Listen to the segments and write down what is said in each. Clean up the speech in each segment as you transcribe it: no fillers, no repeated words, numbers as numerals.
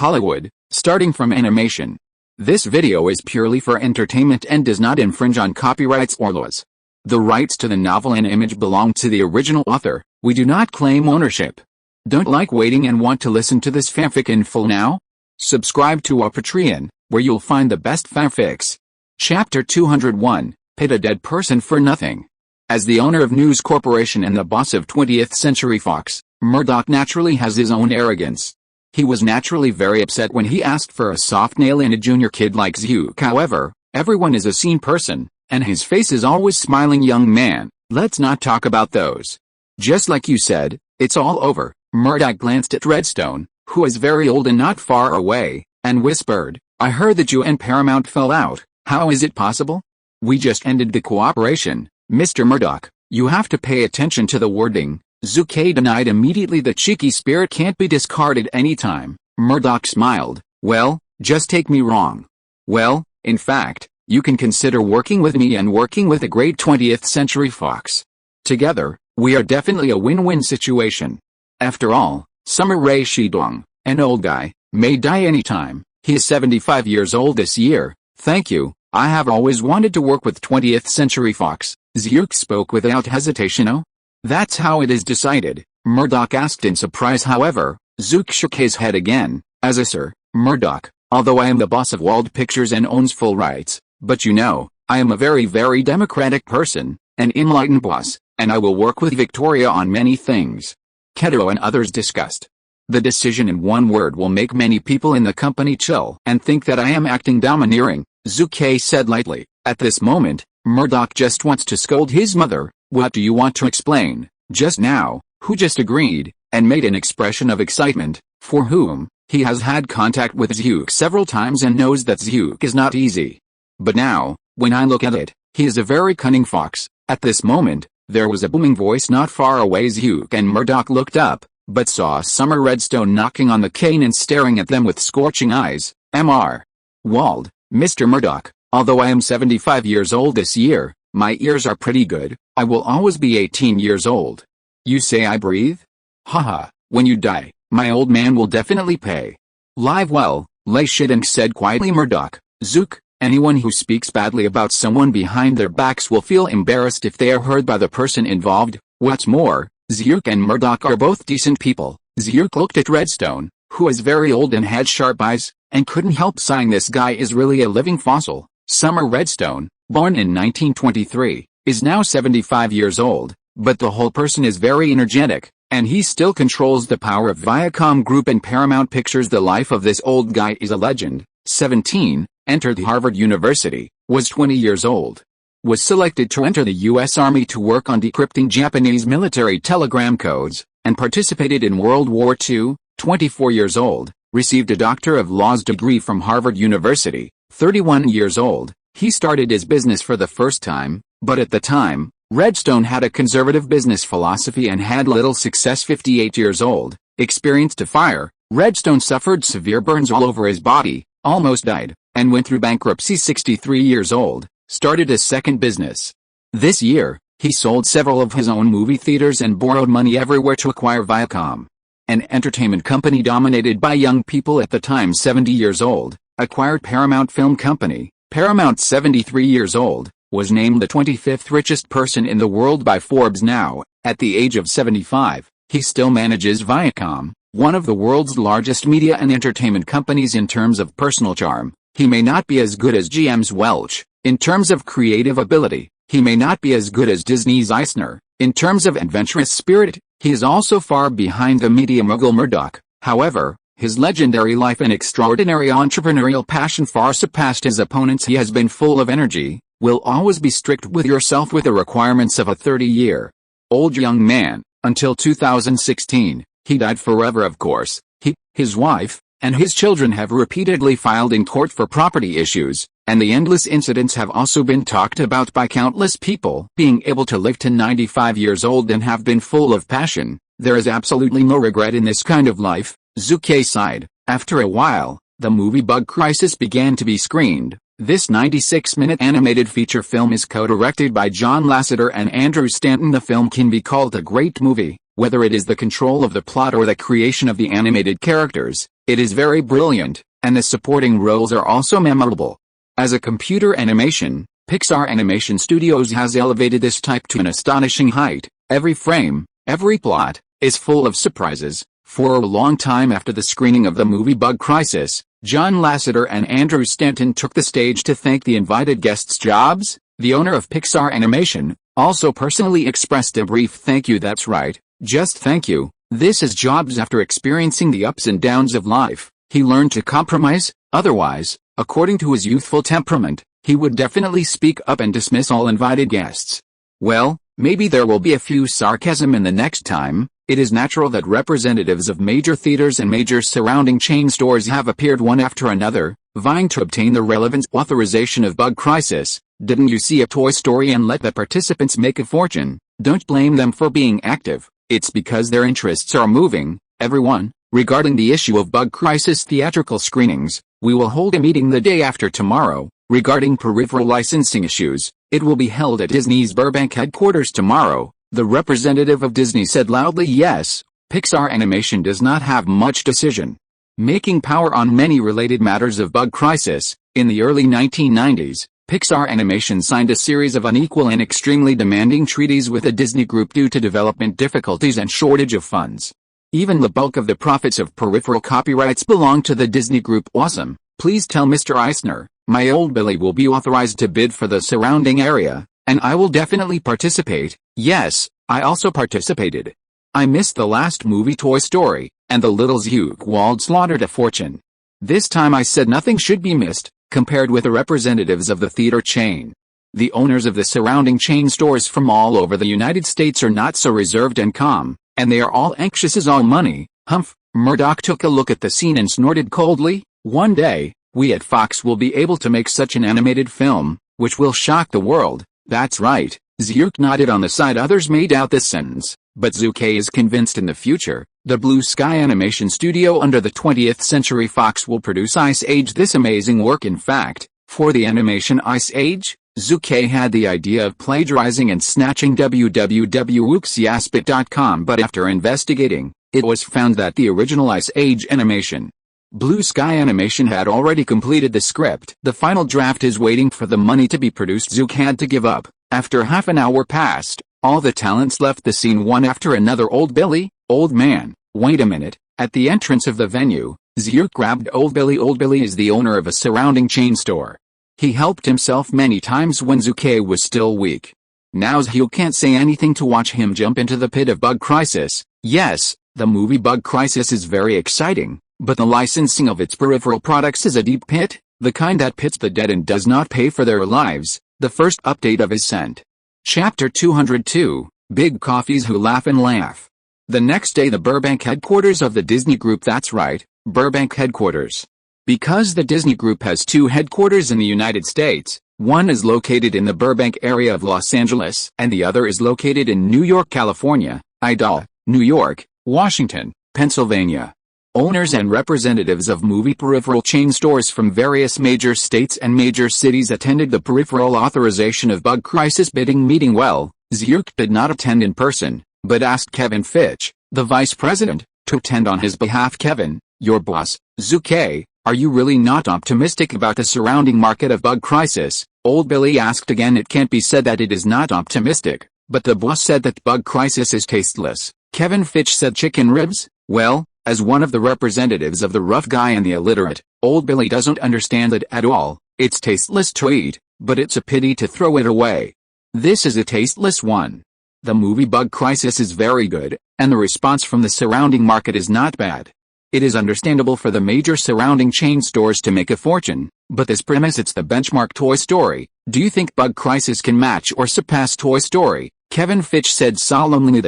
Hollywood, starting from animation. This video is purely for entertainment and does not infringe on copyrights or laws. The rights to the novel and image belong to the original author. We do not claim ownership. Don't like waiting and want to listen to this fanfic in full now? Subscribe to our Patreon, where you'll find the best fanfics. Chapter 201, Paid a Dead Person for Nothing. As the owner of News Corporation and the boss of 20th Century Fox, Murdoch naturally has his own arrogance. He was naturally very upset when he asked for a soft nail in a junior kid like Zhu. However, everyone is a scene person, and his face is always smiling young man. Let's not talk about those. Just like you said, it's all over. Murdoch glanced at Redstone, who is very old and not far away, and whispered, I heard that you and Paramount fell out. How is it possible? We just ended the cooperation. Mr. Murdoch, you have to pay attention to the wording. Zhu Ke denied immediately. The cheeky spirit can't be discarded anytime. Murdoch smiled. Well, just take me wrong. Well, in fact, you can consider working with me and working with a great 20th Century Fox. Together, we are definitely a win-win situation. After all, Summer Rae Shidong, an old guy, may die anytime. He is 75 years old this year. Thank you. I have always wanted to work with 20th Century Fox. Zhu spoke without hesitation. Oh? That's how it is decided, Murdoch asked in surprise. However, Zhu shook his head again. As a Sir Murdoch, although I am the boss of Wald Pictures and owns full rights, but you know, I am a very democratic person, an enlightened boss, and I will work with Victoria on many things. Keto and others discussed. The decision in one word will make many people in the company chill and think that I am acting domineering, Zhu Ke said lightly. At this moment, Murdoch just wants to scold his mother. What do you want to explain? Just now, who just agreed, and made an expression of excitement, for whom, he has had contact with Zhu several times and knows that Zhu is not easy. But now, when I look at it, he is a very cunning fox. At this moment, there was a booming voice not far away. Zhu and Murdoch looked up, but saw Summer Redstone knocking on the cane and staring at them with scorching eyes. Mr. Wald, Mr. Murdoch, although I am 75 years old this year, my ears are pretty good. I will always be 18 years old. You say I breathe? Haha, when you die, my old man will definitely pay. Live well, Lei Shidong said quietly. Murdoch, Zook, anyone who speaks badly about someone behind their backs will feel embarrassed if they are heard by the person involved. What's more, Zhu and Murdoch are both decent people. Zhu looked at Redstone, who is very old and had sharp eyes, and couldn't help sighing. This guy is really a living fossil. Summer Redstone, born in 1923, is now 75 years old, but the whole person is very energetic, and he still controls the power of Viacom Group and Paramount Pictures. The life of this old guy is a legend. 17, entered Harvard University, was 20 years old. Was selected to enter the U.S. Army to work on decrypting Japanese military telegram codes, and participated in World War II, 24 years old, received a Doctor of Laws degree from Harvard University, 31 years old. He started his business for the first time, but at the time, Redstone had a conservative business philosophy and had little success. 58 years old, experienced a fire. Redstone suffered severe burns all over his body, almost died, and went through bankruptcy. 63 years old, started a second business. This year, he sold several of his own movie theaters and borrowed money everywhere to acquire Viacom, an entertainment company dominated by young people. At the time 70 years old, acquired Paramount Film Company. Paramount. 73 years old, was named the 25th richest person in the world by Forbes. Now, at the age of 75, he still manages Viacom, one of the world's largest media and entertainment companies. In terms of personal charm, he may not be as good as GM's Welch. In terms of creative ability, he may not be as good as Disney's Eisner. In terms of adventurous spirit, he is also far behind the media mogul Murdoch. However, his legendary life and extraordinary entrepreneurial passion far surpassed his opponents. He has been full of energy, will always be strict with yourself with the requirements of a 30-year-old young man. Until 2016, he died forever. Of course, he, his wife, and his children have repeatedly filed in court for property issues, and the endless incidents have also been talked about by countless people. Being able to live to 95 years old and have been full of passion, there is absolutely no regret in this kind of life. Zhu Ke sighed. After a while, the movie Bug Crisis began to be screened, This 96-minute animated feature film is co-directed by John Lasseter and Andrew Stanton. The film can be called a great movie, whether it is the control of the plot or the creation of the animated characters. It is very brilliant, and the supporting roles are also memorable. As a computer animation, Pixar Animation Studios has elevated this type to an astonishing height. Every frame, every plot, is full of surprises. For a long time after the screening of the movie Bug Crisis, John Lasseter and Andrew Stanton took the stage to thank the invited guests. Jobs, the owner of Pixar Animation, also personally expressed a brief thank you. That's right, just thank you. This is Jobs. After experiencing the ups and downs of life, he learned to compromise. Otherwise, according to his youthful temperament, he would definitely speak up and dismiss all invited guests. Well, maybe there will be a few sarcasm in the next time. It is natural that representatives of major theaters and major surrounding chain stores have appeared one after another, vying to obtain the relevant authorization of Bug Crisis. Didn't you see a Toy Story and let the participants make a fortune? Don't blame them for being active. It's because their interests are moving. Everyone, regarding the issue of Bug Crisis theatrical screenings, we will hold a meeting the day after tomorrow. Regarding peripheral licensing issues, it will be held at Disney's Burbank headquarters tomorrow. The representative of Disney said loudly yes, Pixar Animation does not have much decision-making power on many related matters of Bug Crisis. In the early 1990s, Pixar Animation signed a series of unequal and extremely demanding treaties with the Disney Group due to development difficulties and shortage of funds. Even the bulk of the profits of peripheral copyrights belong to the Disney Group. Awesome, please tell Mr. Eisner, my old Billy will be authorized to bid for the surrounding area, and I will definitely participate. Yes, I also participated. I missed the last movie Toy Story, and the little Zhu Ke Wald slaughtered a fortune. This time I said nothing should be missed, compared with the representatives of the theater chain. The owners of the surrounding chain stores from all over the United States are not so reserved and calm, and they are all anxious as all money. Humph. Murdoch took a look at the scene and snorted coldly. One day, we at Fox will be able to make such an animated film, which will shock the world. That's right. Zhu nodded on the side. Others may doubt this sentence, but Zhu Ke is convinced in the future, the Blue Sky Animation Studio under the 20th Century Fox will produce Ice Age. This amazing work. In fact, for the animation Ice Age, Zhu Ke had the idea of plagiarizing and snatching www.wuxiaspit.com, but after investigating, it was found that the original Ice Age animation, Blue Sky Animation, had already completed the script. The final draft is waiting for the money to be produced. Zhu had to give up. After half an hour passed, all the talents left the scene one after another. Old Billy, old man, wait a minute. At the entrance of the venue, Zhu grabbed Old Billy. Old Billy is the owner of a surrounding chain store. He helped himself many times when Zhu Ke was still weak. Now Zhu can't say anything to watch him jump into the pit of Bug Crisis. Yes, the movie Bug Crisis is very exciting, but the licensing of its peripheral products is a deep pit, the kind that pits the dead and does not pay for their lives. The first update of is sent. Chapter 202, Big Coffees Who Laugh and Laugh. The next day, the Burbank headquarters of the Disney Group. That's right, Burbank headquarters. Because the Disney Group has two headquarters in the United States, one is located in the Burbank area of Los Angeles, and the other is located in New York, California, Idaho, New York, Washington, Pennsylvania. Owners and representatives of movie peripheral chain stores from various major states and major cities attended the peripheral authorization of Bug Crisis bidding meeting. Well, Zhu did not attend in person, but asked Kevin Fitch, the vice president, to attend on his behalf. Kevin, your boss, Zhu Ke, are you really not optimistic about the surrounding market of Bug Crisis? Old Billy asked again. It can't be said that it is not optimistic, but the boss said that Bug Crisis is tasteless. Kevin Fitch said chicken ribs? Well, as one of the representatives of the rough guy and the illiterate, Old Billy doesn't understand it at all. It's tasteless to eat, but it's a pity to throw it away. This is a tasteless one. The movie Bug Crisis is very good, and the response from the surrounding market is not bad. It is understandable for the major surrounding chain stores to make a fortune, but this premise, it's the benchmark Toy Story. Do you think Bug Crisis can match or surpass Toy Story? Kevin Fitch said solemnly.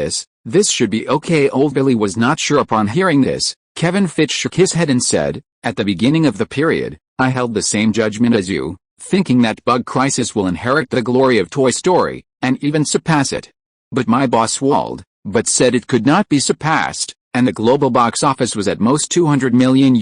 This should be okay. Old Billy was not sure. Upon hearing this, Kevin Fitch shook his head and said, at the beginning of the period, I held the same judgment as you, thinking that Bug Crisis will inherit the glory of Toy Story, and even surpass it. But my boss Wald, said it could not be surpassed, and the global box office was at most $200 million.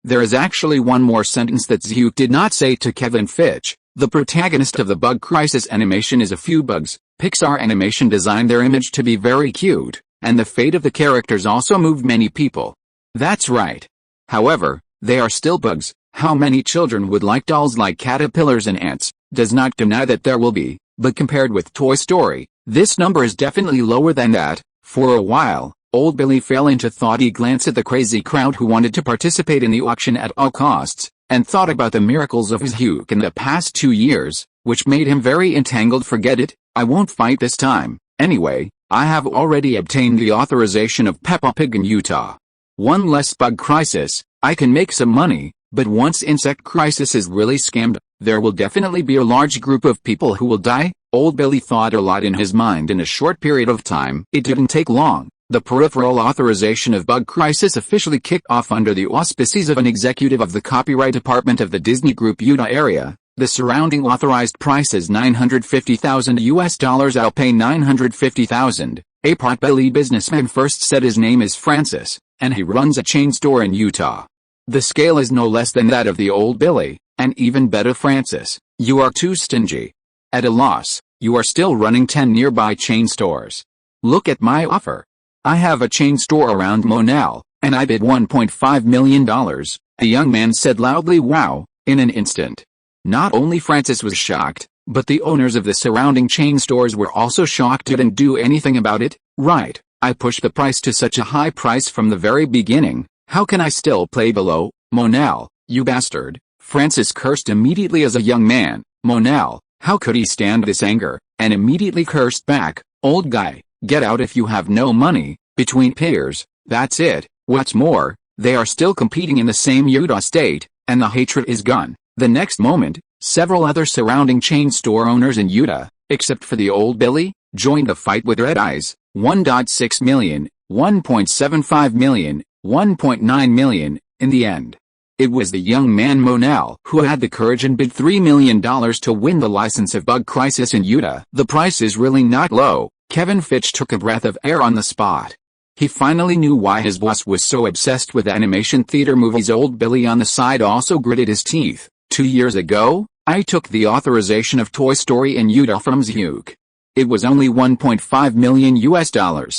There is actually one more sentence that Zhu did not say to Kevin Fitch. The protagonist of the Bug Crisis animation is a few bugs. Pixar Animation designed their image to be very cute, and the fate of the characters also moved many people. That's right. However, they are still bugs. How many children would like dolls like caterpillars and ants? Does not deny that there will be, but compared with Toy Story, this number is definitely lower than that. For a while, old Billy fell into thought. He glanced at the crazy crowd who wanted to participate in the auction at all costs, and thought about the miracles of his Hugh in the past 2 years, which made him very entangled. Forget it, I won't fight this time. Anyway, I have already obtained the authorization of Peppa Pig in Utah. One less bug crisis, I can make some money, but once insect crisis is really scammed, there will definitely be a large group of people who will die. Old Billy thought a lot in his mind in a short period of time. It didn't take long. The peripheral authorization of Bug Crisis officially kicked off under the auspices of an executive of the copyright department of the Disney Group Utah area. The surrounding authorized price is $950,000. I'll pay $950,000. A pot-bellied businessman first said. His name is Francis, and he runs a chain store in Utah. The scale is no less than that of the old Billy, and even better. Francis, you are too stingy. At a loss, you are still running 10 nearby chain stores. Look at my offer. I have a chain store around Monal, and I bid $1.5 million, the young man said loudly. Wow, in an instant. Not only Francis was shocked, but the owners of the surrounding chain stores were also shocked. Didn't do anything about it. Right, I pushed the price to such a high price from the very beginning. How can I still play below? Monal, you bastard. Francis cursed immediately. As a young man, Monal, how could he stand this anger, and immediately cursed back. Old guy, get out if you have no money. Between peers, that's it. What's more, they are still competing in the same Utah state, and the hatred is gone. The next moment, several other surrounding chain store owners in Utah, except for the old Billy, joined the fight with red eyes. 1.6 million, 1.75 million, 1.9 million, in the end. It was the young man Monal who had the courage and bid $3 million to win the license of Bug Crisis in Utah. The price is really not low. Kevin Fitch took a breath of air on the spot. He finally knew why his boss was so obsessed with animation theater movies. Old Billy on the side also gritted his teeth. 2 years ago, I took the authorization of Toy Story in Utah from Zhu. It was only $1.5 million.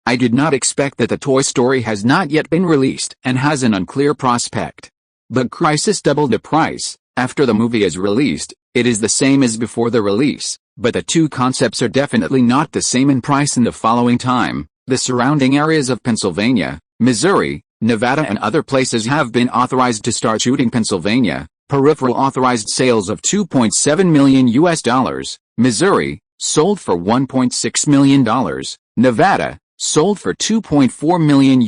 I did not expect that the Toy Story has not yet been released and has an unclear prospect. Bug Crisis doubled the price. After the movie is released, it is the same as before the release, but the two concepts are definitely not the same in price. In the following time, the surrounding areas of Pennsylvania, Missouri, Nevada and other places have been authorized to start shooting. Pennsylvania, peripheral authorized sales of $2.7 million. Missouri, sold for $1.6 million. Nevada, sold for $2.4 million.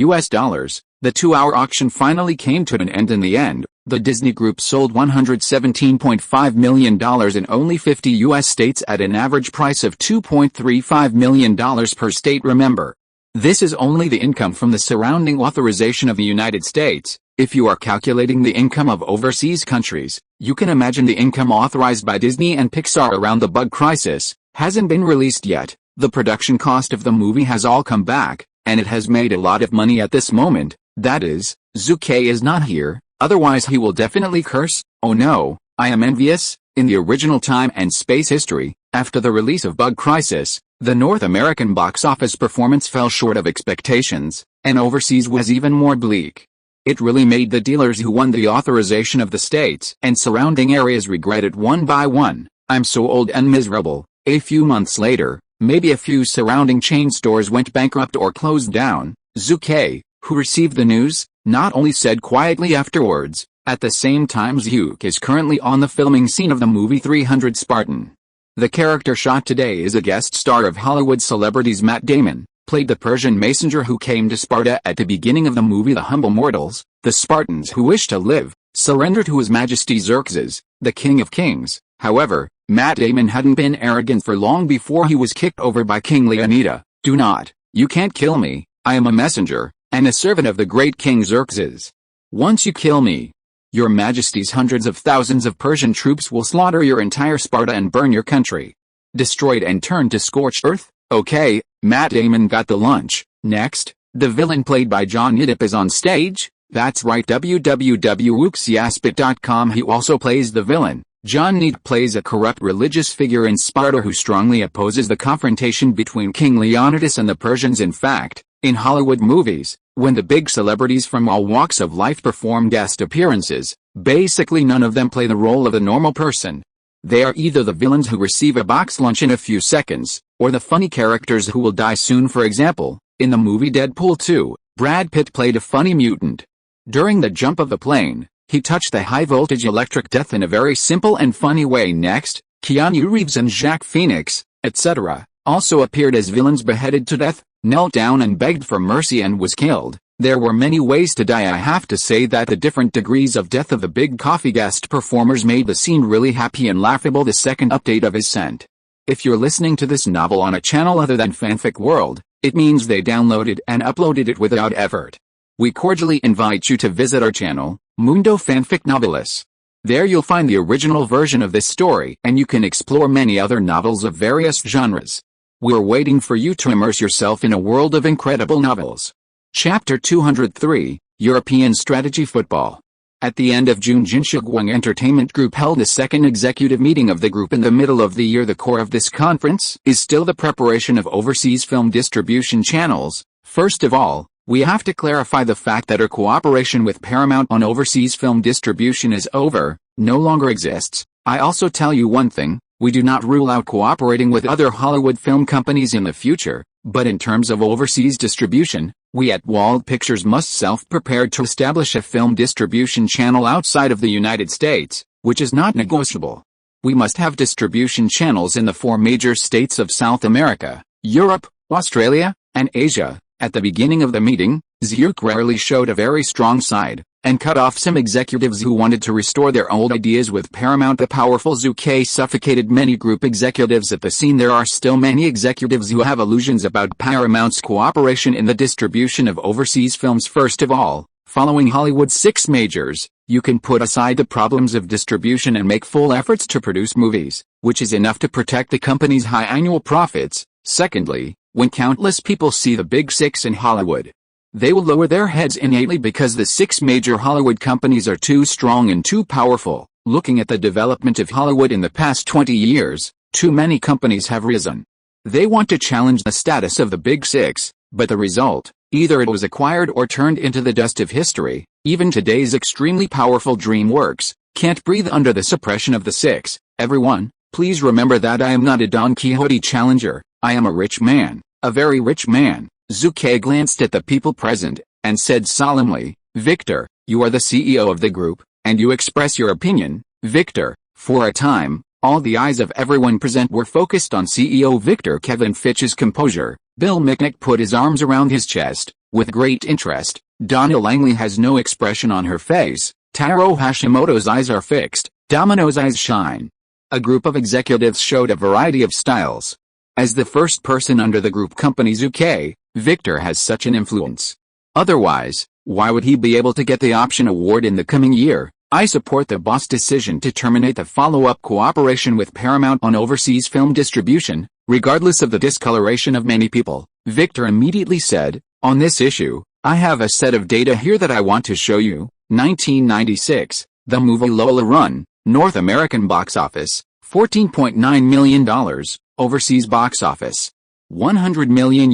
The 2-hour auction finally came to an end. In the end, the Disney Group sold $117.5 million in only 50 U.S. states at an average price of $2.35 million per state. Remember, this is only the income from the surrounding authorization of the United States. If you are calculating the income of overseas countries, you can imagine the income authorized by Disney and Pixar around the Bug Crisis. Hasn't been released yet. The production cost of the movie has all come back, and it has made a lot of money at this moment. That is, Zhu Ke is not here, otherwise he will definitely curse. Oh no, I am envious. In the original time and space history, after the release of Bug Crisis, the North American box office performance fell short of expectations, and overseas was even more bleak. It really made the dealers who won the authorization of the states and surrounding areas regret it one by one. I'm so old and miserable. A few months later, maybe a few surrounding chain stores went bankrupt or closed down. Zhu Ke, who received the news, not only said quietly afterwards, at the same time Zhu is currently on the filming scene of the movie 300 Spartan. The character shot today is a guest star of Hollywood celebrities. Matt Damon played the Persian messenger who came to Sparta at the beginning of the movie. The humble mortals, the Spartans who wish to live, surrender to His Majesty Xerxes, the King of Kings. However, Matt Damon hadn't been arrogant for long before he was kicked over by King Leonida. Do not, you can't kill me, I am a messenger, and a servant of the great King Xerxes. Once you kill me, Your Majesty's hundreds of thousands of Persian troops will slaughter your entire Sparta and burn your country. Destroyed and turned to scorched earth? Okay, Matt Damon got the lunch. Next, The villain played by Johnny Depp is on stage. That's right, www.wooksyaspit.com. He also plays the villain. Johnny Depp plays a corrupt religious figure in Sparta who strongly opposes the confrontation between King Leonidas and the Persians. In fact, in Hollywood movies, when the big celebrities from all walks of life perform guest appearances, basically none of them play the role of a normal person. They are either the villains who receive a box lunch in a few seconds, or the funny characters who will die soon. For example, in the movie Deadpool 2, Brad Pitt played a funny mutant. During the jump of the plane, he touched the high-voltage electric death in a very simple and funny way. Next, Keanu Reeves and Jack Phoenix, etc., also appeared as villains, beheaded to death, knelt down and begged for mercy and was killed. There were many ways to die. I have to say that the different degrees of death of the big coffee guest performers made the scene really happy and laughable. The second update of is sent. If you're listening to this novel on a channel other than Fanfic World, it means they downloaded and uploaded it without effort. We cordially invite you to visit our channel, Mundo Fanfic Novelis. There you'll find the original version of this story, and you can explore many other novels of various genres. We're waiting for you to immerse yourself in a world of incredible novels. Chapter 203, European Strategy Football. At the end of June, Jinshiguang Entertainment Group held a second executive meeting of the group in the middle of the year. The core of this conference is still the preparation of overseas film distribution channels. First of all, we have to clarify the fact that our cooperation with Paramount on overseas film distribution is over, no longer exists. I also tell you one thing, we do not rule out cooperating with other Hollywood film companies in the future, but in terms of overseas distribution, we at Wald Pictures must self-prepare to establish a film distribution channel outside of the United States, which is not negotiable. We must have distribution channels in the 4 major states of South America, Europe, Australia, and Asia. At the beginning of the meeting, Zhu rarely showed a very strong side, and cut off some executives who wanted to restore their old ideas with Paramount. The powerful Zhu Ke suffocated many group executives at the scene. There are still many executives who have illusions about Paramount's cooperation in the distribution of overseas films. First of all, following Hollywood's 6 majors, you can put aside the problems of distribution and make full efforts to produce movies, which is enough to protect the company's high annual profits. Secondly, when countless people see the big 6 in Hollywood, they will lower their heads innately because the 6 major Hollywood companies are too strong and too powerful. Looking at the development of Hollywood in the past 20 years, too many companies have risen. They want to challenge the status of the big 6, but the result, either it was acquired or turned into the dust of history. Even today's extremely powerful DreamWorks can't breathe under the suppression of the 6. Everyone, please remember that I am not a Don Quixote challenger. I am a rich man, a very rich man. Zhu Ke glanced at the people present, and said solemnly, Victor, you are the CEO of the group, and you express your opinion, Victor. For a time, all the eyes of everyone present were focused on CEO Victor. Kevin Fitch's composure. Bill Mitnick put his arms around his chest, with great interest. Donna Langley has no expression on her face. Taro Hashimoto's eyes are fixed. Domino's eyes shine. A group of executives showed a variety of styles. As the first person under the group company Zhu Ke, Victor has such an influence. Otherwise, why would he be able to get the option award in the coming year? I support the boss decision to terminate the follow-up cooperation with Paramount on overseas film distribution, regardless of the discoloration of many people. Victor immediately said, on this issue, I have a set of data here that I want to show you. 1996, the movie Lola Run, North American box office, $14.9 million. Overseas box office, $100 million.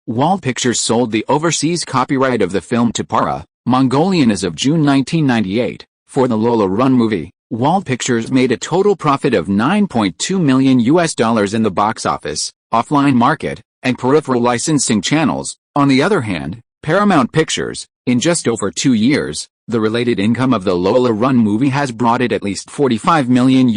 Wald Pictures sold the overseas copyright of the film to Para, Mongolian as of June 1998. For the Lola Run movie, Wald Pictures made a total profit of $9.2 million in the box office, offline market, and peripheral licensing channels. On the other hand, Paramount Pictures, in just over 2 years, the related income of the Lola Run movie has brought it at least $45 million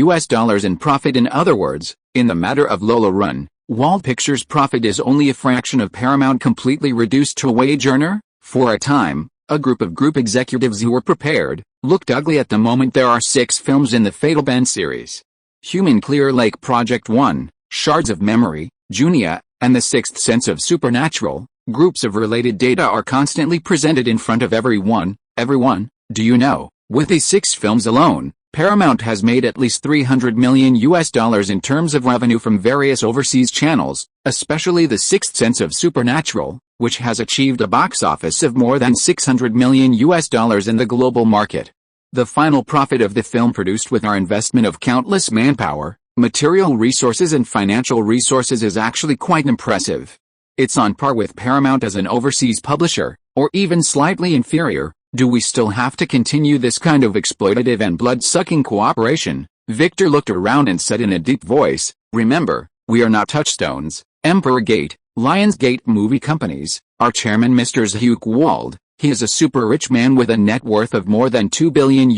in profit. In other words, in the matter of Lola Run, Wald Pictures' profit is only a fraction of Paramount, completely reduced to a wage earner. For a time, a group of group executives who were prepared, looked ugly. At the moment there are 6 films in the Fatal Bend series. Human Clear Lake Project 1, Shards of Memory, Junia, and The Sixth Sense of Supernatural. Groups of related data are constantly presented in front of everyone. Everyone, do you know, with these 6 films alone, Paramount has made at least $300 million in terms of revenue from various overseas channels, especially The Sixth Sense of Supernatural, which has achieved a box office of more than $600 million in the global market. The final profit of the film, produced with our investment of countless manpower, material resources and financial resources, is actually quite impressive. It's on par with Paramount as an overseas publisher, or even slightly inferior. Do we still have to continue this kind of exploitative and blood-sucking cooperation? Victor looked around and said in a deep voice, "Remember, we are not Touchstones, Emperor Gate, Lionsgate movie companies. Our chairman, Mr. Zhu Ke Wald, he is a super rich man with a net worth of more than $2 billion.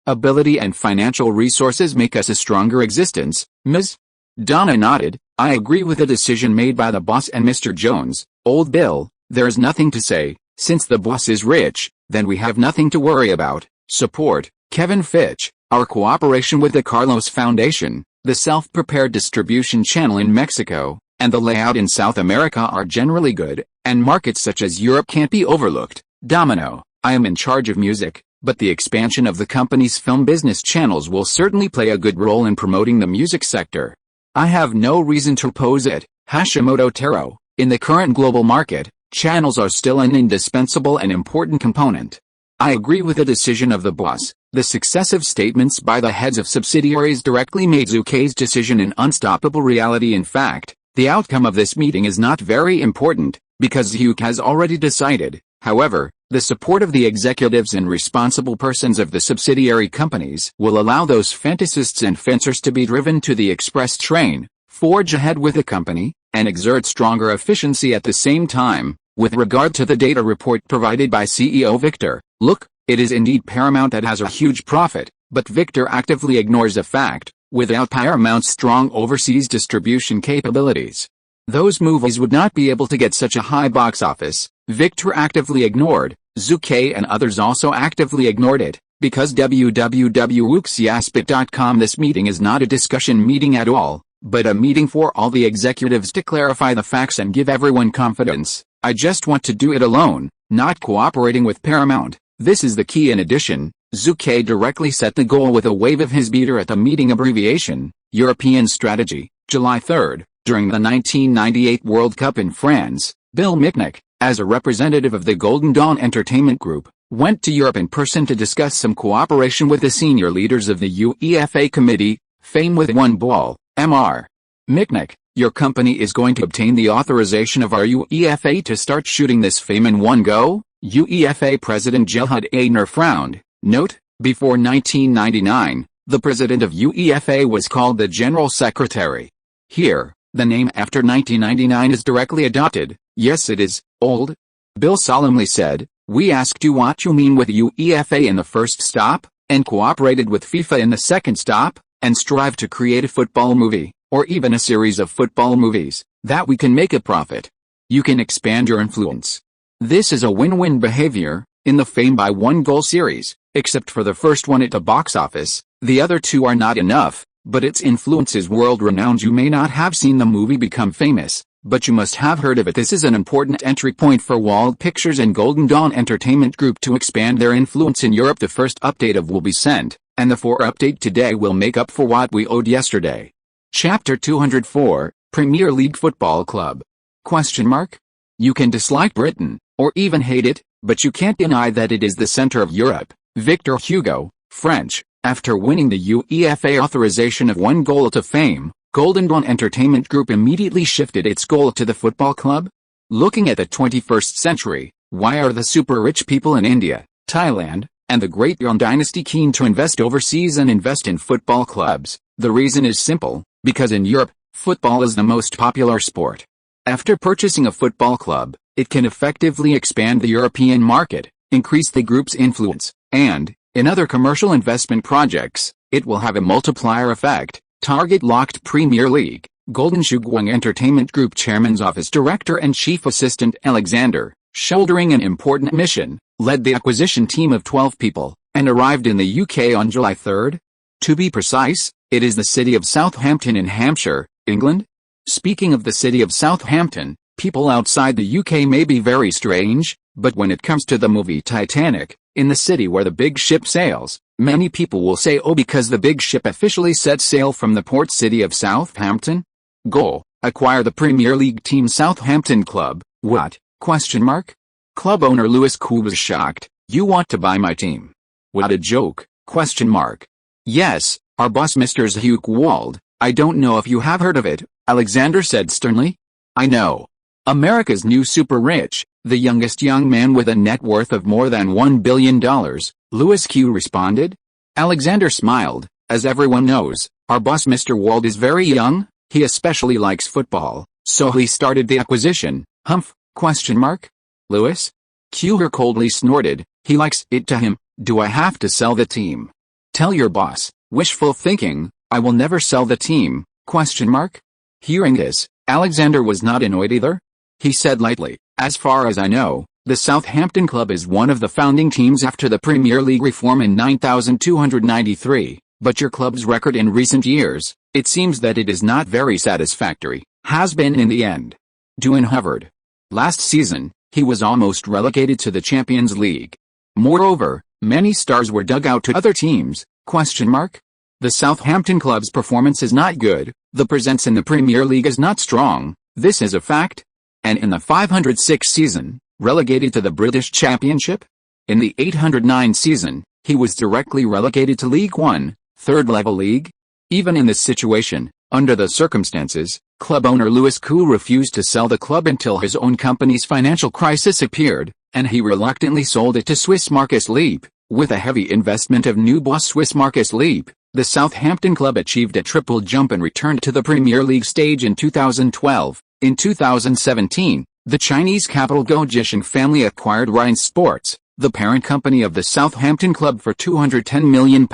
Ability and financial resources make us a stronger existence." Ms. Donna nodded. "I agree with the decision made by the boss and Mr. Jones, Old Bill. There is nothing to say. Since the boss is rich, then we have nothing to worry about." Support, Kevin Fitch. Our cooperation with the Carlos Foundation, the self-prepared distribution channel in Mexico, and the layout in South America are generally good, and markets such as Europe can't be overlooked. Domino, I am in charge of music, but the expansion of the company's film business channels will certainly play a good role in promoting the music sector. I have no reason to oppose it. Hashimoto Taro, in the current global market, channels are still an indispensable and important component. I agree with the decision of the boss. The successive statements by the heads of subsidiaries directly made Zhu Ke's decision an unstoppable reality. In fact, the outcome of this meeting is not very important, because Zhu Ke has already decided. However, the support of the executives and responsible persons of the subsidiary companies will allow those fantasists and fencers to be driven to the express train, forge ahead with the company, and exert stronger efficiency at the same time. With regard to the data report provided by CEO Victor, look, it is indeed Paramount that has a huge profit, but Victor actively ignores a fact: without Paramount's strong overseas distribution capabilities, those movies would not be able to get such a high box office. Victor actively ignored, Zhu Ke and others also actively ignored it, because www.uxiaspit.com. This meeting is not a discussion meeting at all, but a meeting for all the executives to clarify the facts and give everyone confidence. I just want to do it alone, not cooperating with Paramount. This is the key. In addition, Zhu Ke directly set the goal with a wave of his beater at the meeting. Abbreviation, European Strategy, July 3. During the 1998 World Cup in France, Bill Mitnick, as a representative of the Golden Dawn Entertainment Group, went to Europe in person to discuss some cooperation with the senior leaders of the UEFA committee. Fame with one ball, Mr. Mitnick, your company is going to obtain the authorization of our UEFA to start shooting this film in one go? UEFA President Gerhard Aidner frowned. Note, before 1999, the president of UEFA was called the General Secretary. Here, the name after 1999 is directly adopted. Yes, it is, old. Bill solemnly said, "We asked you what you mean with UEFA in the first stop, and cooperated with FIFA in the second stop, and strive to create a football movie, or even a series of football movies, that we can make a profit. You can expand your influence. This is a win-win behavior." In the Fame by One Goal series, except for the first one at the box office, the other two are not enough, but its influence is world-renowned. You may not have seen the movie become famous, but you must have heard of it. This is an important entry point for Wald Pictures and Golden Dawn Entertainment Group to expand their influence in Europe. The first update of will be sent, and the 4 update today will make up for what we owed yesterday. Chapter 204, Premier League Football Club. You can dislike Britain, or even hate it, but you can't deny that it is the center of Europe. Victor Hugo, French. After winning the UEFA authorization of one goal to fame, Golden Dawn Entertainment Group immediately shifted its goal to the football club. Looking at the 21st century, why are the super rich people in India, Thailand, and the Great Yuan dynasty keen to invest overseas and invest in football clubs? The reason is simple, because in Europe, football is the most popular sport. After purchasing a football club, it can effectively expand the European market, increase the group's influence, and, in other commercial investment projects, it will have a multiplier effect. Target locked. Premier League. Golden Shugwang Entertainment Group Chairman's Office Director and Chief Assistant Alexander, shouldering an important mission, led the acquisition team of 12 people, and arrived in the UK on July 3. To be precise, it is the city of Southampton in Hampshire, England. Speaking of the city of Southampton, people outside the UK may be very strange, but when it comes to the movie Titanic, in the city where the big ship sails, Many people will say, oh, because the big ship officially set sail from the port city of Southampton? Goal: acquire the Premier League team Southampton Club. What? Question mark. Club owner Louis Koo was shocked. You want to buy my team? What a joke. Question mark. Yes, our boss Mr. Zhu Ke Wald. I don't know if you have heard of it, Alexander said sternly. I know. America's new super rich, the youngest young man with a net worth of more than $1 billion, Louis Koo responded. Alexander smiled. As everyone knows, our boss Mr. Wald is very young. He especially likes football, so he started the acquisition. Humph? Question mark. Louis Koo coldly snorted. He likes it to him. Do I have to sell the team? Tell your boss. Wishful thinking. I will never sell the team. Question mark. Hearing this, Alexander was not annoyed either. He said lightly, as far as I know, the Southampton Club is one of the founding teams after the Premier League reform in 9293, but your club's record in recent years, it seems that it is not very satisfactory, has been in the end. Duane hovered. Last season, he was almost relegated to the Champions League. Moreover, many stars were dug out to other teams. Question mark. The Southampton Club's performance is not good, the presence in the Premier League is not strong, this is a fact. And in the 506 season, relegated to the British Championship? In the 809 season, he was directly relegated to League One, third-level league? Even in this situation, under the circumstances, club owner Louis Koo refused to sell the club until his own company's financial crisis appeared, and he reluctantly sold it to Swiss Marcus Leap. With a heavy investment of new boss Swiss Marcus Leap, the Southampton Club achieved a triple jump and returned to the Premier League stage in 2012. In 2017, the Chinese capital Gojisheng family acquired Ryan Sports, the parent company of the Southampton Club, for £210 million,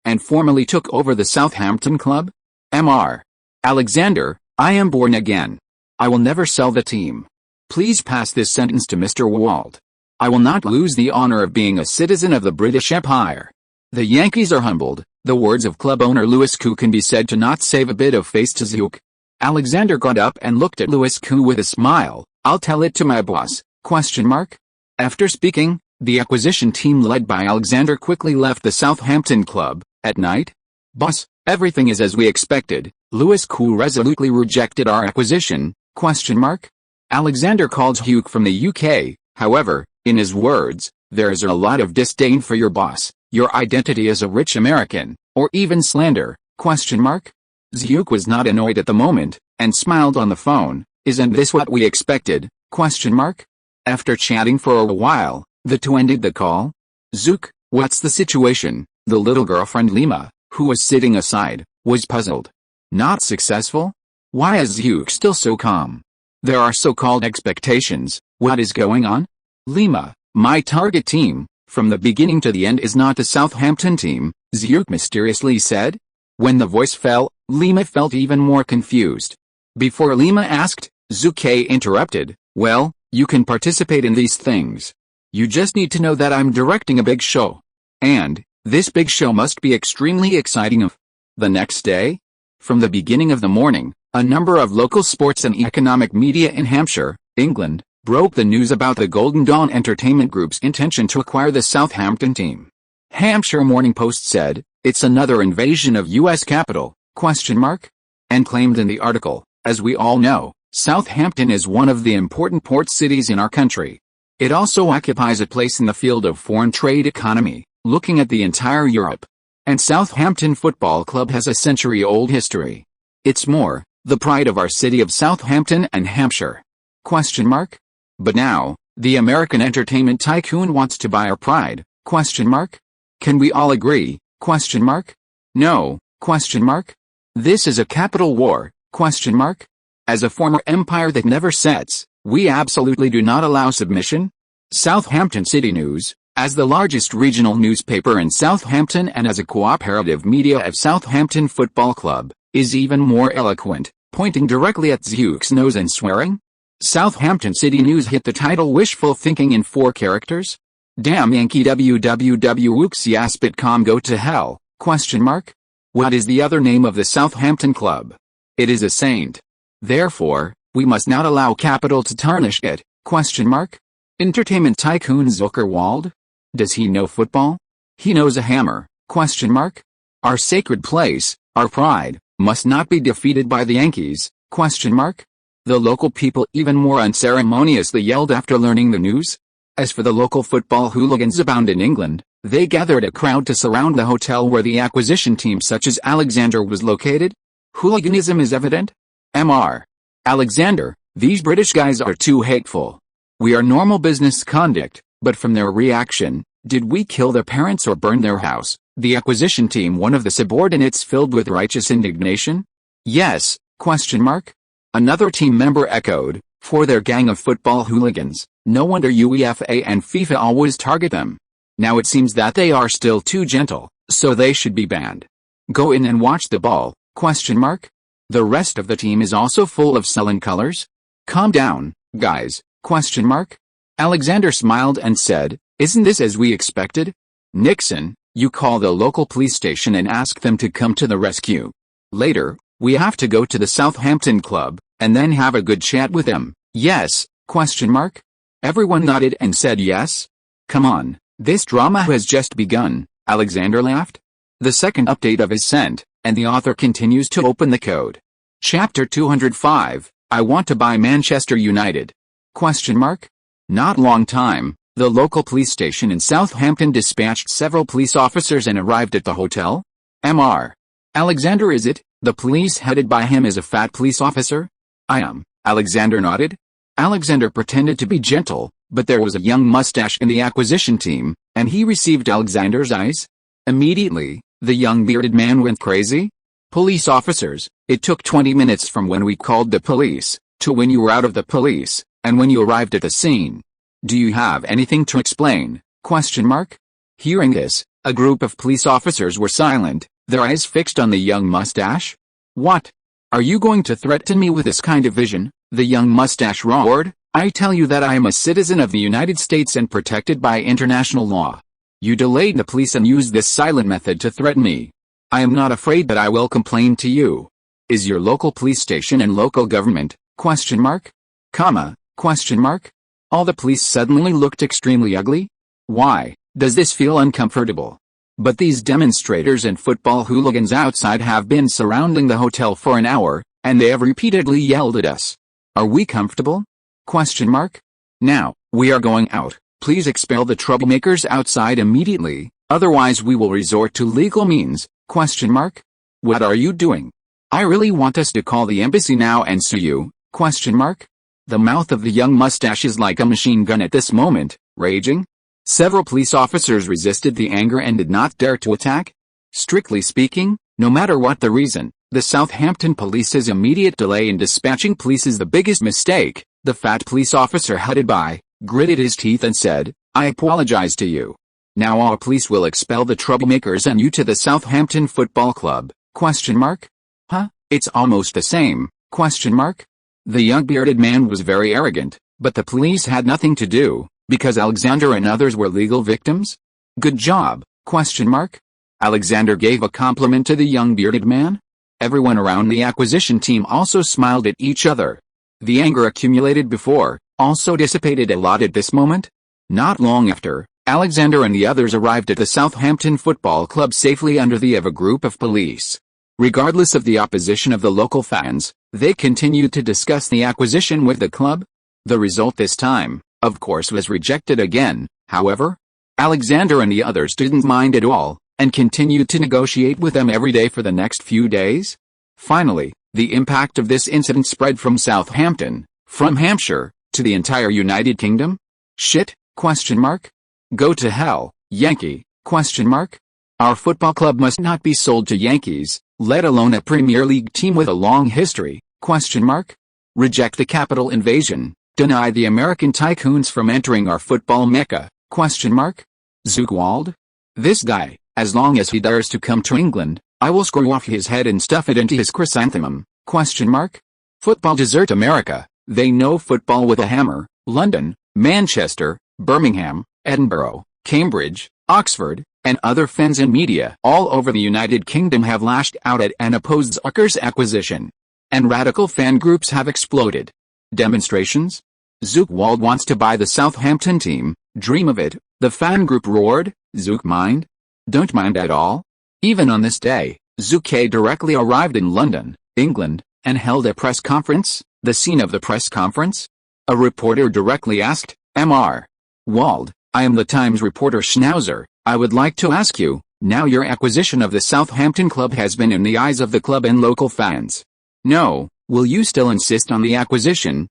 and formally took over the Southampton Club. Mr. Alexander, I am born again. I will never sell the team. Please pass this sentence to Mr. Wald. I will not lose the honor of being a citizen of the British Empire. The Yankees are humbled. The words of club owner Louis Koo can be said to not save a bit of face to Zhu. Alexander got up and looked at Louis Koo with a smile. I'll tell it to my boss. Question mark. After speaking, the acquisition team led by Alexander quickly left the Southampton Club. At night, boss, everything is as we expected. Louis Koo resolutely rejected our acquisition. Question mark. Alexander called Zhu from the UK. However, in his words, there is a lot of disdain for your boss, your identity as a rich American, or even slander. Question mark. Zhu was not annoyed at the moment, and smiled on the phone. Isn't this what we expected? Question mark. After chatting for a while, the two ended the call. Zhu, what's the situation? The little girlfriend Lima, who was sitting aside, was puzzled. Not successful? Why is Zhu still so calm? There are so-called expectations. What is going on? Lima, my target team, from the beginning to the end is not the Southampton team, Zhu mysteriously said. When the voice fell, Lima felt even more confused. Before Lima asked, Zhu Ke interrupted, well, you can participate in these things. You just need to know that I'm directing a big show. And, this big show must be extremely exciting. The next day? From the beginning of the morning, a number of local sports and economic media in Hampshire, England, broke the news about the Golden Dawn Entertainment Group's intention to acquire the Southampton team. Hampshire Morning Post said, it's another invasion of U.S. capital, question mark, and claimed in the article, as we all know, Southampton is one of the important port cities in our country. It also occupies a place in the field of foreign trade economy, looking at the entire Europe. And Southampton Football Club has a century-old history. It's more, the pride of our city of Southampton and Hampshire. Question mark. But now, the American entertainment tycoon wants to buy our pride, question mark. Can we all agree, question mark? No, question mark. This is a capital war, question mark. As a former empire that never sets, we absolutely do not allow submission. Southampton City News, as the largest regional newspaper in Southampton and as a cooperative media of Southampton Football Club, is even more eloquent, pointing directly at Zhu's nose and swearing. Southampton City News hit the title wishful thinking in 4 characters. Damn Yankee www.wooksiaspit.com go to hell, question mark. What is the other name of the Southampton Club? It is a saint. Therefore, we must not allow capital to tarnish it, question mark. Entertainment tycoon Zhu Ke Wald? Does he know football? He knows a hammer, Question mark? Our sacred place, our pride, must not be defeated by the Yankees? Question mark? The local people even more unceremoniously yelled after learning the news. As for the local football hooligans abound in England, they gathered a crowd to surround the hotel where the acquisition team such as Alexander was located. Hooliganism is evident. Mr. Alexander, these British guys are too hateful. We are normal business conduct, but from their reaction, did we kill their parents or burn their house? The acquisition team, one of the subordinates filled with righteous indignation. Yes, question mark? Another team member echoed, for their gang of football hooligans, no wonder UEFA and FIFA always target them. Now it seems that they are still too gentle, so they should be banned. Go in and watch the ball, question mark? The rest of the team is also full of sullen colors. Calm down, guys, question mark? Alexander smiled and said, isn't this as we expected? Nixon, you call the local police station and ask them to come to the rescue. Later, we have to go to the Southampton club, and then have a good chat with them. Yes, question mark? Everyone nodded and said yes. Come on, this drama has just begun, Alexander laughed. The second update of is sent, and the author continues to open the code. Chapter 205, I want to buy Manchester United. Question mark? Not long time, the local police station in Southampton dispatched several police officers and arrived at the hotel. Mr. Alexander, is it? The police headed by him is a fat police officer? I am. Alexander nodded. Alexander pretended to be gentle, but there was a young mustache in the acquisition team, and he received Alexander's eyes. Immediately, the young bearded man went crazy. Police officers, it took 20 minutes from when we called the police, to when you were out of the police, and when you arrived at the scene. Do you have anything to explain? Question mark. Hearing this, a group of police officers were silent, their eyes fixed on the young mustache. What? Are you going to threaten me with this kind of vision? The young mustache roared. I tell you that I am a citizen of the United States and protected by international law. You delayed the police and used this silent method to threaten me. I am not afraid that I will complain to you. Is your local police station and local government? Question mark. Comma, question mark. All the police suddenly looked extremely ugly. Why does this feel uncomfortable? But these demonstrators and football hooligans outside have been surrounding the hotel for an hour, and they have repeatedly yelled at us. Are we comfortable? Question mark. Now, we are going out. Please expel the troublemakers outside immediately, otherwise we will resort to legal means. Question mark. What are you doing? I really want us to call the embassy now and sue you. Question mark. The mouth of the young mustache is like a machine gun at this moment, raging. Several police officers resisted the anger and did not dare to attack. Strictly speaking, no matter what the reason, the Southampton police's immediate delay in dispatching police is the biggest mistake. The fat police officer headed by, gritted his teeth and said, I apologize to you. Now our police will expel the troublemakers and you to the Southampton Football Club. Question mark. Huh? It's almost the same. Question mark. The young bearded man was very arrogant, but the police had nothing to do, because Alexander and others were legal victims? Good job, question mark. Alexander gave a compliment to the young bearded man. Everyone around the acquisition team also smiled at each other. The anger accumulated before, also dissipated a lot at this moment. Not long after, Alexander and the others arrived at the Southampton Football Club safely under the of a group of police. Regardless of the opposition of the local fans, they continued to discuss the acquisition with the club. The result this time, of course, was rejected again. However, Alexander and the others didn't mind at all, and continued to negotiate with them every day for the next few days. Finally, the impact of this incident spread from Southampton, from Hampshire, to the entire United Kingdom. Shit? Question mark. Go to hell, Yankee? Question mark. Our football club must not be sold to Yankees, let alone a Premier League team with a long history. Question mark. Reject the capital invasion. Deny the American tycoons from entering our football mecca. Question mark. Zhu Ke Wald? This guy, as long as he dares to come to England, I will screw off his head and stuff it into his chrysanthemum. Question mark. Football desert America. They know football with a hammer. London, Manchester, Birmingham, Edinburgh, Cambridge, Oxford, and other fans and media all over the United Kingdom have lashed out at and opposed Zucker's acquisition. And radical fan groups have exploded. Demonstrations? Zhu Ke Wald wants to buy the Southampton team. Dream of it, the fan group roared. Zook mind? Don't mind at all? Even on this day, Zhu Ke directly arrived in London, England, and held a press conference. The scene of the press conference? A reporter directly asked, Mr. Wald, I am the Times reporter Schnauzer. I would like to ask you, now your acquisition of the Southampton club has been in the eyes of the club and local fans. No, will you still insist on the acquisition? ?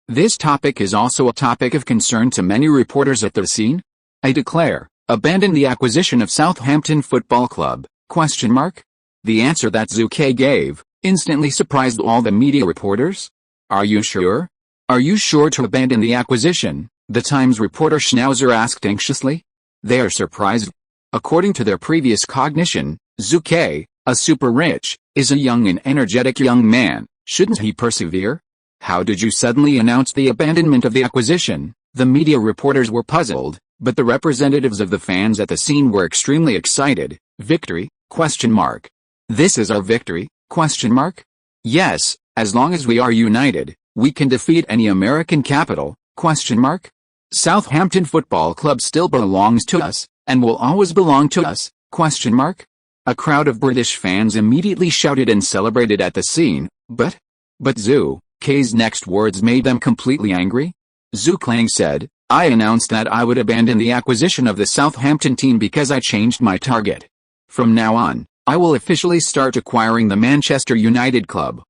This topic is also a topic of concern to many reporters at the scene. I declare, abandon the acquisition of Southampton Football Club? ? The answer that Zhu Ke gave instantly surprised all the media reporters. Are you sure? Are you sure to abandon the acquisition? The Times reporter Schnauzer asked anxiously. They are surprised. According to their previous cognition, Zhu Ke, a super-rich, is a young and energetic young man. Shouldn't he persevere? How did you suddenly announce the abandonment of the acquisition? The media reporters were puzzled, but the representatives of the fans at the scene were extremely excited. Victory? ? This is our victory? ? Yes, as long as we are united, we can defeat any American capital? ? Southampton Football Club still belongs to us, and will always belong to us? ? A crowd of British fans immediately shouted and celebrated at the scene, but Zhu Ke's next words made them completely angry. Zhu Ke said, I announced that I would abandon the acquisition of the Southampton team because I changed my target. From now on, I will officially start acquiring the Manchester United club? ?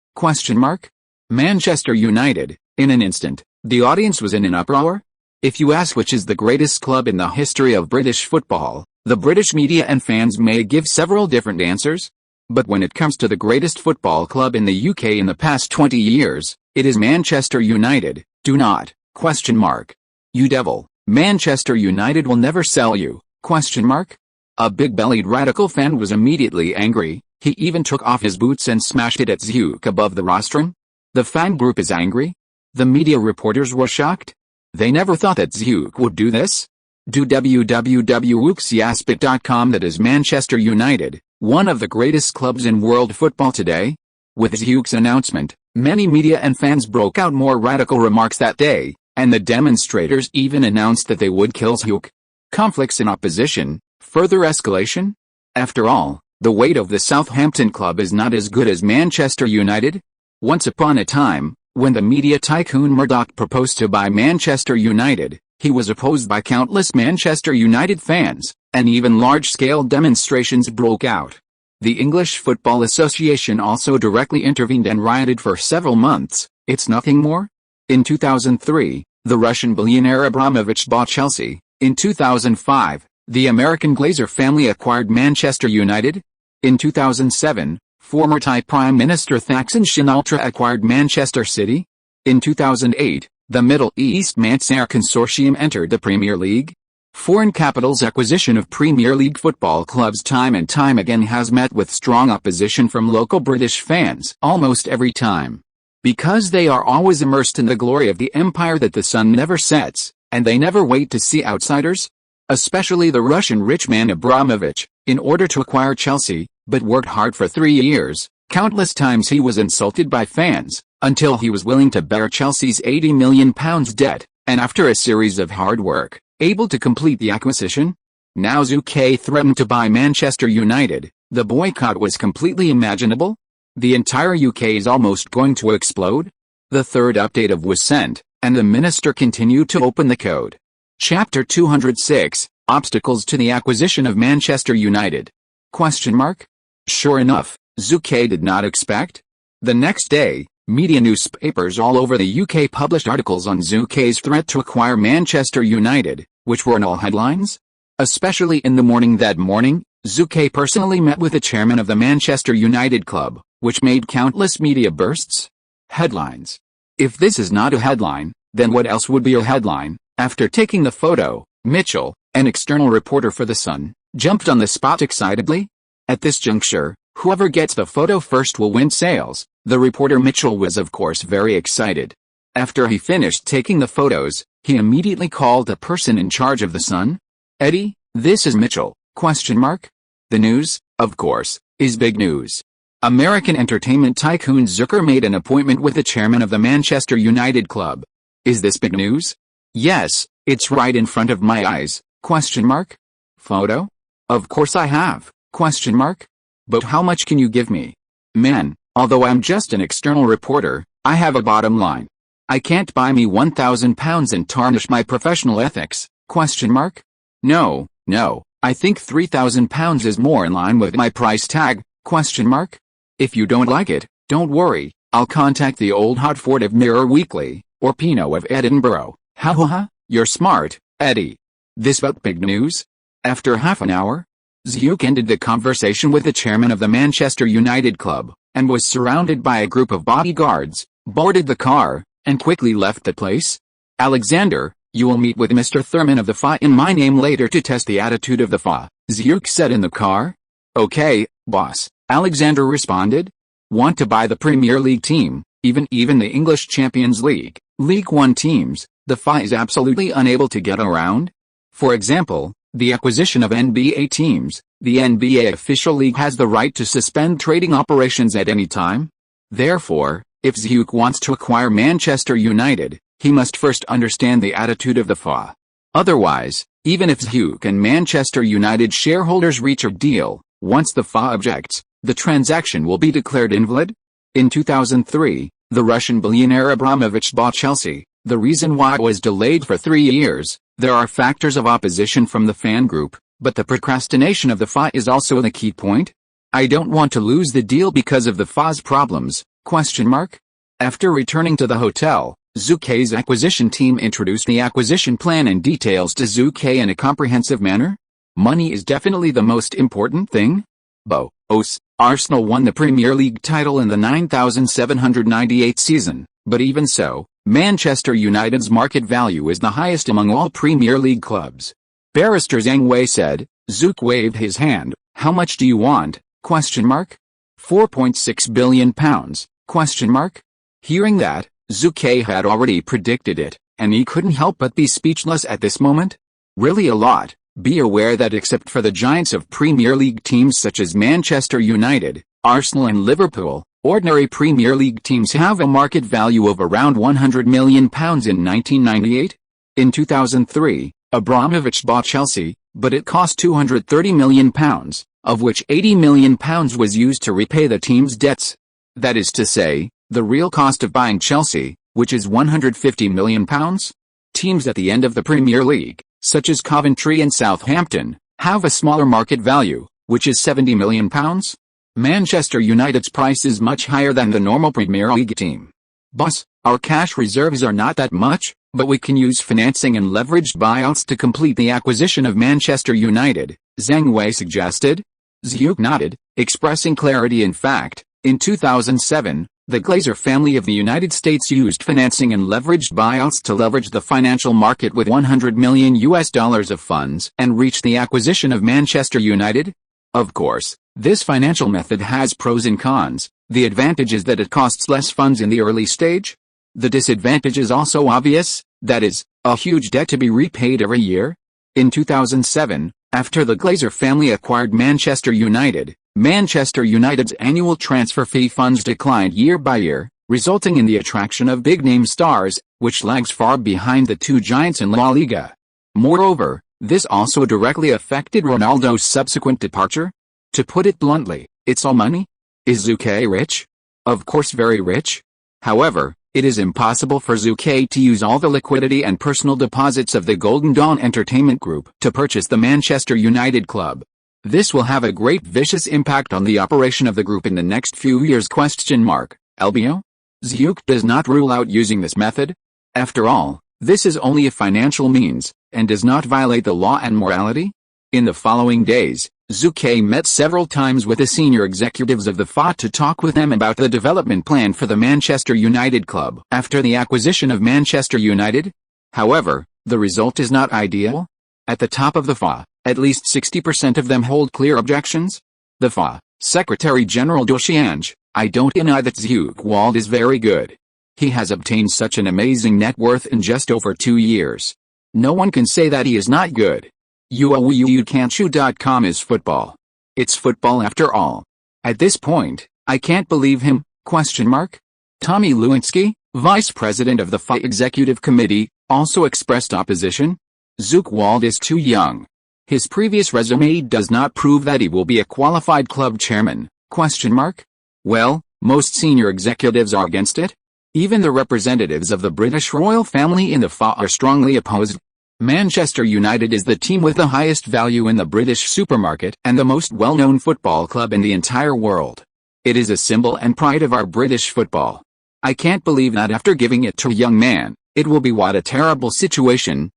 Manchester United, in an instant, the audience was in an uproar. If you ask which is the greatest club in the history of British football, the British media and fans may give several different answers. But when it comes to the greatest football club in the UK in the past 20 years, it is Manchester United. Do not? ? You devil, Manchester United will never sell you? ? A big-bellied radical fan was immediately angry. He even took off his boots and smashed it at Zhu Ke above the rostrum. The fan group is angry? The media reporters were shocked. They never thought that Zhu Ke would do this. Do www.wooksiaspit.com that is Manchester United, one of the greatest clubs in world football today. With Zhu Ke's announcement, many media and fans broke out more radical remarks that day, and the demonstrators even announced that they would kill Zhu Ke. Conflicts in opposition, further escalation? After all, the weight of the Southampton club is not as good as Manchester United. Once upon a time, when the media tycoon Murdoch proposed to buy Manchester United, he was opposed by countless Manchester United fans, and even large-scale demonstrations broke out. The English Football Association also directly intervened and rioted for several months. It's nothing more? In 2003, the Russian billionaire Abramovich bought Chelsea. In 2005, the American Glazer family acquired Manchester United. In 2007, former Thai Prime Minister Thaksin Shinawatra acquired Manchester City. In 2008, the Middle East Mansour Consortium entered the Premier League. Foreign capital's acquisition of Premier League football clubs time and time again has met with strong opposition from local British fans almost every time. Because they are always immersed in the glory of the empire that the sun never sets, and they never wait to see outsiders. Especially the Russian rich man Abramovich, in order to acquire Chelsea, but worked hard for 3 years. Countless times he was insulted by fans, until he was willing to bear Chelsea's £80 million debt, and after a series of hard work, able to complete the acquisition. Now Zhu Ke threatened to buy Manchester United. The boycott was completely imaginable. The entire UK is almost going to explode. The third update of was sent, and the minister continued to open the code. Chapter 206, Obstacles to the Acquisition of Manchester United? ? Sure enough, Zhu Ke did not expect. The next day, media newspapers all over the UK published articles on Zhu Ke's threat to acquire Manchester United, which were in all headlines. Especially in the morning that morning, Zhu Ke personally met with the chairman of the Manchester United club, which made countless media bursts. Headlines. If this is not a headline, then what else would be a headline? After taking the photo, Mitchell, an external reporter for The Sun, jumped on the spot excitedly. At this juncture, whoever gets the photo first will win sales. The reporter Mitchell was of course very excited. After he finished taking the photos, he immediately called the person in charge of The Sun. Eddie, this is Mitchell, ? The news, of course, is big news. American entertainment tycoon Zucker made an appointment with the chairman of the Manchester United club. Is this big news? Yes, it's right in front of my eyes? ? Photo? Of course I have, ? But how much can you give me? Man, although I'm just an external reporter, I have a bottom line. I can't buy me £1,000 and tarnish my professional ethics, ? No, I think £3,000 is more in line with my price tag, ? If you don't like it, don't worry, I'll contact the old Hartford of Mirror Weekly, or Pino of Edinburgh. Ha ha ha, you're smart, Eddie. This about big news? After half an hour, Zhu ended the conversation with the chairman of the Manchester United club, and was surrounded by a group of bodyguards, boarded the car, and quickly left the place. Alexander, you will meet with Mr. Thurman of the FA in my name later to test the attitude of the FA, Zhu said in the car. Okay, boss, Alexander responded. Want to buy the Premier League team, even the English Champions League, League One teams, the FA is absolutely unable to get around? For example, the acquisition of NBA teams, the NBA official league has the right to suspend trading operations at any time. Therefore, if Zhu wants to acquire Manchester United, he must first understand the attitude of the FA. Otherwise, even if Zhu and Manchester United shareholders reach a deal, once the FA objects, the transaction will be declared invalid. In 2003, the Russian billionaire Abramovich bought Chelsea. The reason why it was delayed for 3 years, there are factors of opposition from the fan group, but the procrastination of the FA is also the key point. I don't want to lose the deal because of the FA's problems, ? After returning to the hotel, Zhu Ke's acquisition team introduced the acquisition plan and details to Zhu Ke in a comprehensive manner. Money is definitely the most important thing. Arsenal won the Premier League title in the 9798 season, but even so, Manchester United's market value is the highest among all Premier League clubs. Barrister Zhang Wei said. Zhu waved his hand. How much do you want? £4.6 billion. Hearing that, Zhu Ke had already predicted it, and he couldn't help but be speechless at this moment. Really a lot. Be aware that except for the giants of Premier League teams such as Manchester United, Arsenal and Liverpool, ordinary Premier League teams have a market value of around £100 million in 1998. In 2003, Abramovich bought Chelsea, but it cost £230 million, of which £80 million was used to repay the team's debts. That is to say, the real cost of buying Chelsea, which is £150 million. Teams at the end of the Premier League, such as Coventry and Southampton, have a smaller market value, which is £70 million. Manchester United's price is much higher than the normal Premier League team. Boss, our cash reserves are not that much, but we can use financing and leveraged buyouts to complete the acquisition of Manchester United, Zhang Wei suggested. Zhu nodded, expressing clarity. In fact, in 2007, the Glazer family of the United States used financing and leveraged buyouts to leverage the financial market with $100 million of funds and reach the acquisition of Manchester United. Of course, this financial method has pros and cons. The advantage is that it costs less funds in the early stage. The disadvantage is also obvious, that is, a huge debt to be repaid every year. In 2007, after the Glazer family acquired Manchester United, Manchester United's annual transfer fee funds declined year by year, resulting in the attraction of big-name stars, which lags far behind the two giants in La Liga. Moreover, this also directly affected Ronaldo's subsequent departure. To put it bluntly, it's all money. Is Zhu Ke rich? Of course very rich. However, it is impossible for Zhu Ke to use all the liquidity and personal deposits of the Golden Dawn Entertainment Group to purchase the Manchester United club. This will have a great vicious impact on the operation of the group in the next few years. LBO? Zhu does not rule out using this method. After all, this is only a financial means, and does not violate the law and morality. In the following days, Zhu Ke met several times with the senior executives of the FA to talk with them about the development plan for the Manchester United club after the acquisition of Manchester United. However, the result is not ideal. At the top of the FA, at least 60% of them hold clear objections. The FA Secretary General Doshiange, I don't deny that Zhu Ke Wald is very good. He has obtained such an amazing net worth in just over 2 years. No one can say that he is not good. Can'tchew.com is football. It's football after all. At this point, I can't believe him, ? Tommy Lewinsky, vice president of the FA Executive Committee, also expressed opposition. Zhu Ke Wald is too young. His previous resume does not prove that he will be a qualified club chairman, ? Well, most senior executives are against it. Even the representatives of the British royal family in the FA are strongly opposed. Manchester United is the team with the highest value in the British supermarket and the most well-known football club in the entire world. It is a symbol and pride of our British football. I can't believe that after giving it to a young man, it will be what a terrible situation, ?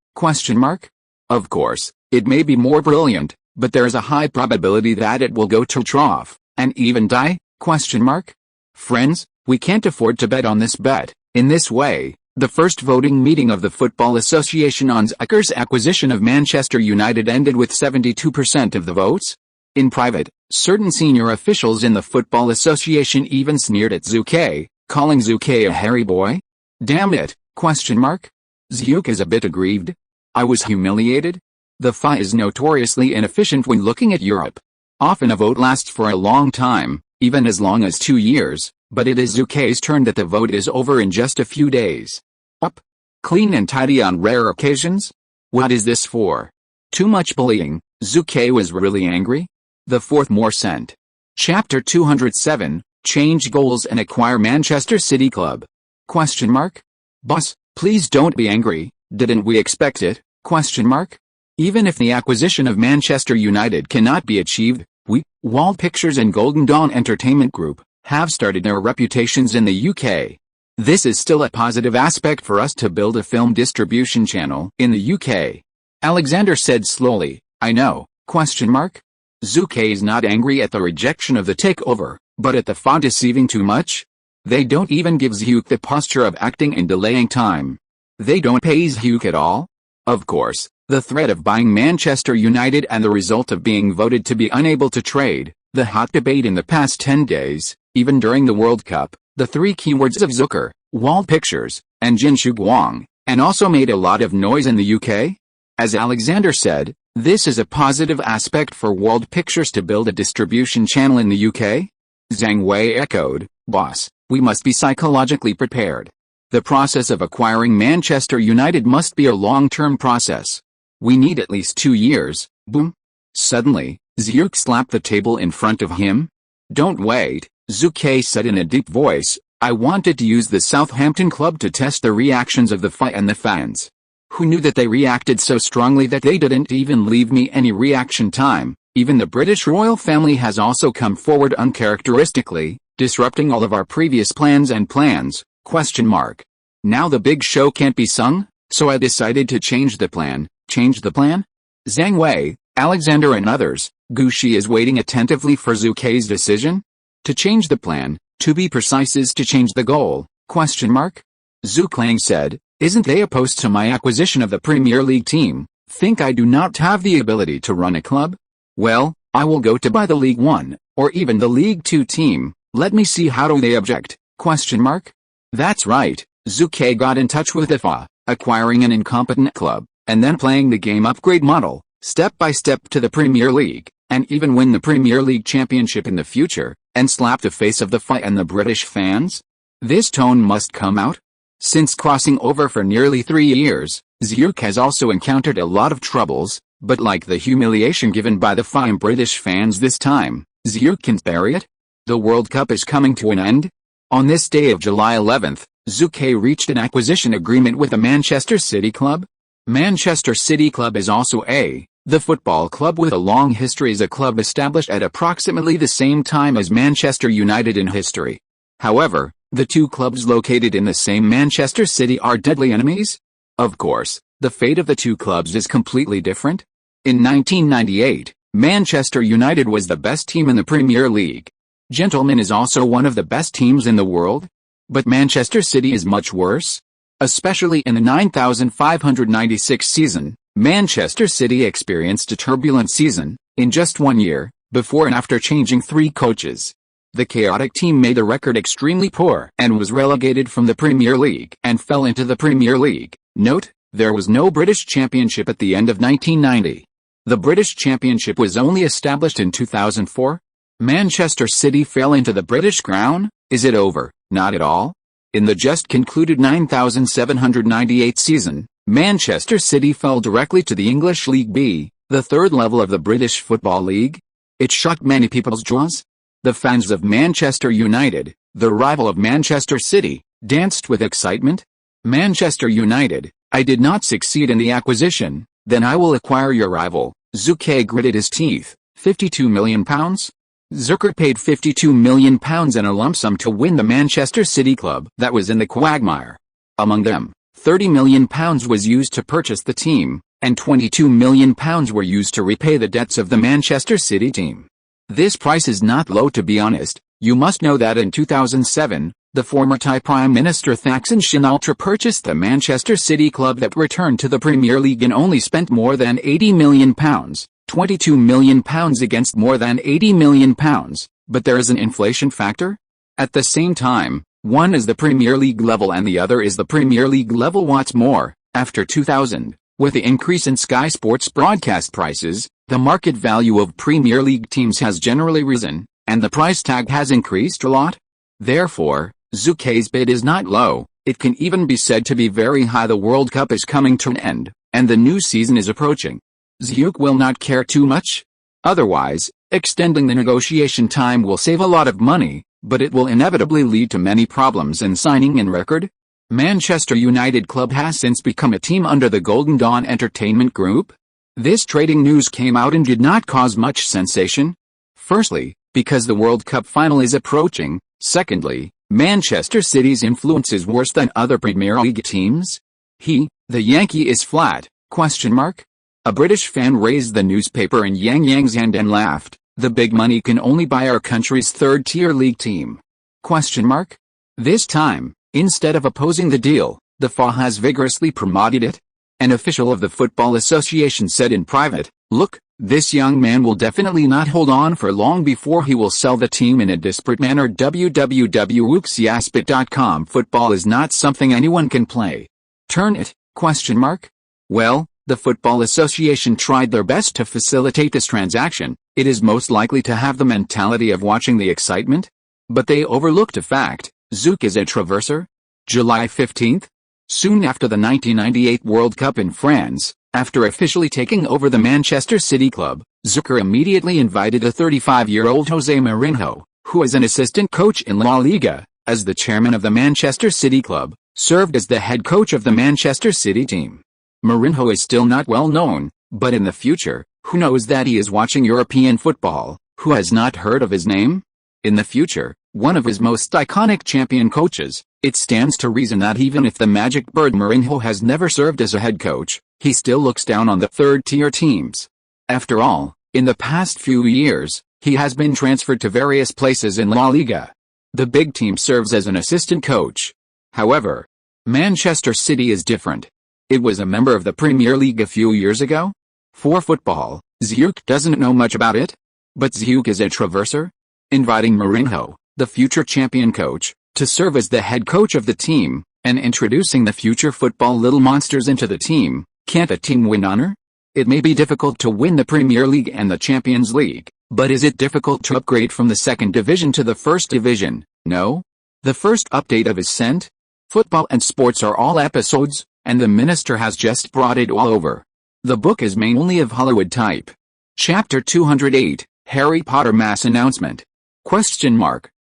Of course, it may be more brilliant, but there is a high probability that it will go to trough, and even die, ? Friends, we can't afford to bet on this bet. In this way, the first voting meeting of the Football Association on Zucker's acquisition of Manchester United ended with 72% of the votes. In private, certain senior officials in the Football Association even sneered at Zhu Ke, calling Zhu Ke a hairy boy. Damn it, ? Zhu Ke is a bit aggrieved. I was humiliated. The FA is notoriously inefficient when looking at Europe. Often a vote lasts for a long time, even as long as 2 years, but it is Zhu Ke's turn that the vote is over in just a few days. Up. Clean and tidy on rare occasions? What is this for? Too much bullying. Zhu Ke was really angry. The fourth more sent. Chapter 207, Change Goals and Acquire Manchester City Club. ? Boss, please don't be angry, didn't we expect it? ? Even if the acquisition of Manchester United cannot be achieved, we, Wald Pictures and Golden Dawn Entertainment Group, have started their reputations in the UK. This is still a positive aspect for us to build a film distribution channel in the UK. Alexander said slowly, I know, ? Zhu Ke is not angry at the rejection of the takeover, but at the FA deceiving too much. They don't even give Zhu Ke the posture of acting and delaying time. They don't pay Zhu Ke at all. Of course, the threat of buying Manchester United and the result of being voted to be unable to trade, the hot debate in the past 10 days, even during the World Cup, the three keywords of Zucker, Wald Pictures, and Jinshu Guang, and also made a lot of noise in the UK. As Alexander said, this is a positive aspect for Wald Pictures to build a distribution channel in the UK. Zhang Wei echoed, Boss, we must be psychologically prepared. The process of acquiring Manchester United must be a long-term process. We need at least 2 years. Boom. Suddenly, Zhu Ke slapped the table in front of him. Don't wait, Zhu Ke said in a deep voice. I wanted to use the Southampton club to test the reactions of the FA and the fans. Who knew that they reacted so strongly that they didn't even leave me any reaction time? Even the British royal family has also come forward uncharacteristically, disrupting all of our previous plans and plans, ? Now the big show can't be sung, so I decided to change the plan. Change the plan? Zhang Wei, Alexander and others, Gushi is waiting attentively for Zhu Ke's decision. To change the plan, to be precise is to change the goal, ? Zhu Klang said, isn't they opposed to my acquisition of the Premier League team, think I do not have the ability to run a club? Well, I will go to buy the League One, or even the League Two team, let me see how do they object, ? That's right, Zhu Ke got in touch with the FA, acquiring an incompetent club, and then playing the game upgrade model, step by step to the Premier League, and even win the Premier League championship in the future, and slap the face of the FA and the British fans? This tone must come out. Since crossing over for nearly 3 years, Zhu Ke has also encountered a lot of troubles, but like the humiliation given by the FA and British fans this time, Zhu Ke can't bear it. The World Cup is coming to an end. On this day of July 11th, Zhu Ke reached an acquisition agreement with the Manchester City Club. Manchester City Club is also the football club with a long history as a club established at approximately the same time as Manchester United in history. However, the two clubs located in the same Manchester City are deadly enemies. Of course, the fate of the two clubs is completely different. In 1998, Manchester United was the best team in the Premier League. Gentlemen is also one of the best teams in the world. But Manchester City is much worse. Especially in the 9596 season, Manchester City experienced a turbulent season, in just 1 year, before and after changing 3 coaches. The chaotic team made the record extremely poor and was relegated from the Premier League and fell into the Premier League. Note, there was no British Championship at the end of 1990. The British Championship was only established in 2004. Manchester City fell into the British Crown. Is it over? Not at all. In the just concluded 9798 season, Manchester City fell directly to the English League B, The third level of the British Football League? It shocked many people's jaws. The fans of Manchester United, the rival of Manchester City, danced with excitement. Manchester United, I did not succeed in the acquisition, then I will acquire your rival. Zhu Ke gritted his teeth. £52 million? Zucker paid £52 million in a lump sum to win the Manchester City club that was in the quagmire. Among them, £30 million was used to purchase the team, and £22 million were used to repay the debts of the Manchester City team. This price is not low, to be honest. You must know that in 2007, the former Thai Prime Minister Thaksin Shinawatra purchased the Manchester City club that returned to the Premier League and only spent more than £80 million. £22 million against more than £80 million, but there is an inflation factor? At the same time, one is the Premier League level and the other is the Premier League level. What's more, after 2000, with the increase in Sky Sports broadcast prices, the market value of Premier League teams has generally risen, and the price tag has increased a lot. Therefore, Zhu Ke's bid is not low, it can even be said to be very high. The World Cup is coming to an end, and the new season is approaching. Zhu will not care too much. Otherwise, extending the negotiation time will save a lot of money, but it will inevitably lead to many problems in signing and record. Manchester United club has since become a team under the Golden Dawn Entertainment Group. This trading news came out and did not cause much sensation. Firstly, because the World Cup final is approaching. Secondly, Manchester City's influence is worse than other Premier League teams. The Yankee is flat, ? A British fan raised the newspaper in Yang Yang's hand and laughed. The big money can only buy our country's third-tier league team. ? This time, instead of opposing the deal, the FA has vigorously promoted it. An official of the Football Association said in private, "Look, this young man will definitely not hold on for long before he will sell the team in a desperate manner." www.uxiaspit.com. Football is not something anyone can play. Turn it? ? Well, the Football Association tried their best to facilitate this transaction. It is most likely to have the mentality of watching the excitement. But they overlooked a fact. Zhu is a traverser. July 15th? Soon after the 1998 World Cup in France, after officially taking over the Manchester City club, Zucker immediately invited a 35-year-old Jose Mourinho, who is an assistant coach in La Liga, as the chairman of the Manchester City club, served as the head coach of the Manchester City team. Mourinho is still not well known, but in the future, who knows that he is watching European football? Who has not heard of his name? In the future, one of his most iconic champion coaches. It stands to reason that even if the magic bird Mourinho has never served as a head coach, he still looks down on the third-tier teams. After all, in the past few years, he has been transferred to various places in La Liga. The big team serves as an assistant coach. However, Manchester City is different. It was a member of the Premier League a few years ago. For football, Zhu doesn't know much about it. But Zhu is a traverser. Inviting Mourinho, the future champion coach, to serve as the head coach of the team, and introducing the future football little monsters into the team, can't a team win honor? It may be difficult to win the Premier League and the Champions League, but is it difficult to upgrade from the second division to the first division? No? The first update of is sent? Football and sports are all episodes, and the minister has just brought it all over. The book is mainly of Hollywood type. Chapter 208, Harry Potter Mass Announcement. ?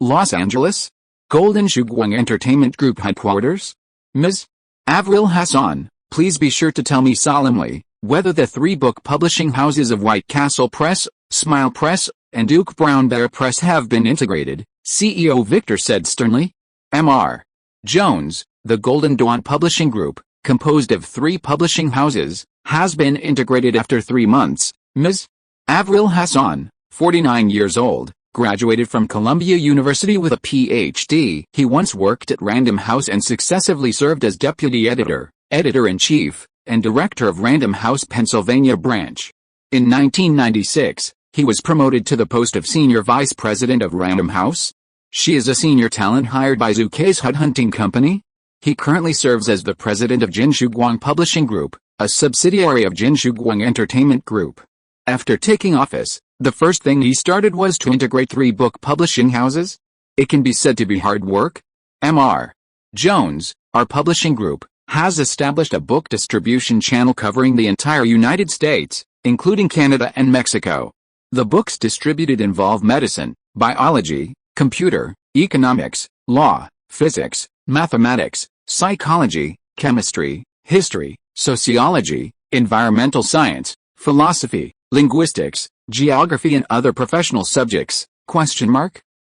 Los Angeles? Golden Shugwang Entertainment Group Headquarters? Ms. Avril Hassan, please be sure to tell me solemnly, whether the three book publishing houses of White Castle Press, Smile Press, and Duke Brown Bear Press have been integrated, CEO Victor said sternly. Mr. Jones, the Golden Dawn Publishing Group, composed of three publishing houses, has been integrated after 3 months. Ms. Avril Hassan, 49 years old, graduated from Columbia University with a Ph.D. He once worked at Random House and successively served as deputy editor, editor-in-chief, and director of Random House Pennsylvania branch. In 1996, he was promoted to the post of senior vice president of Random House. She is a senior talent hired by Zhu Ke's headhunting company. He currently serves as the president of Jin Shugwang Publishing Group, a subsidiary of Jin Shugwang Entertainment Group. After taking office, the first thing he started was to integrate three book publishing houses. It can be said to be hard work. Mr. Jones, our publishing group, has established a book distribution channel covering the entire United States, including Canada and Mexico. The books distributed involve medicine, biology, computer, economics, law, physics, mathematics, psychology, chemistry, history, sociology, environmental science, philosophy, linguistics, geography and other professional subjects.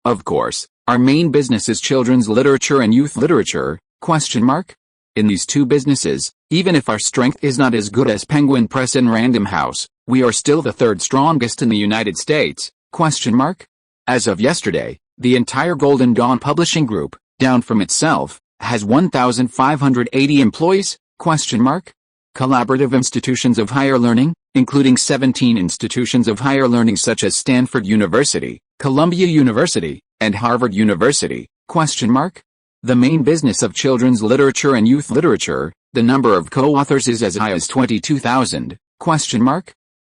Of course, our main business is children's literature and youth literature. In these two businesses, even if our strength is not as good as Penguin Press and Random House, we are still the third strongest in the United States. As of yesterday, the entire Golden Dawn Publishing Group, down from itself, has 1,580 employees? Collaborative institutions of higher learning, including 17 institutions of higher learning such as Stanford University, Columbia University, and Harvard University? The main business of children's literature and youth literature, the number of co-authors is as high as 22,000?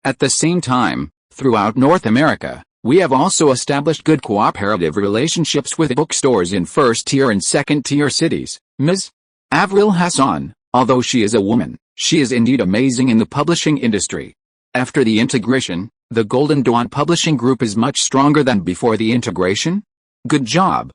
At the same time, throughout North America, we have also established good cooperative relationships with bookstores in first-tier and second-tier cities. Ms. Avril Hassan, although she is a woman, she is indeed amazing in the publishing industry. After the integration, the Golden Dawn Publishing Group is much stronger than before the integration? Good job?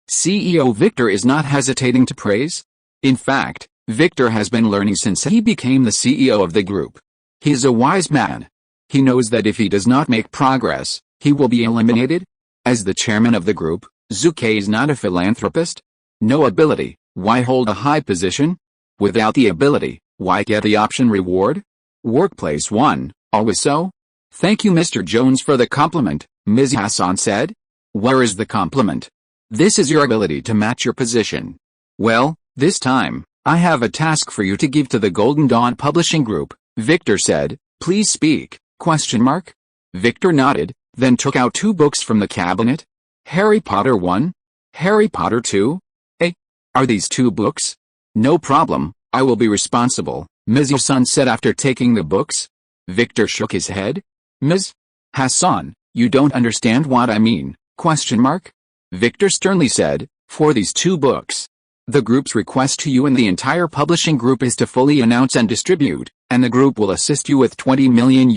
CEO Victor is not hesitating to praise. In fact, Victor has been learning since he became the CEO of the group. He is a wise man. He knows that if he does not make progress, he will be eliminated. As the chairman of the group, Zhu Ke is not a philanthropist. No ability, why hold a high position? Without the ability, why get the option reward? Workplace 1, always so? Thank you Mr. Jones for the compliment, Ms. Hassan said. Where is the compliment? This is your ability to match your position. Well, this time, I have a task for you to give to the Golden Dawn Publishing Group, Victor said. Please speak? Victor nodded, then took out 2 books from the cabinet. Harry Potter 1? Harry Potter 2? Are these 2 books? No problem, I will be responsible, Ms. Hassan said after taking the books. Victor shook his head. Ms. Hassan, you don't understand what I mean? Victor sternly said, for these 2 books. The group's request to you and the entire publishing group is to fully announce and distribute, and the group will assist you with $20 million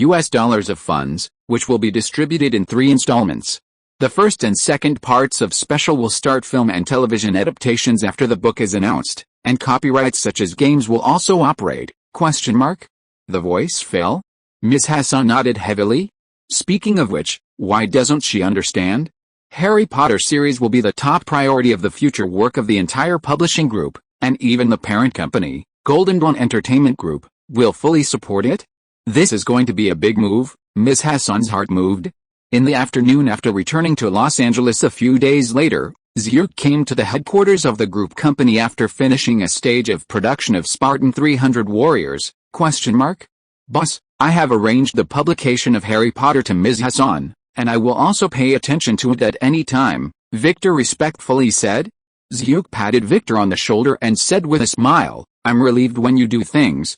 of funds, which will be distributed in 3 installments. The first and second parts of special will start film and television adaptations after the book is announced, and copyrights such as games will also operate? The voice fell. Ms. Hassan nodded heavily. Speaking of which, why doesn't she understand? Harry Potter series will be the top priority of the future work of the entire publishing group, and even the parent company, Golden Dawn Entertainment Group, will fully support it. This is going to be a big move. Ms. Hassan's heart moved. In the afternoon after returning to Los Angeles a few days later, Zhu came to the headquarters of the group company after finishing a stage of production of Spartan 300 Warriors? Boss, I have arranged the publication of Harry Potter to Ms. Hassan, and I will also pay attention to it at any time, Victor respectfully said. Zhu patted Victor on the shoulder and said with a smile, I'm relieved when you do things?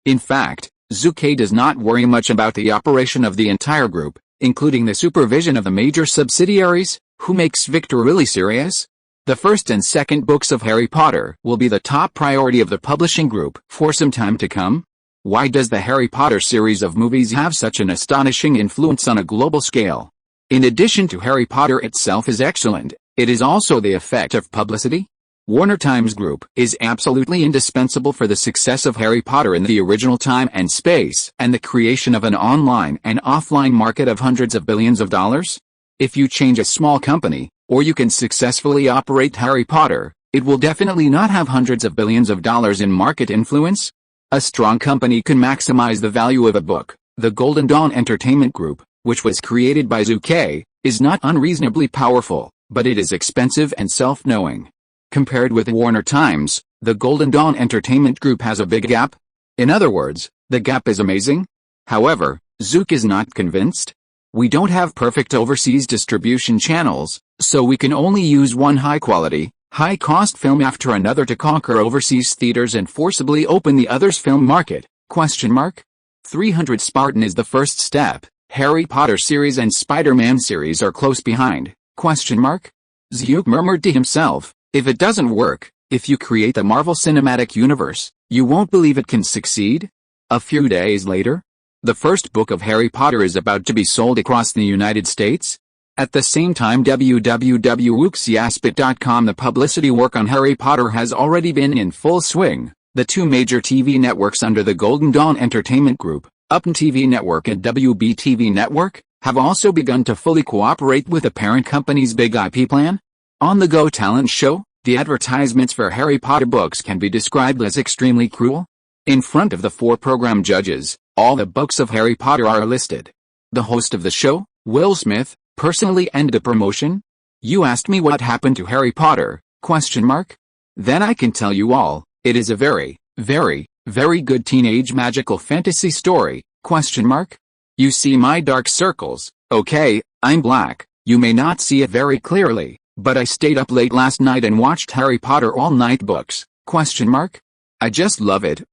In fact, Zhu Ke does not worry much about the operation of the entire group, including the supervision of the major subsidiaries. Who makes Victor really serious? The first and second books of Harry Potter will be the top priority of the publishing group for some time to come. Why does the Harry Potter series of movies have such an astonishing influence on a global scale? In addition to Harry Potter itself is excellent, it is also the effect of publicity. Warner Times Group is absolutely indispensable for the success of Harry Potter in the original time and space and the creation of an online and offline market of hundreds of billions of dollars. If you change a small company, or you can successfully operate Harry Potter, it will definitely not have hundreds of billions of dollars in market influence. A strong company can maximize the value of a book. The Golden Dawn Entertainment Group, which was created by Zhu Ke, is not unreasonably powerful, but it is expensive and self-knowing. Compared with Warner Times, the Golden Dawn Entertainment Group has a big gap. In other words, the gap is amazing. However, Zhu Ke is not convinced. We don't have perfect overseas distribution channels, so we can only use one high-quality, high-cost film after another to conquer overseas theaters and forcibly open the other's film market? 300 Spartan is the first step. Harry Potter series and Spider-Man series are close behind? Zhu murmured to himself, if it doesn't work, If you create the Marvel Cinematic Universe, you won't believe it can succeed. A few days later, the first book of Harry Potter is about to be sold across the United States. At the same time, www.wooksyaspit.com, the publicity work on Harry Potter has already been in full swing. The two major TV networks under the Golden Dawn Entertainment Group, Upton TV Network and WB-TV Network, have also begun to fully cooperate with the parent company's big IP plan. On the Go Talent Show, the advertisements for Harry Potter books can be described as extremely cruel. In front of the 4 program judges, all the books of Harry Potter are listed. The host of the show, Will Smith, personally ended the promotion. "You asked me what happened to Harry Potter, ? Then I can tell you all, it is a very, very, very good teenage magical fantasy story, ? You see my dark circles, okay, I'm black, you may not see it very clearly, but I stayed up late last night and watched Harry Potter all night books, ? I just love it, ?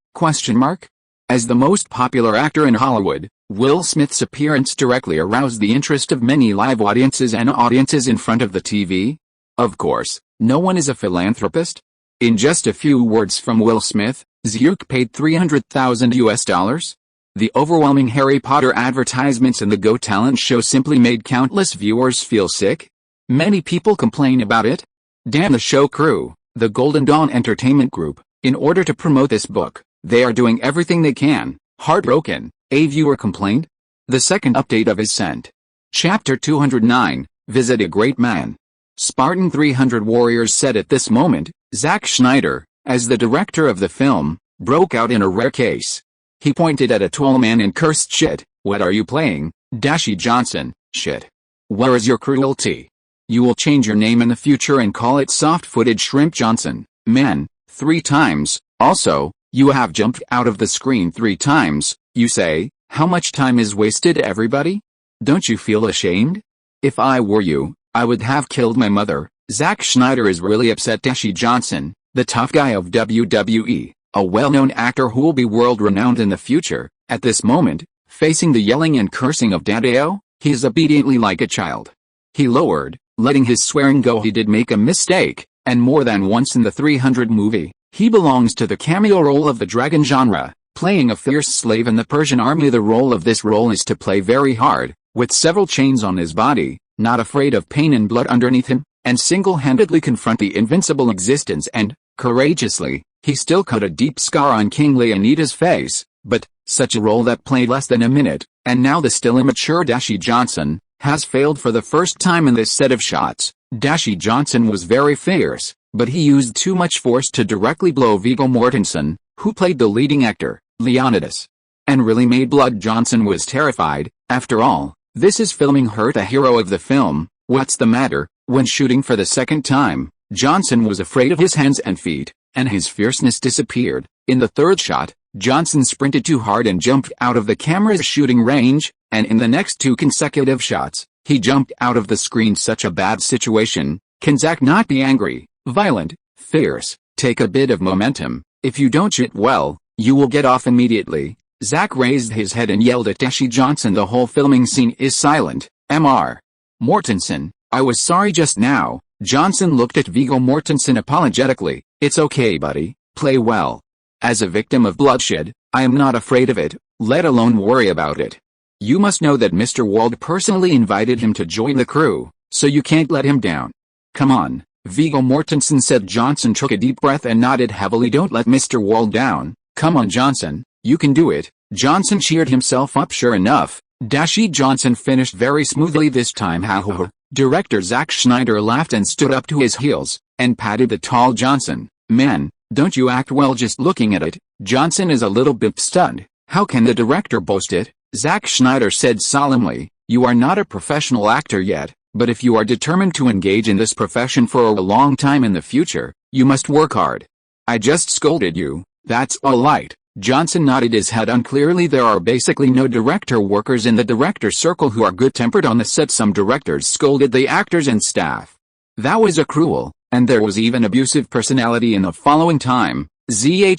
As the most popular actor in Hollywood, Will Smith's appearance directly aroused the interest of many live audiences and audiences in front of the TV. Of course, no one is a philanthropist. In just a few words from Will Smith, Zhu paid $300,000. The overwhelming Harry Potter advertisements in the Go Talent Show simply made countless viewers feel sick. Many people complain about it. Damn the show crew, the Golden Dawn Entertainment Group, in order to promote this book, they are doing everything they can. Heartbroken, a viewer complained. The second update of is sent. Chapter 209, Visit a Great Man. Spartan 300 Warriors said at this moment, Zack Snyder, as the director of the film, broke out in a rare case. He pointed at a tall man and cursed, "Shit, what are you playing, Dashi Johnson, shit. Where is your cruelty? You will change your name in the future and call it soft-footed Shrimp Johnson, man, 3 times, also, you have jumped out of the screen 3 times, you say, how much time is wasted everybody? Don't you feel ashamed? If I were you, I would have killed my mother." Zack Snyder is really upset. Dashi Johnson, the tough guy of WWE, a well-known actor who will be world-renowned in the future, at this moment, facing the yelling and cursing of Dadeo, he is obediently like a child. He lowered, letting his swearing go. He did make a mistake, and more than once in the 300 movie. He belongs to the cameo role of the dragon genre, playing a fierce slave in the Persian army. The role of this role is to play very hard, with several chains on his body, not afraid of pain and blood underneath him, and single-handedly confront the invincible existence and, courageously, he still cut a deep scar on King Leonida's face, but, such a role that played less than a minute, and now the still immature Dashi Johnson, has failed for the first time in this set of shots. Dashi Johnson was very fierce, but he used too much force to directly blow Viggo Mortensen, who played the leading actor, Leonidas. And really made blood. Johnson was terrified. After all, this is filming hurt a hero of the film. What's the matter? When shooting for the second time, Johnson was afraid of his hands and feet, and his fierceness disappeared. In the third shot, Johnson sprinted too hard and jumped out of the camera's shooting range, and in the next 2 consecutive shots, he jumped out of the screen. Such a bad situation. Can Zack not be angry, violent, fierce, take a bit of momentum? If you don't shoot well, you will get off immediately. Zack raised his head and yelled at Dashi Johnson. The whole filming scene is silent. Mr. Mortensen, I was sorry just now. Johnson looked at Viggo Mortensen apologetically. It's okay, buddy, play well. As a victim of bloodshed, I am not afraid of it, let alone worry about it. You must know that Mr. Wald personally invited him to join the crew, so you can't let him down. Come on, Viggo Mortensen said. Johnson took a deep breath and nodded heavily. Don't let Mr. Wald down. Come on, Johnson, you can do it. Johnson cheered himself up. Sure enough, Dashi Johnson finished very smoothly this time. Ha. Director Zack Snyder laughed and stood up to his heels, and patted the tall Johnson. Man, don't you act well just looking at it. Johnson is a little bit stunned. How can the director boast it? Zack Snyder said solemnly, you are not a professional actor yet, but if you are determined to engage in this profession for a long time in the future, you must work hard. I just scolded you, that's all right. Johnson nodded his head unclearly. There are basically no director workers in the director circle who are good-tempered on the set. Some directors scolded the actors and staff. That was a cruel, and there was even abusive personality in the following time. Zha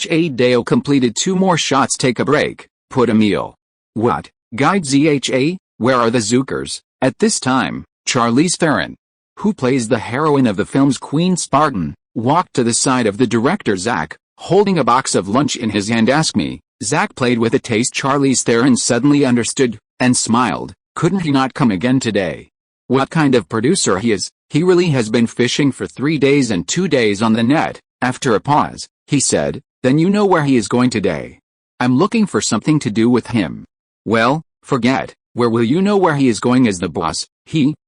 completed 2 more shots. Take a break, put a meal. What? Guide Zha, where are the Zookers? At this time, Charlize Theron, who plays the heroine of the film's Queen Spartan, walked to the side of the director Zach, holding a box of lunch in his hand. Asked me. Zach played with a taste Charlize Theron suddenly understood, and smiled. Couldn't he not come again today? What kind of producer he is, he really has been fishing for 3 days and 2 days on the net. After a pause, he said, then you know where he is going today. I'm looking for something to do with him. Well, forget, where will you know where he is going as the boss?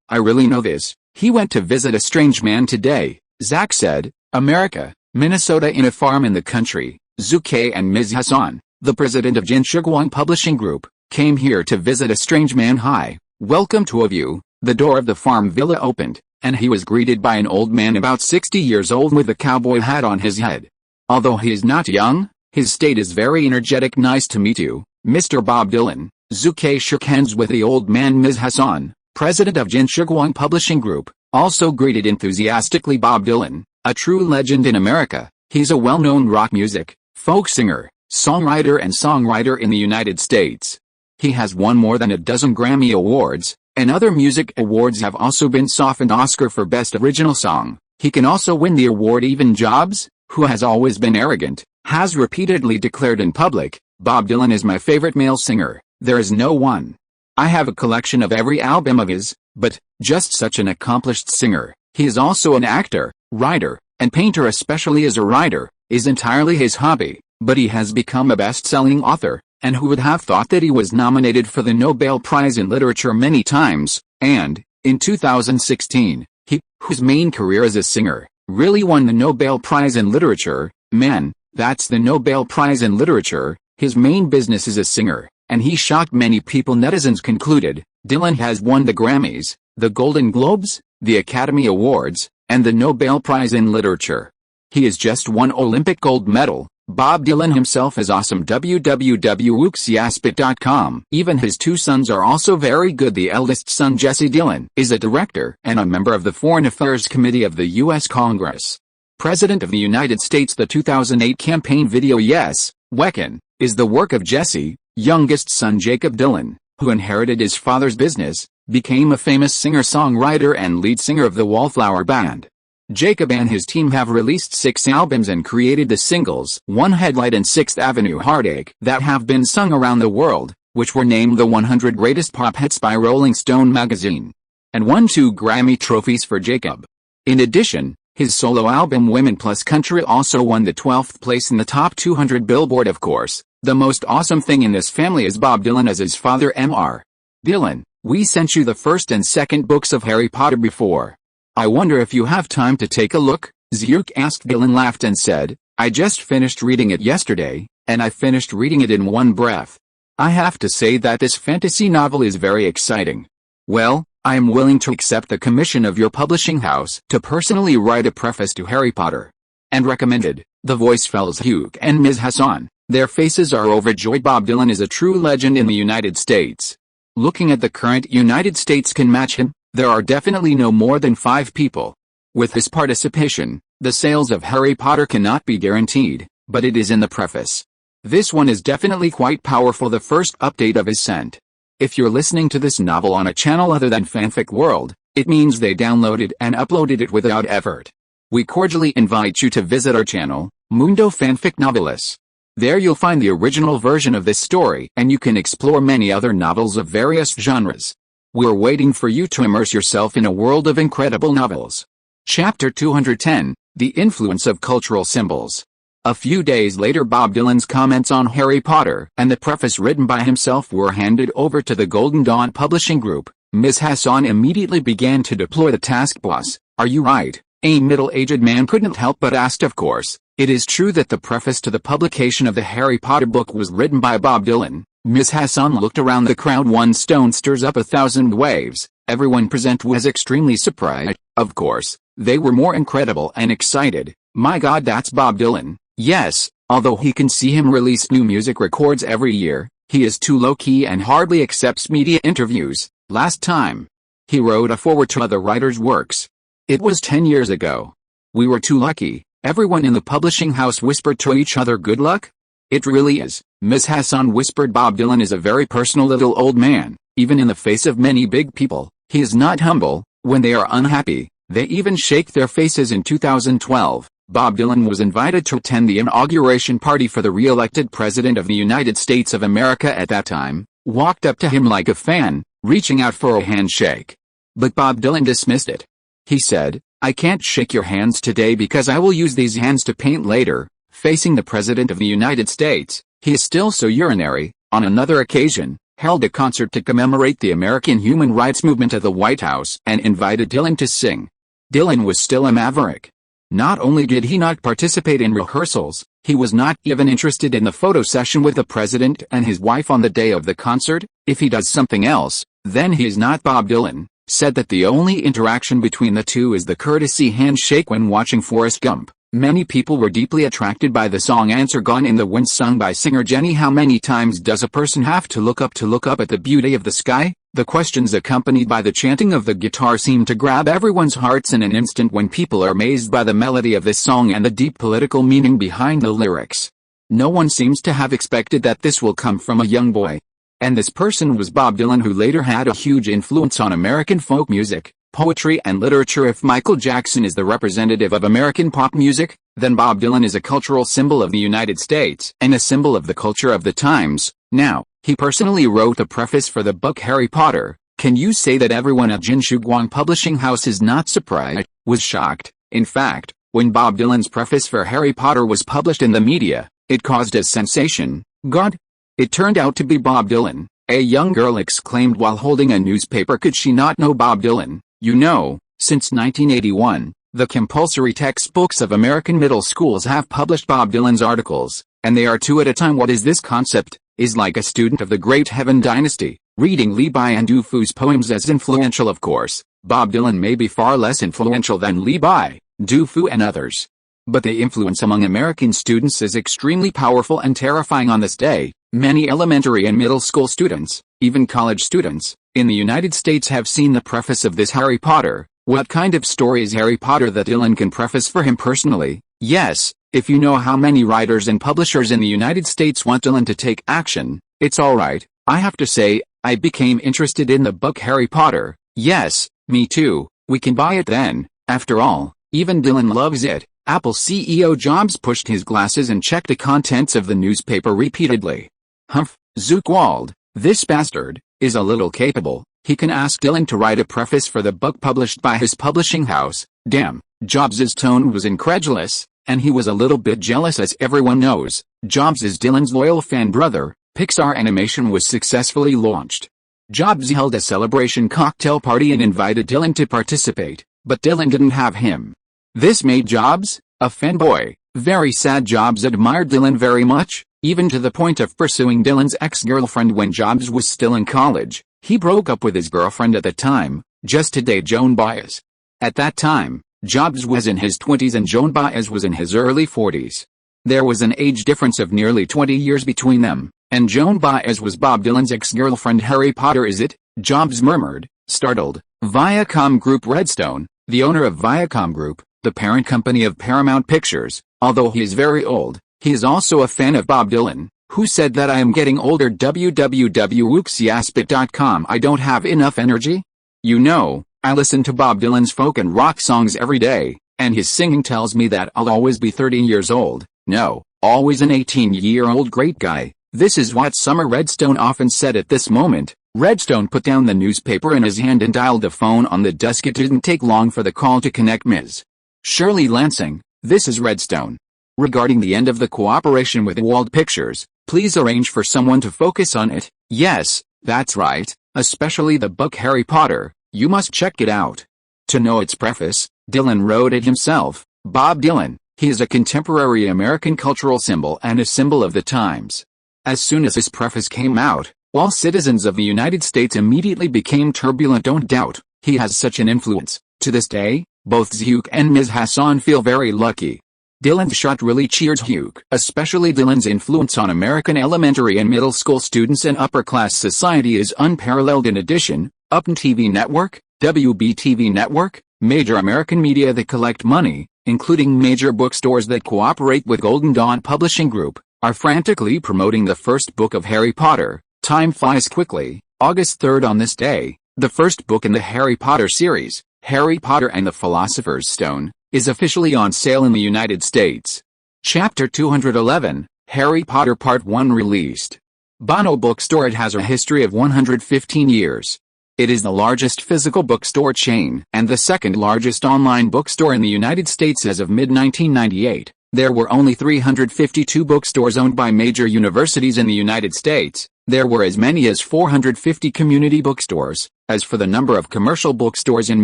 I really know this, he went to visit a strange man today, Zach said. America, Minnesota. In a farm in the country, Zhu Ke and Ms. Hassan, the president of Jin Shiguang Publishing Group, came here to visit a strange man. Hi, welcome two of you. The door of the farm villa opened, and he was greeted by an old man about 60 years old with a cowboy hat on his head. Although he is not young, his state is very energetic. Nice to meet you, Mr. Bob Dylan. Zhu Ke shook hands with the old man. Ms. Hassan, president of Jin Shiguang Publishing Group, also greeted enthusiastically Bob Dylan, a true legend in America. He's a well-known rock music, folk singer, songwriter in the United States. He has won more than a dozen Grammy Awards, and other music awards have also been softened. Oscar for Best Original Song. He can also win the award. Even Jobs, who has always been arrogant, has repeatedly declared in public, Bob Dylan is my favorite male singer. There is no one. I have a collection of every album of his, but, just such an accomplished singer. He is also an actor, writer, and painter. Especially as a writer, is entirely his hobby, but he has become a best-selling author, and who would have thought that he was nominated for the Nobel Prize in Literature many times, and, in 2016, he, whose main career as a singer, really won the Nobel Prize in Literature. Man, that's the Nobel Prize in Literature. His main business is a singer, and he shocked many people. Netizens concluded, Dylan has won the Grammys, the Golden Globes, the Academy Awards, and the Nobel Prize in Literature. He has just won Olympic gold medal. Bob Dylan himself is awesome. www.wooksiaspit.com. Even his two sons are also very good. The eldest son, Jesse Dylan, is a director and a member of the Foreign Affairs Committee of the U.S. Congress. President of the United States. The 2008 campaign video Yes, Wecken, is the work of Jesse, youngest son Jacob Dylan, who inherited his father's business, became a famous singer-songwriter and lead singer of the Wallflower Band. Jacob and his team have released 6 albums and created the singles One Headlight and 6th Avenue Heartache that have been sung around the world, which were named the 100 Greatest Pop Hits by Rolling Stone magazine, and won 2 Grammy trophies for Jacob. In addition, his solo album Women Plus Country also won the 12th place in the Top 200 Billboard. Of course, the most awesome thing in this family is Bob Dylan as his father. Mr. Dylan, we sent you the first and second books of Harry Potter before. I wonder if you have time to take a look. Zhu Ke asked. Dylan laughed and said, I just finished reading it yesterday, and I finished reading it in one breath. I have to say that this fantasy novel is very exciting. Well, I am willing to accept the commission of your publishing house to personally write a preface to Harry Potter. And recommended. The voice fellows Zhu Ke and Ms. Hassan, their faces are overjoyed. Bob Dylan is a true legend in the United States. Looking at the current United States can match him. There are definitely no more than 5 people. With his participation, the sales of Harry Potter cannot be guaranteed, but it is in the preface. This one is definitely quite powerful. The first update of his sent. If you're listening to this novel on a channel other than Fanfic World, it means they downloaded and uploaded it without effort. We cordially invite you to visit our channel, Mundo Fanfic Novelis. There you'll find the original version of this story, and you can explore many other novels of various genres. We're waiting for you to immerse yourself in a world of incredible novels. Chapter 210, The Influence of Cultural Symbols. A few days later, Bob Dylan's comments on Harry Potter and the preface written by himself were handed over to the Golden Dawn Publishing Group. Ms. Hassan immediately began to deploy the task. Boss, are you right? A middle-aged man couldn't help but ask. Of course, it is true that the preface to the publication of the Harry Potter book was written by Bob Dylan. Ms. Hassan looked around the crowd. One stone stirs up 1,000 waves. Everyone present was extremely surprised. Of course, they were more incredible and excited. My God, that's Bob Dylan. Yes, although he can see him release new music records every year, he is too low-key and hardly accepts media interviews. Last time he wrote a foreword to other writers' works, it was 10 years ago. We were too lucky. Everyone in the publishing house whispered to each other, good luck? It really is, Ms. Hassan whispered. Bob Dylan is a very personal little old man. Even in the face of many big people, he is not humble. When they are unhappy, they even shake their faces. In 2012, Bob Dylan was invited to attend the inauguration party for the re-elected President of the United States of America at that time, walked up to him like a fan, reaching out for a handshake. But Bob Dylan dismissed it. He said, "I can't shake your hands today because I will use these hands to paint later." Facing the President of the United States, he is still so urinary. On another occasion, held a concert to commemorate the American human rights movement at the White House and invited Dylan to sing. Dylan was still a maverick. Not only did he not participate in rehearsals, he was not even interested in the photo session with the president and his wife on the day of the concert. If he does something else, then he is not Bob Dylan. Said that the only interaction between the two is the courtesy handshake when watching Forrest Gump. Many people were deeply attracted by the song Answer Gone in the Wind sung by singer Jenny. How many times does a person have to look up at the beauty of the sky? The questions accompanied by the chanting of the guitar seem to grab everyone's hearts in an instant when people are amazed by the melody of this song and the deep political meaning behind the lyrics. No one seems to have expected that this will come from a young boy. And this person was Bob Dylan, who later had a huge influence on American folk music, poetry and literature. If Michael Jackson is the representative of American pop music, then Bob Dylan is a cultural symbol of the United States and a symbol of the culture of the times. Now, he personally wrote the preface for the book Harry Potter. Can you say that everyone at Jinshuguang Publishing House is not surprised, was shocked? In fact, when Bob Dylan's preface for Harry Potter was published in the media, it caused a sensation. God! It turned out to be Bob Dylan, a young girl exclaimed while holding a newspaper. Could she not know Bob Dylan? You know, since 1981, the compulsory textbooks of American middle schools have published Bob Dylan's articles, and they are 2 at a time. What is this concept? Is like a student of the Great Heaven Dynasty, reading Li Bai and Du Fu's poems as influential. Of course, Bob Dylan may be far less influential than Li Bai, Du Fu and others. But the influence among American students is extremely powerful and terrifying. On this day, many elementary and middle school students, even college students, in the United States have seen the preface of this Harry Potter. What kind of story is Harry Potter that Dylan can preface for him personally? Yes, if you know how many writers and publishers in the United States want Dylan to take action, it's alright. I have to say, I became interested in the book Harry Potter. Yes, me too. We can buy it then. After all, even Dylan loves it. Apple CEO Jobs pushed his glasses and checked the contents of the newspaper repeatedly. Humph, Zhu Ke Wald, this bastard, is a little capable. He can ask Dylan to write a preface for the book published by his publishing house. Damn. Jobs' tone was incredulous, and he was a little bit jealous. As everyone knows, Jobs is Dylan's loyal fan brother. Pixar animation was successfully launched. Jobs held a celebration cocktail party and invited Dylan to participate, but Dylan didn't have him. This made Jobs a fanboy. Very sad. Jobs admired Dylan very much, even to the point of pursuing Dylan's ex-girlfriend when Jobs was still in college. He broke up with his girlfriend at the time, just to date Joan Baez. At that time, Jobs was in his 20s and Joan Baez was in his early 40s. There was an age difference of nearly 20 years between them, and Joan Baez was Bob Dylan's ex-girlfriend. Harry Potter, is it? Jobs murmured, startled. Viacom Group. Redstone, the owner of Viacom Group, the parent company of Paramount Pictures, although he is very old, he is also a fan of Bob Dylan. Who said that I am getting older? www.wooksiaspit.com. I don't have enough energy? You know, I listen to Bob Dylan's folk and rock songs every day, and his singing tells me that I'll always be 30 years old. No, always an 18-year-old great guy. This is what Summer Redstone often said. At this moment, Redstone put down the newspaper in his hand and dialed the phone on the desk. It didn't take long for the call to connect. Ms. Shirley Lansing, this is Redstone. Regarding the end of the cooperation with Wald Pictures, please arrange for someone to focus on it. Yes, that's right, especially the book Harry Potter. You must check it out. To know its preface, Dylan wrote it himself. Bob Dylan, he is a contemporary American cultural symbol and a symbol of the times. As soon as his preface came out, all citizens of the United States immediately became turbulent. Don't doubt, he has such an influence. To this day, both Zhu and Ms. Hassan feel very lucky. Dylan's shot really cheers Zhu, especially Dylan's influence on American elementary and middle school students and upper-class society is unparalleled. In addition, Upn TV Network, WB-TV Network, major American media that collect money, including major bookstores that cooperate with Golden Dawn Publishing Group, are frantically promoting the first book of Harry Potter. Time flies quickly. August 3rd. On this day, the first book in the Harry Potter series, Harry Potter and the Philosopher's Stone, is officially on sale in the United States. Chapter 211, Harry Potter Part 1 released. Bono Bookstore. It has a history of 115 years. It is the largest physical bookstore chain and the second largest online bookstore in the United States as of mid-1998. There were only 352 bookstores owned by major universities in the United States. There were as many as 450 community bookstores. As for the number of commercial bookstores in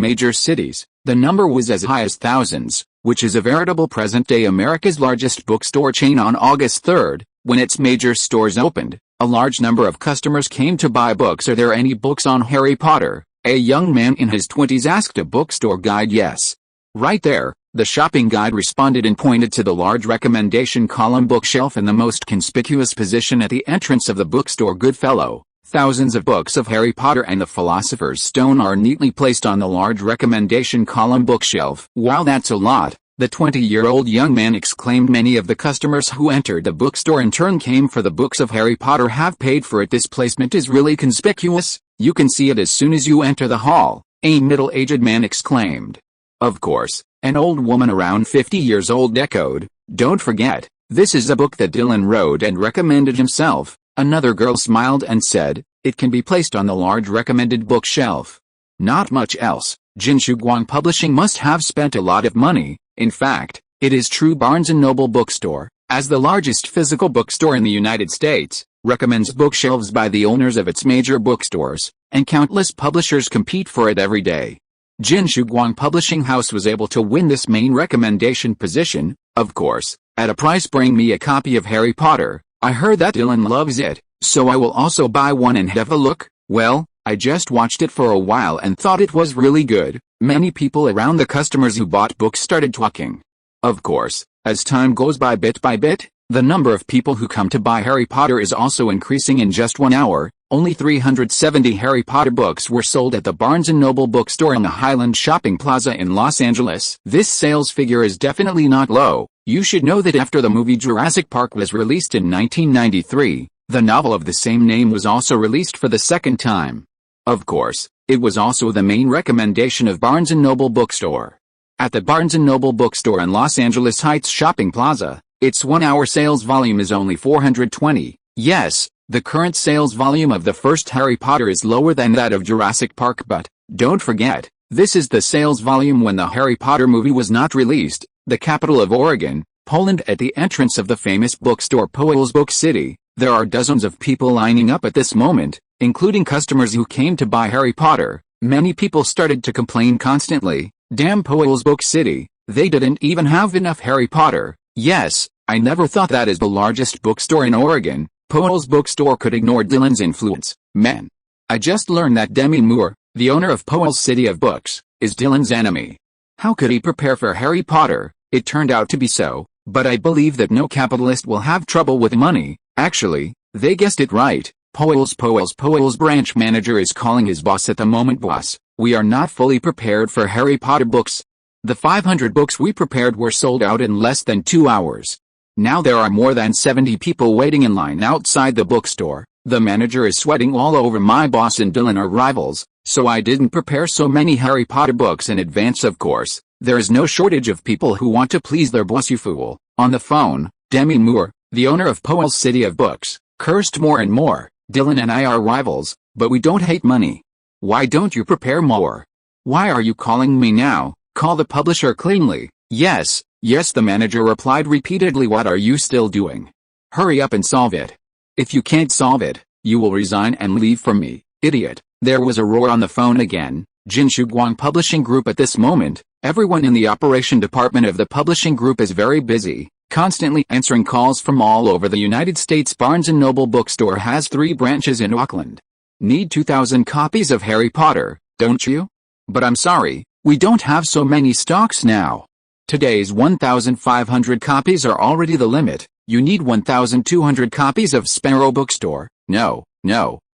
major cities, the number was as high as thousands, which is a veritable present-day America's largest bookstore chain. On August 3rd, when its major stores opened, a large number of customers came to buy books. Are there any books on Harry Potter? A young man in his 20s asked a bookstore guide. Yes. Right there, the shopping guide responded and pointed to the large recommendation column bookshelf in the most conspicuous position at the entrance of the bookstore. Good fellow. Thousands of books of Harry Potter and the Philosopher's Stone are neatly placed on the large recommendation column bookshelf. Wow, that's a lot, the 20-year-old young man exclaimed. Many of the customers who entered the bookstore in turn came for the books of Harry Potter have paid for it. This placement is really conspicuous. You can see it as soon as you enter the hall, a middle-aged man exclaimed. Of course, an old woman around 50 years old echoed, don't forget, this is a book that Dylan wrote and recommended himself. Another girl smiled and said, it can be placed on the large recommended bookshelf. Not much else. Jinshu Publishing must have spent a lot of money. In fact, it is true. Barnes & Noble Bookstore, as the largest physical bookstore in the United States, recommends bookshelves by the owners of its major bookstores, and countless publishers compete for it every day. Jinshu Publishing House was able to win this main recommendation position, of course, at a price. Bring me a copy of Harry Potter. I heard that Dylan loves it, so I will also buy one and have a look. Well, I just watched it for a while and thought it was really good. Many people around the customers who bought books started talking. Of course, as time goes by bit by bit, the number of people who come to buy Harry Potter is also increasing. In just 1 hour, only 370 Harry Potter books were sold at the Barnes & Noble bookstore in the Highland Shopping Plaza in Los Angeles. This sales figure is definitely not low. You should know that after the movie Jurassic Park was released in 1993, the novel of the same name was also released for the second time. Of course, it was also the main recommendation of Barnes & Noble Bookstore. At the Barnes & Noble Bookstore in Los Angeles Heights Shopping Plaza, its 1-hour sales volume is only 420. Yes, the current sales volume of the first Harry Potter is lower than that of Jurassic Park, but don't forget, this is the sales volume when the Harry Potter movie was not released. The capital of Oregon, Poland. At the entrance of the famous bookstore Powell's Book City, there are dozens of people lining up at this moment, including customers who came to buy Harry Potter. Many people started to complain constantly, damn Powell's Book City, they didn't even have enough Harry Potter. Yes, I never thought that as the largest bookstore in Oregon, Powell's Bookstore could ignore Dylan's influence. Man, I just learned that Demi Moore, the owner of Powell's City of Books, is Dylan's enemy. How could he prepare for Harry Potter? It turned out to be so, but I believe that no capitalist will have trouble with money. Actually, they guessed it right. Powell's branch manager is calling his boss at the moment. Boss, we are not fully prepared for Harry Potter books. The 500 books we prepared were sold out in less than 2 hours. Now there are more than 70 people waiting in line outside the bookstore. The manager is sweating all over. My boss and Dylan are rivals, so I didn't prepare so many Harry Potter books in advance. Of course, there is no shortage of people who want to please their boss. You fool. On the phone, Demi Moore, the owner of Powell's City of Books, cursed more and more. Dylan and I are rivals, but we don't hate money. Why don't you prepare more? Why are you calling me now? Call the publisher cleanly. Yes, the manager replied repeatedly. What are you still doing? Hurry up and solve it. If you can't solve it, you will resign and leave for me, idiot. There was a roar on the phone again. Jinshu Publishing Group. At this moment, everyone in the operation department of the publishing group is very busy, constantly answering calls from all over the United States. Barnes & Noble Bookstore has 3 branches in Auckland. Need 2,000 copies of Harry Potter, don't you? But I'm sorry, we don't have so many stocks now. Today's 1,500 copies are already the limit. You need 1,200 copies of Sparrow Bookstore. No,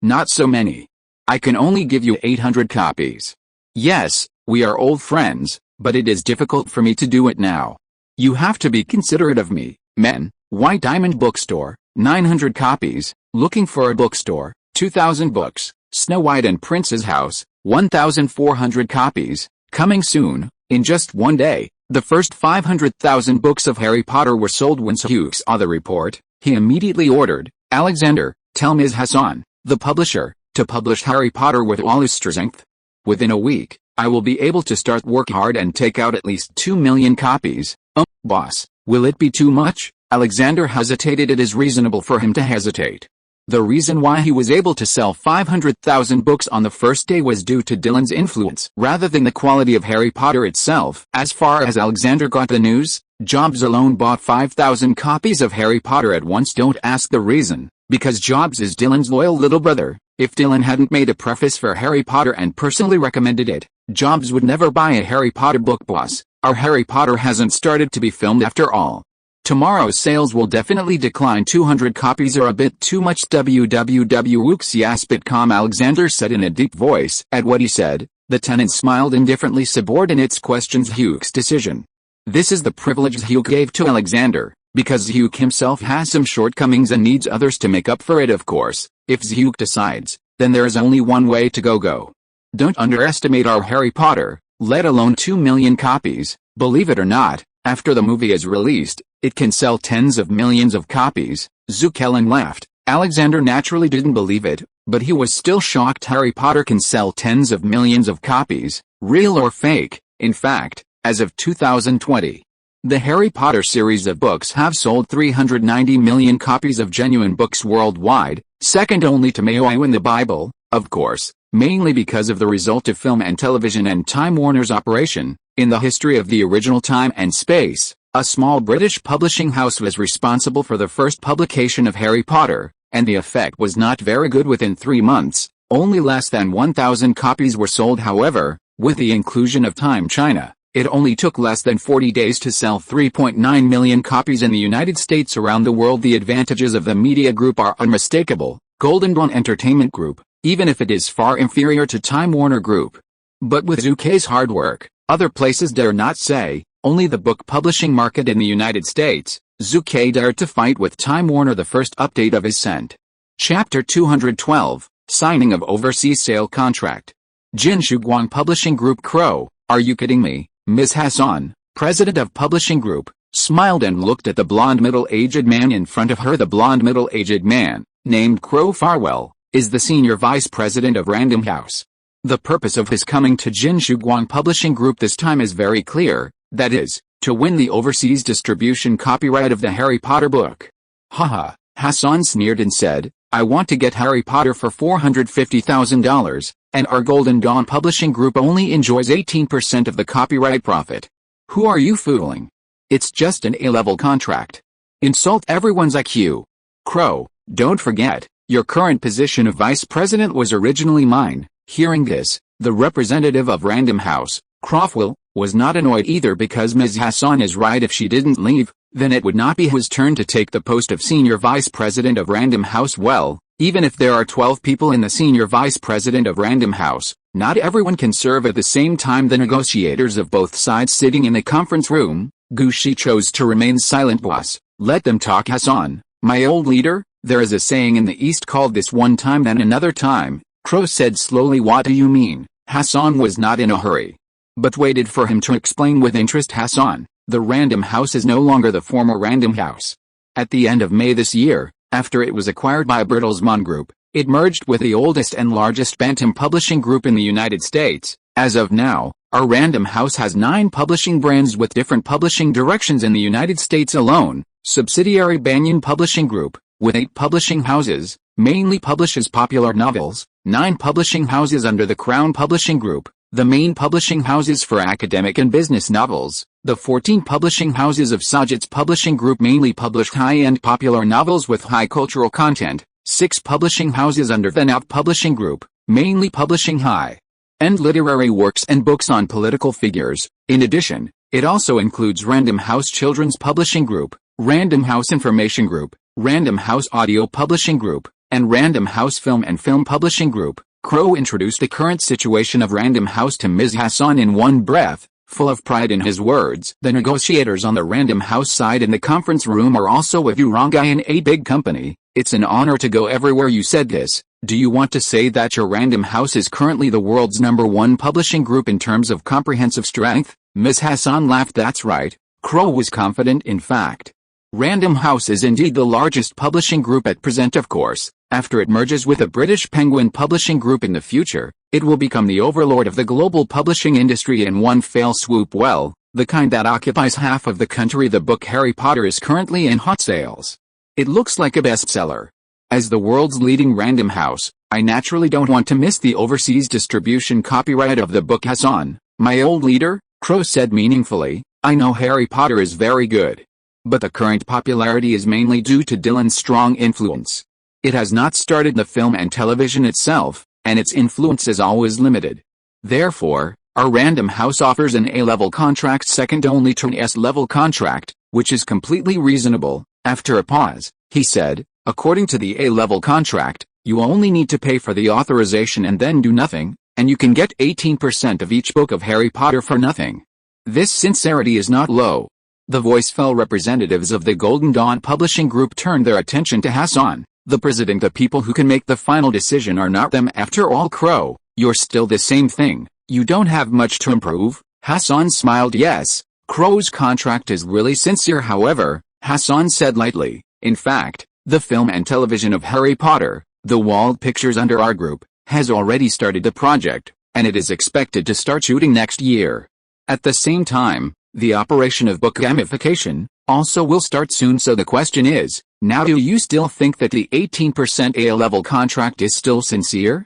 not so many. I can only give you 800 copies. Yes, we are old friends, but it is difficult for me to do it now. You have to be considerate of me, men. White Diamond Bookstore, 900 copies. Looking for a bookstore, 2,000 books. Snow White and Prince's House, 1,400 copies. Coming soon, in just one day. The first 500,000 books of Harry Potter were sold. When Zhu saw the report, he immediately ordered, "Alexander, tell Ms. Hassan, the publisher, to publish Harry Potter with all his strength. Within a week, I will be able to start work hard and take out at least 2 million copies." Boss, will it be too much? Alexander hesitated. It is reasonable for him to hesitate. The reason why he was able to sell 500,000 books on the first day was due to Dylan's influence rather than the quality of Harry Potter itself. As far as Alexander got the news, Jobs alone bought 5,000 copies of Harry Potter at once. Don't ask the reason, because Jobs is Dylan's loyal little brother. If Dylan hadn't made a preface for Harry Potter and personally recommended it, Jobs would never buy a Harry Potter book. Boss, our Harry Potter hasn't started to be filmed after all. Tomorrow's sales will definitely decline. 200 copies are a bit too much. www.wooksiasp.com. Alexander said in a deep voice. At what he said, the tenant smiled indifferently. Subordinates questioned Zhu's decision. This is the privilege Zhu gave to Alexander, because Zhu himself has some shortcomings and needs others to make up for it. Of course, if Zhu decides, then there is only one way to go. Don't underestimate our Harry Potter, let alone 2 million copies. Believe it or not, after the movie is released, it can sell tens of millions of copies. Zhu Ke Wald laughed. Alexander naturally didn't believe it, but he was still shocked. Harry Potter can sell tens of millions of copies, real or fake. In fact, as of 2020, the Harry Potter series of books have sold 390 million copies of genuine books worldwide, second only to Mao and the Bible, of course, mainly because of the result of film and television and Time Warner's operation. In the history of the original Time and Space, a small British publishing house was responsible for the first publication of Harry Potter, and the effect was not very good. Within 3 months, only less than 1,000 copies were sold. However, with the inclusion of Time China, it only took less than 40 days to sell 3.9 million copies in the United States. Around the world, the advantages of the media group are unmistakable. Golden Dawn Entertainment Group, even if it is far inferior to Time Warner Group. But with Zhu Ke's hard work, other places dare not say, only the book publishing market in the United States, Zhu Ke dared to fight with Time Warner. The first update of his Scent. Chapter 212, Signing of Overseas Sale Contract. Jin Shuguang Publishing Group. Crow, are you kidding me? Ms. Hassan, president of Publishing Group, smiled and looked at the blond middle-aged man in front of her. The blond middle-aged man, named Crow Farwell, is the senior vice president of Random House. The purpose of his coming to Jin Shuguang Publishing Group this time is very clear, that is, to win the overseas distribution copyright of the Harry Potter book. Haha, Hassan sneered and said, I want to get Harry Potter for $450,000, and our Golden Dawn Publishing Group only enjoys 18% of the copyright profit. Who are you fooling? It's just an A-level contract. Insult everyone's IQ. Crow, don't forget, your current position of vice president was originally mine. Hearing this, the representative of Random House, Crofwell, was not annoyed either, because Ms. Hassan is right. If she didn't leave, then it would not be his turn to take the post of senior vice president of Random House. Well, even if there are 12 people in the senior vice president of Random House, not everyone can serve at the same time. The negotiators of both sides sitting in the conference room, Gushi chose to remain silent. Boss, let them talk. Hassan, my old leader, there is a saying in the East called this one time then another time. Crow said slowly. What do you mean? Hassan was not in a hurry, but waited for him to explain with interest. Hassan, the Random House is no longer the former Random House. At the end of May this year, after it was acquired by Bertelsmann Group, it merged with the oldest and largest Bantam publishing group in the United States. As of now, our Random House has 9 publishing brands with different publishing directions in the United States alone. Subsidiary Banyan Publishing Group, with 8 publishing houses, mainly publishes popular novels. 9 publishing houses under the Crown Publishing Group, the main publishing houses for academic and business novels. The 14 publishing houses of Sajit's Publishing Group mainly publish high-end popular novels with high cultural content. 6 publishing houses under the Nav Publishing Group, mainly publishing high-end literary works and books on political figures. In addition, it also includes Random House Children's Publishing Group, Random House Information Group, Random House Audio Publishing Group, and Random House Film and Film Publishing Group. Crow introduced the current situation of Random House to Ms. Hassan in one breath, full of pride in his words. The negotiators on the Random House side in the conference room are also with you. Rangayan, a big company. It's an honor to go everywhere you said this. Do you want to say that your Random House is currently the world's #1 publishing group in terms of comprehensive strength? Ms. Hassan laughed. That's right, Crow was confident. In fact, Random House is indeed the largest publishing group at present. Of course, after it merges with the British Penguin Publishing Group in the future, it will become the overlord of the global publishing industry in one fell swoop. Well, the kind that occupies half of the country. The book Harry Potter is currently in hot sales. It looks like a bestseller. As the world's leading Random House, I naturally don't want to miss the overseas distribution copyright of the book. Hassan, my old leader, Crow said meaningfully, I know Harry Potter is very good. But the current popularity is mainly due to Dylan's strong influence. It has not started the film and television itself, and its influence is always limited. Therefore, our Random House offers an A-level contract second only to an S-level contract, which is completely reasonable. After a pause, he said, according to the A-level contract, you only need to pay for the authorization and then do nothing, and you can get 18% of each book of Harry Potter for nothing. This sincerity is not low. The voiceful representatives of the Golden Dawn Publishing Group turned their attention to Hassan, the president. The people who can make the final decision are not them. After all, Crow, you're still the same thing, you don't have much to improve. Hassan smiled. Yes, Crow's contract is really sincere. However, Hassan said lightly, in fact, the film and television of Harry Potter, the Wald Pictures under our group, has already started the project, and it is expected to start shooting next year. At the same time, the operation of book gamification also will start soon. So the question is, now do you still think that the 18% A-level contract is still sincere?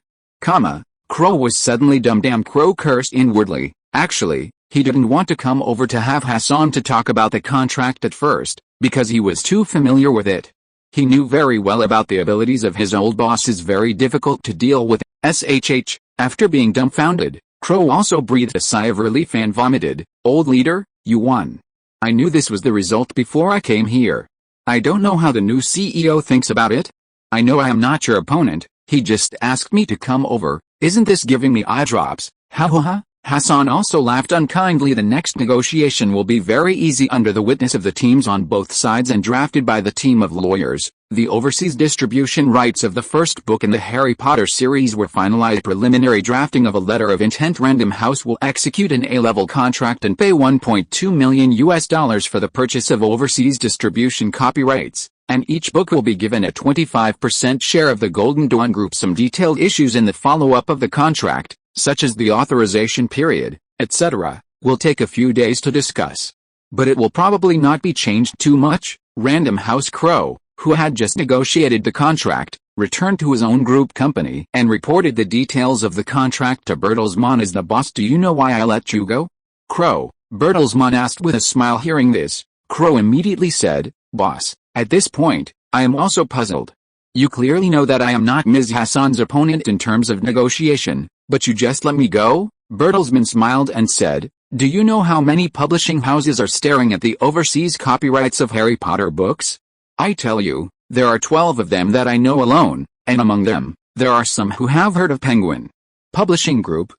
Crow was suddenly dumbed. Crow cursed inwardly. Actually, he didn't want to come over to have Hassan to talk about the contract at first, because he was too familiar with it. He knew very well about the abilities of his old boss is very difficult to deal with. After being dumbfounded, Crow also breathed a sigh of relief and vomited. Old leader, you won. I knew this was the result before I came here. I don't know how the new CEO thinks about it. I know I am not your opponent, he just asked me to come over. Isn't this giving me eye drops? Ha ha ha. Hassan also laughed unkindly. The next negotiation will be very easy under the witness of the teams on both sides and drafted by the team of lawyers. The overseas distribution rights of the first book in the Harry Potter series were finalized. Preliminary drafting of a letter of intent. Random House will execute an A-level contract and pay $1.2 million for the purchase of overseas distribution copyrights, and each book will be given a 25% share of the Golden Dawn Group. Some detailed issues in the follow-up of the contract, such as the authorization period, etc., will take a few days to discuss. But it will probably not be changed too much. Random House Crow, who had just negotiated the contract, returned to his own group company and reported the details of the contract to Bertelsmann as the boss. Do you know why I let you go, Crow? Bertelsmann asked with a smile. Hearing this, Crow immediately said, Boss, at this point, I am also puzzled. You clearly know that I am not Ms. Hassan's opponent in terms of negotiation, but you just let me go? Bertelsmann smiled and said, do you know how many publishing houses are staring at the overseas copyrights of Harry Potter books? I tell you, there are 12 of them that I know alone, and among them, there are some who have heard of Penguin Publishing Group.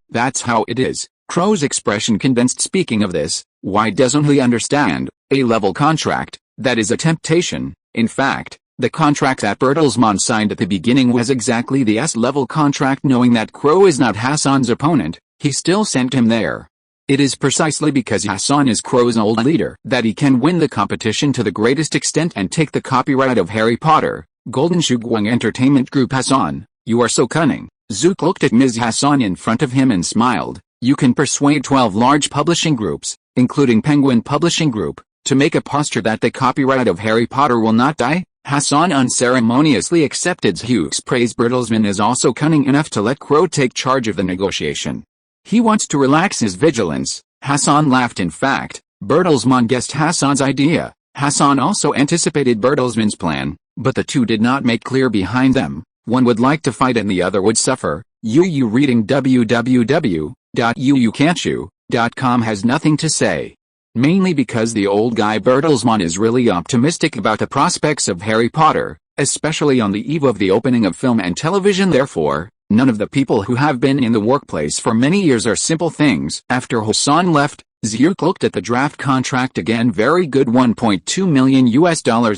That's how it is. Crow's expression convinced. Speaking of this, why doesn't he understand? A-level contract, that is a temptation. In fact, the contract that Bertelsmann signed at the beginning was exactly the S-level contract. Knowing that Crow is not Hassan's opponent, he still sent him there. It is precisely because Hassan is Crow's old leader that he can win the competition to the greatest extent and take the copyright of Harry Potter. Golden Shugwang Entertainment Group. Hassan, you are so cunning. Zook looked at Ms. Hassan in front of him and smiled. You can persuade 12 large publishing groups, including Penguin Publishing Group, to make a posture that the copyright of Harry Potter will not die? Hassan unceremoniously accepted Zook's praise. Bertelsmann is also cunning enough to let Crow take charge of the negotiation. He wants to relax his vigilance. Hassan laughed. In fact, Bertelsmann guessed Hassan's idea. Hassan also anticipated Bertelsmann's plan, but the two did not make clear behind them. One would like to fight and the other would suffer. You reading www.uucan'tchoo.com has nothing to say. Mainly because the old guy Bertelsmann is really optimistic about the prospects of Harry Potter, especially on the eve of the opening of film and television. Therefore, none of the people who have been in the workplace for many years are simple things. After Hassan left, Zook looked at the draft contract again. Very good. $1.2 million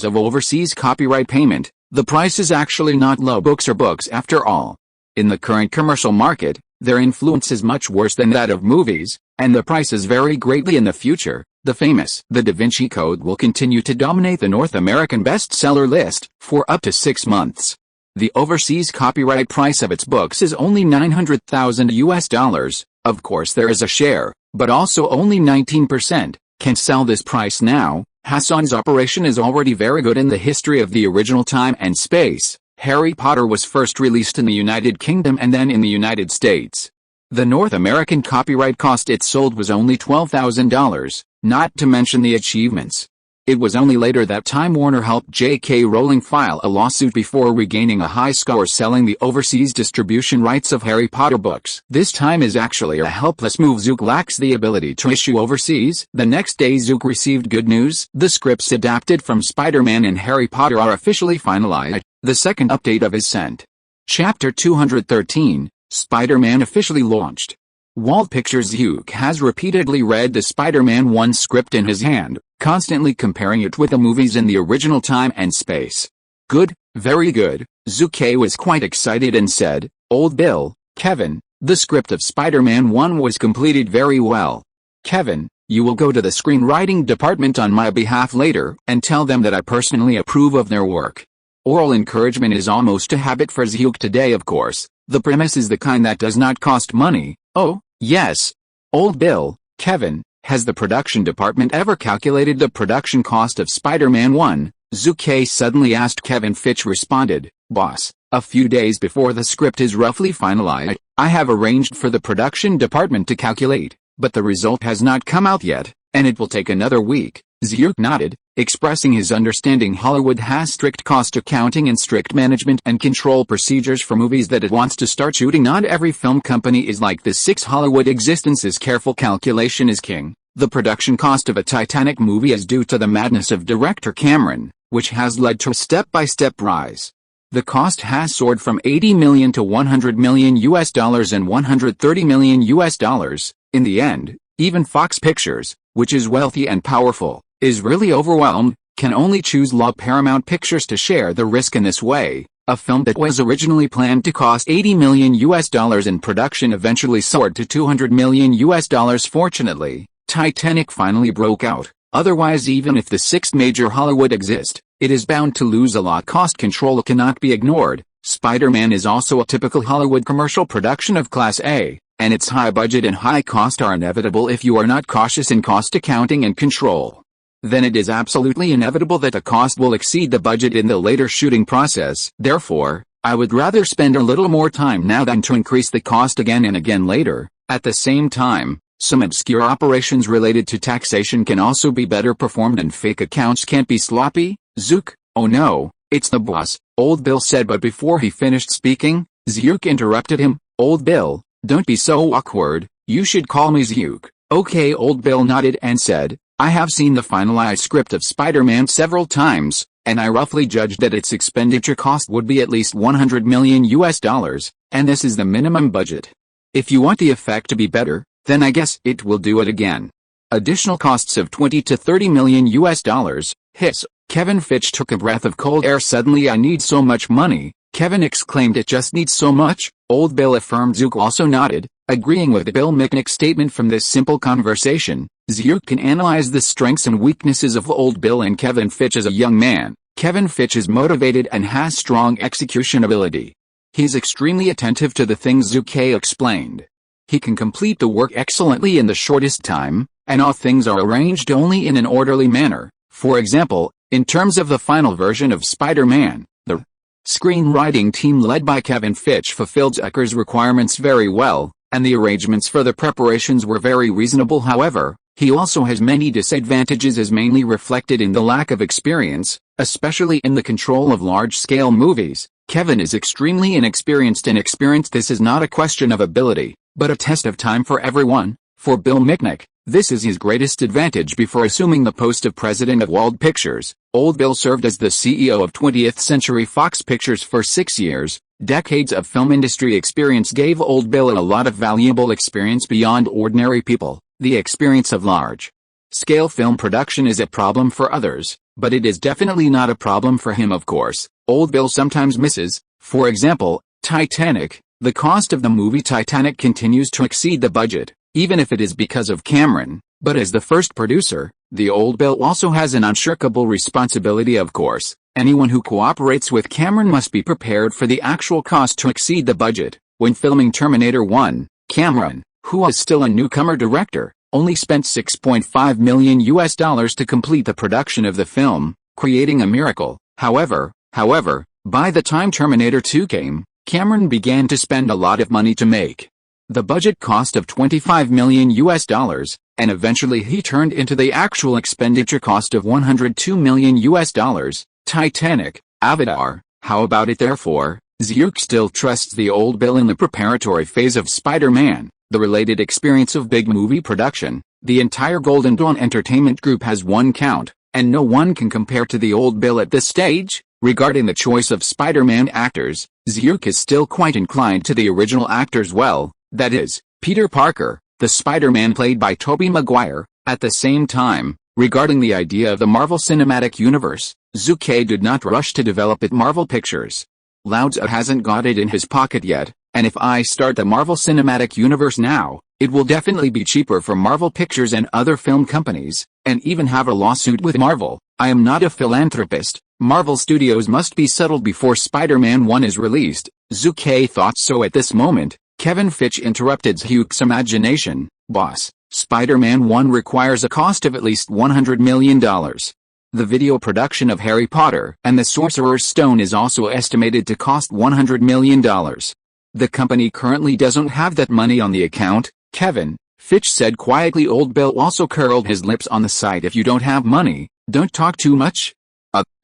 of overseas copyright payment. The price is actually not low. Books are books after all. In the current commercial market, their influence is much worse than that of movies, and the prices vary greatly in the future. The famous Da Vinci Code will continue to dominate the North American bestseller list for up to 6 months. The overseas copyright price of its books is only $900,000. Of course there is a share, but also only 19% can sell this price now. Hassan's operation is already very good in the history of the original time and space. Harry Potter was first released in the United Kingdom and then in the United States. The North American copyright cost it sold was only $12,000, not to mention the achievements. It was only later that Time Warner helped J.K. Rowling file a lawsuit before regaining a high score selling the overseas distribution rights of Harry Potter books. This time is actually a helpless move. Zhu Ke lacks the ability to issue overseas. The next day Zhu Ke received good news. The scripts adapted from Spider-Man and Harry Potter are officially finalized. The second update of his sent. Chapter 213, Spider-Man officially launched. Wald Pictures. Zhu Ke has repeatedly read the Spider-Man 1 script in his hand, constantly comparing it with the movies in the original time and space. Good, very good. Zhu Ke was quite excited and said, "Old Bill, Kevin, the script of Spider-Man 1 was completed very well. Kevin, you will go to the screenwriting department on my behalf later and tell them that I personally approve of their work." Oral encouragement is almost a habit for Zhu Ke today, of course. The premise is the kind that does not cost money. Oh, yes. Old Bill, Kevin, has the production department ever calculated the production cost of Spider-Man 1? Zhu Ke suddenly asked. Kevin Fitch responded, "Boss, a few days before the script is roughly finalized, I have arranged for the production department to calculate, but the result has not come out yet, and it will take another week." Zhu Ke nodded, expressing his understanding. Hollywood has strict cost accounting and strict management and control procedures for movies that it wants to start shooting. Not every film company is like this. 6 Hollywood existences. Careful calculation is king. The production cost of a Titanic movie is due to the madness of director Cameron, which has led to a step-by-step rise. The cost has soared from $80 million to $100 million and $130 million. In the end, even Fox Pictures, which is wealthy and powerful, is really overwhelmed, can only choose Paramount Pictures to share the risk in this way. A film that was originally planned to cost $80 million in production eventually soared to $200 million. Fortunately, Titanic finally broke out. Otherwise, even if the 6th major Hollywood exist, it is bound to lose a lot. Cost control cannot be ignored. Spider-Man is also a typical Hollywood commercial production of Class A, and its high budget and high cost are inevitable if you are not cautious in cost accounting and control. Then it is absolutely inevitable that the cost will exceed the budget in the later shooting process. Therefore, I would rather spend a little more time now than to increase the cost again and again later. At the same time, some obscure operations related to taxation can also be better performed and fake accounts can't be sloppy. Zhu Ke, oh no, it's the boss, Old Bill said, but before he finished speaking, Zhu Ke interrupted him. "Old Bill, don't be so awkward, you should call me Zhu Ke." "Okay." Old Bill nodded and said, "I have seen the finalized script of Spider-Man several times, and I roughly judged that its expenditure cost would be at least $100 million, and this is the minimum budget. If you want the effect to be better, then I guess it will do it again. Additional costs of $20 to $30 million. Hiss. Kevin Fitch took a breath of cold air. Suddenly, "I need so much money," Kevin exclaimed. "It just needs so much?" Old Bill affirmed. Zhu Ke also nodded, agreeing with Bill Mitnick's statement. From this simple conversation, Zhu Ke can analyze the strengths and weaknesses of Old Bill and Kevin Fitch. As a young man, Kevin Fitch is motivated and has strong execution ability. He's extremely attentive to the things Zhu Ke explained. He can complete the work excellently in the shortest time, and all things are arranged only in an orderly manner. For example, in terms of the final version of Spider-Man, the screenwriting team led by Kevin Fitch fulfilled Zucker's requirements very well, and the arrangements for the preparations were very reasonable. However, he also has many disadvantages, as mainly reflected in the lack of experience, especially in the control of large-scale movies. Kevin is extremely inexperienced and experienced. This is not a question of ability, but a test of time for everyone. For Bill Mitnick, this is his greatest advantage. Before assuming the post of president of Wald Pictures, Old Bill served as the CEO of 20th Century Fox Pictures for 6 years. Decades of film industry experience gave Old Bill a lot of valuable experience beyond ordinary people. The experience of large-scale film production is a problem for others, but it is definitely not a problem for him. Of course, Old Bill sometimes misses. For example, Titanic. The cost of the movie Titanic continues to exceed the budget. even if it is because of Cameron. But as the first producer, the old Bill also has an unshirkable responsibility, of course. Anyone who cooperates with Cameron must be prepared for the actual cost to exceed the budget. When filming Terminator 1, Cameron, who was still a newcomer director, only spent $6.5 million to complete the production of the film, creating a miracle. However, by the time Terminator 2 came, Cameron began to spend a lot of money to make the budget cost of $25 million, and eventually he turned into the actual expenditure cost of $102 million. Titanic, Avatar, how about it? Therefore, Zhu still trusts the old Bill in the preparatory phase of Spider-Man, the related experience of big movie production. The entire Golden Dawn Entertainment Group has one count, and no one can compare to the old Bill at this stage. Regarding the choice of Spider-Man actors, Zhu is still quite inclined to the original actors, well, that is, Peter Parker, the Spider-Man played by Tobey Maguire. At the same time, regarding the idea of the Marvel Cinematic Universe, Zhu did not rush to develop it. Marvel Pictures Louds hasn't got it in his pocket yet, and if I start the Marvel Cinematic Universe now, it will definitely be cheaper for Marvel Pictures and other film companies, and even have a lawsuit with Marvel. I am not a philanthropist. Marvel Studios must be settled before Spider-Man 1 is released. Zhu thought so at this moment. Kevin Fitch interrupted Zhu's imagination. Boss, Spider-Man 1 requires a cost of at least $100 million. The video production of Harry Potter and the Sorcerer's Stone is also estimated to cost $100 million. The company currently doesn't have that money on the account, Kevin Fitch said quietly. Old Bill also curled his lips on the side. If you don't have money, don't talk too much.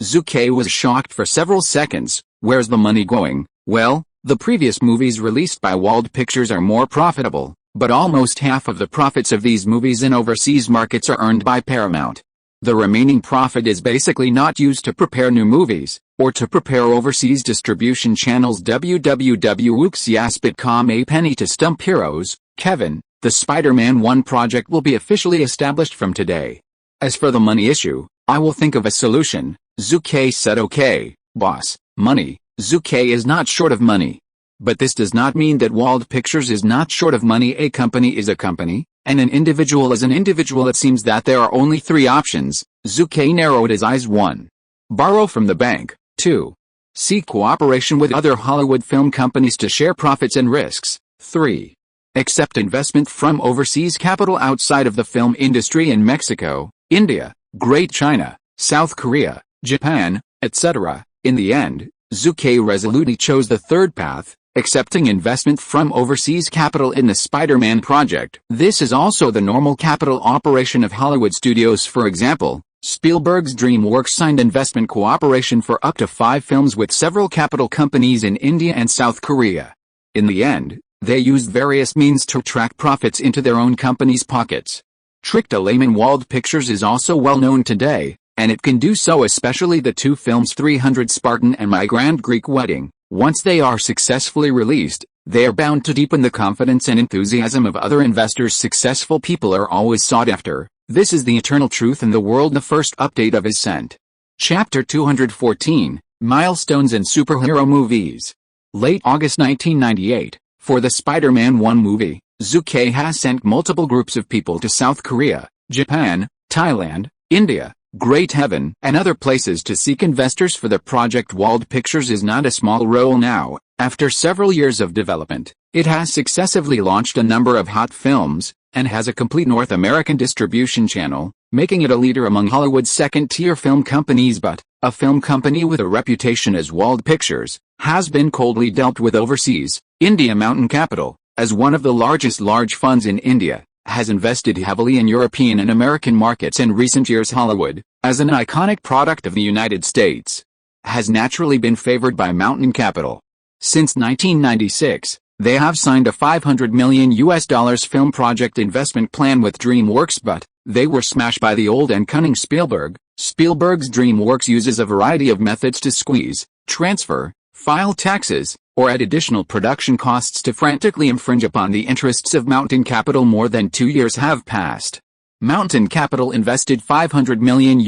Zhu was shocked for several seconds. Where's the money going? Well, the previous movies released by Wald Pictures are more profitable, but almost half of the profits of these movies in overseas markets are earned by Paramount. The remaining profit is basically not used to prepare new movies, or to prepare overseas distribution channels. www.uxiaspit.com. A penny to stump heroes. Kevin, the Spider-Man 1 project will be officially established from today. As for the money issue, I will think of a solution. Zhu said. Okay, boss, money. Zhu is not short of money. But this does not mean that Wald Pictures is not short of money. A company is a company, and an individual is an individual. It seems that there are only three options. Zhu narrowed his eyes. 1. Borrow from the bank. 2. Seek cooperation with other Hollywood film companies to share profits and risks. 3. Accept investment from overseas capital outside of the film industry in Mexico, India, Great China, South Korea, Japan, etc. In the end, Zhu resolutely chose the third path, accepting investment from overseas capital in the Spider-Man project. This is also the normal capital operation of Hollywood studios. For example, Spielberg's DreamWorks signed investment cooperation for up to 5 films with several capital companies in India and South Korea. In the end, they used various means to track profits into their own company's pockets. Trick to layman. Wald Pictures is also well known today, and it can do so, especially the 2 films 300 Spartan and My Grand Greek Wedding. Once they are successfully released, they are bound to deepen the confidence and enthusiasm of other investors. Successful people are always sought after. This is the eternal truth in the world. The first update of Ascent. Chapter 214, Milestones in Superhero Movies. Late August 1998, for the Spider-Man 1 movie, Zhu has sent multiple groups of people to South Korea, Japan, Thailand, India, Great Heaven, and other places to seek investors for the project. Wald Pictures is not a small role now. After several years of development, it has successively launched a number of hot films, and has a complete North American distribution channel, making it a leader among Hollywood's second-tier film companies. But a film company with a reputation as Wald Pictures has been coldly dealt with overseas. India Mountain Capital, as one of the largest large funds in India, has invested heavily in European and American markets in recent years. Hollywood, as an iconic product of the United States, has naturally been favored by Mountain Capital. Since 1996, they have signed a $500 million film project investment plan with DreamWorks, but they were smashed by the old and cunning Spielberg. Spielberg's DreamWorks uses a variety of methods to squeeze, transfer, file taxes, or add additional production costs to frantically infringe upon the interests of Mountain Capital. More than 2 years have passed. Mountain Capital invested $500 million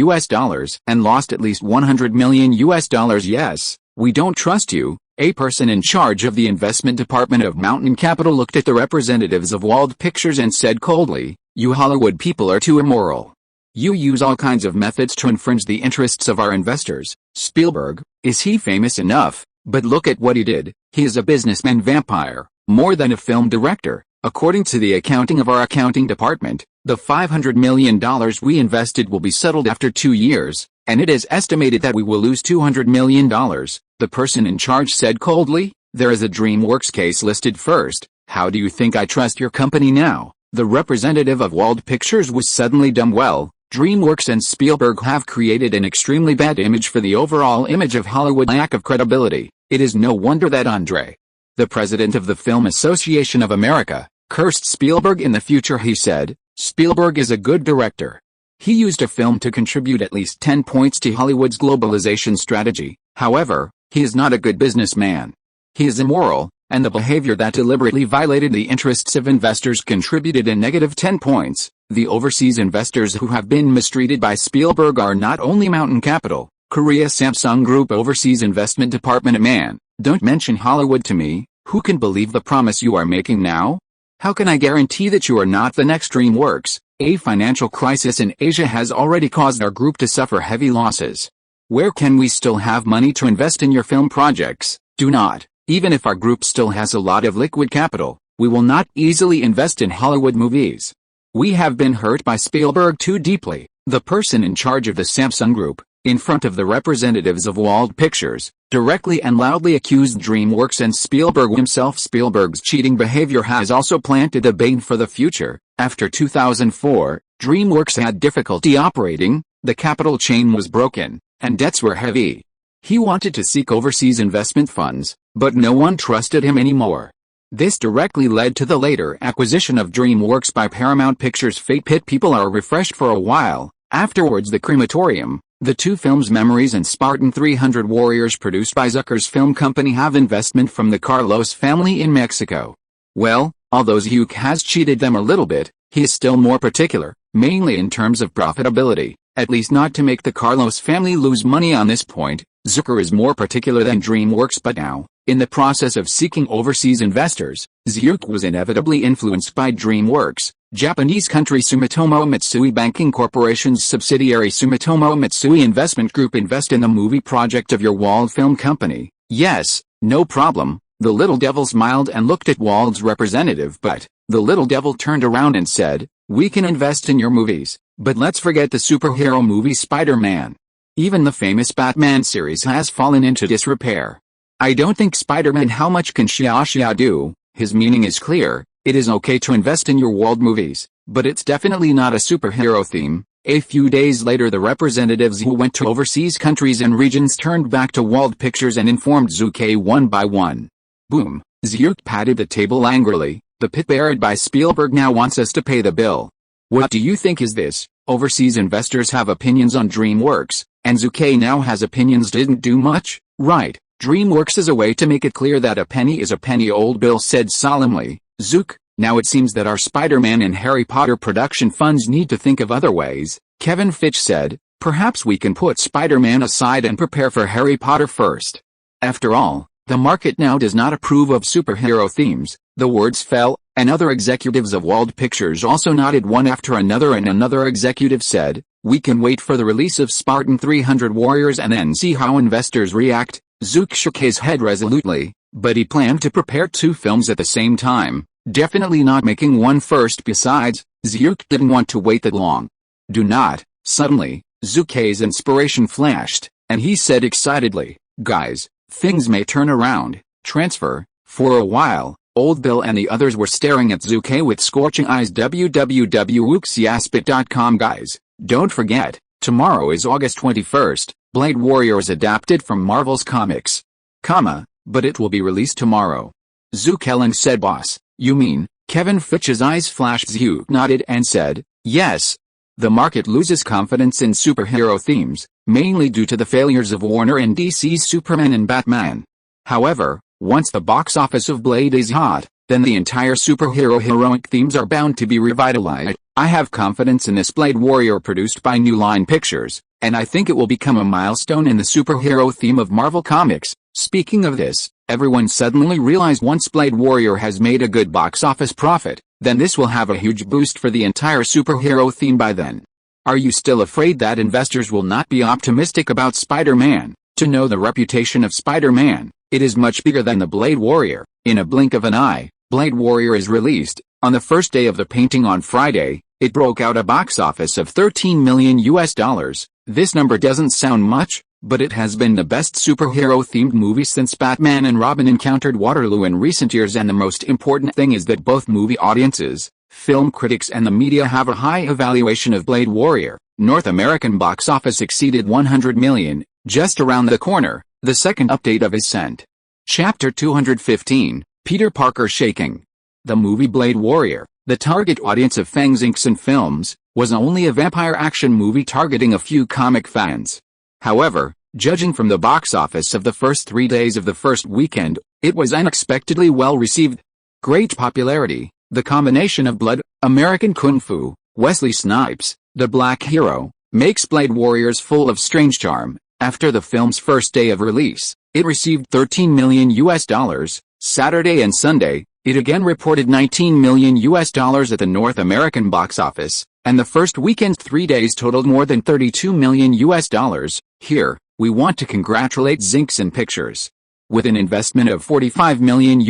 and lost at least $100 million. Yes, we don't trust you, A person in charge of the investment department of Mountain Capital looked at the representatives of Wald Pictures and said coldly, "You Hollywood people are too immoral. You use all kinds of methods to infringe the interests of our investors. Spielberg, is he famous enough? But look at what he did. He is a businessman vampire, more than a film director. According to the accounting of our accounting department, the $500 million we invested will be settled after 2 years, and it is estimated that we will lose $200 million. The person in charge said coldly, "There is a DreamWorks case listed first. How do you think I trust your company now?" The representative of Wald Pictures was suddenly dumb. Well, DreamWorks and Spielberg have created an extremely bad image for the overall image of Hollywood. Lack of credibility. It is no wonder that Andre, the president of the Film Association of America, cursed Spielberg in the future. He said, "Spielberg is a good director. He used a film to contribute at least 10 points to Hollywood's globalization strategy. However, he is not a good businessman. He is immoral, and the behavior that deliberately violated the interests of investors contributed a negative 10 points. The overseas investors who have been mistreated by Spielberg are not only Mountain Capital, Korea Samsung Group Overseas Investment Department. Man, don't mention Hollywood to me. Who can believe the promise you are making now? How can I guarantee that you are not the next DreamWorks? A financial crisis in Asia has already caused our group to suffer heavy losses. Where can we still have money to invest in your film projects? Do not. Even if our group still has a lot of liquid capital, we will not easily invest in Hollywood movies. We have been hurt by Spielberg too deeply." The person in charge of the Samsung Group, in front of the representatives of Wald Pictures, directly and loudly accused DreamWorks and Spielberg himself. Spielberg's cheating behavior has also planted a bane for the future. After 2004, DreamWorks had difficulty operating, the capital chain was broken, and debts were heavy. He wanted to seek overseas investment funds, but no one trusted him anymore. This directly led to the later acquisition of DreamWorks by Paramount Pictures. Fate pit people are refreshed for a while. Afterwards, the crematorium, the two films Memories and Spartan 300 Warriors produced by Zucker's film company have investment from the Carlos family in Mexico. Well, although Zhu has cheated them a little bit, he is still more particular, mainly in terms of profitability, at least not to make the Carlos family lose money on this point. Zucker is more particular than DreamWorks, but now, in the process of seeking overseas investors, Zhu was inevitably influenced by DreamWorks. Japanese country Sumitomo Mitsui Banking Corporation's subsidiary Sumitomo Mitsui Investment Group invest in the movie project of your Wald Film Company. Yes, no problem. The little devil smiled and looked at Wald's representative, but the little devil turned around and said, "We can invest in your movies, but let's forget the superhero movie Spider-Man. Even the famous Batman series has fallen into disrepair. I don't think Spider-Man how much can Xia do." His meaning is clear. It is okay to invest in your Wald movies, but it's definitely not a superhero theme. A few days later, the representatives who went to overseas countries and regions turned back to Wald Pictures and informed Zhu Ke one by one. Boom. Zhu patted the table angrily. "The pit buried by Spielberg now wants us to pay the bill. What do you think is this? Overseas investors have opinions on DreamWorks, and Zhu Ke now has opinions. Didn't do much, right? DreamWorks is a way to make it clear that a penny is a penny," old Bill said solemnly. "Zook, now it seems that our Spider-Man and Harry Potter production funds need to think of other ways." Kevin Fitch said, "Perhaps we can put Spider-Man aside and prepare for Harry Potter first. After all, the market now does not approve of superhero themes." The words fell, and other executives of Wald Pictures also nodded one after another, and another executive said, "We can wait for the release of Spartan 300 Warriors and then see how investors react." Zook shook his head resolutely, but he planned to prepare two films at the same time, definitely not making one first. Besides, Zook didn't want to wait that long. "Do not." Suddenly, Zook's inspiration flashed, and he said excitedly, "Guys, things may turn around. Transfer." For a while, old Bill and the others were staring at Zook with scorching eyes. www.wooksiaspit.com. Guys, don't forget, tomorrow is August 21st. Blade Warriors adapted from Marvel's comics. But it will be released tomorrow. Zhu Kellen said. "Boss, you mean?" Kevin Fitch's eyes flashed. Zhu nodded and said, "Yes. The market loses confidence in superhero themes, mainly due to the failures of Warner and DC's Superman and Batman. However, once the box office of Blade is hot, then the entire superhero heroic themes are bound to be revitalized. I have confidence in this Blade Warrior produced by New Line Pictures, and I think it will become a milestone in the superhero theme of Marvel Comics." Speaking of this, Everyone suddenly realized once Blade Warrior has made a good box office profit, then this will have a huge boost for the entire superhero theme by then. Are you still afraid that investors will not be optimistic about Spider-Man? To know the reputation of Spider-Man, it is much bigger than the Blade Warrior. In a blink of an eye, Blade Warrior is released. On the first day of the painting on Friday, it broke out a box office of $13 million. This number doesn't sound much, but it has been the best superhero-themed movie since Batman and Robin encountered Waterloo in recent years, and the most important thing is that both movie audiences, film critics and the media have a high evaluation of Blade Warrior. North American box office exceeded 100 million, just around the corner, the second update of Ascent. Chapter 215, Peter Parker Shaking. The movie Blade Warrior, the target audience of Fangs Inc. Films, was only a vampire action movie targeting a few comic fans. However, judging from the box office of the first 3 days of the first weekend, it was unexpectedly well received. Great popularity, the combination of blood, American Kung Fu, Wesley Snipes, the Black Hero, makes Blade Warriors full of strange charm. After the film's first day of release, it received $13 million. Saturday and Sunday, it again reported $19 million at the North American box office, and the first weekend's 3 days totaled more than $32 million. Here, we want to congratulate Zinxon Pictures. With an investment of $45 million,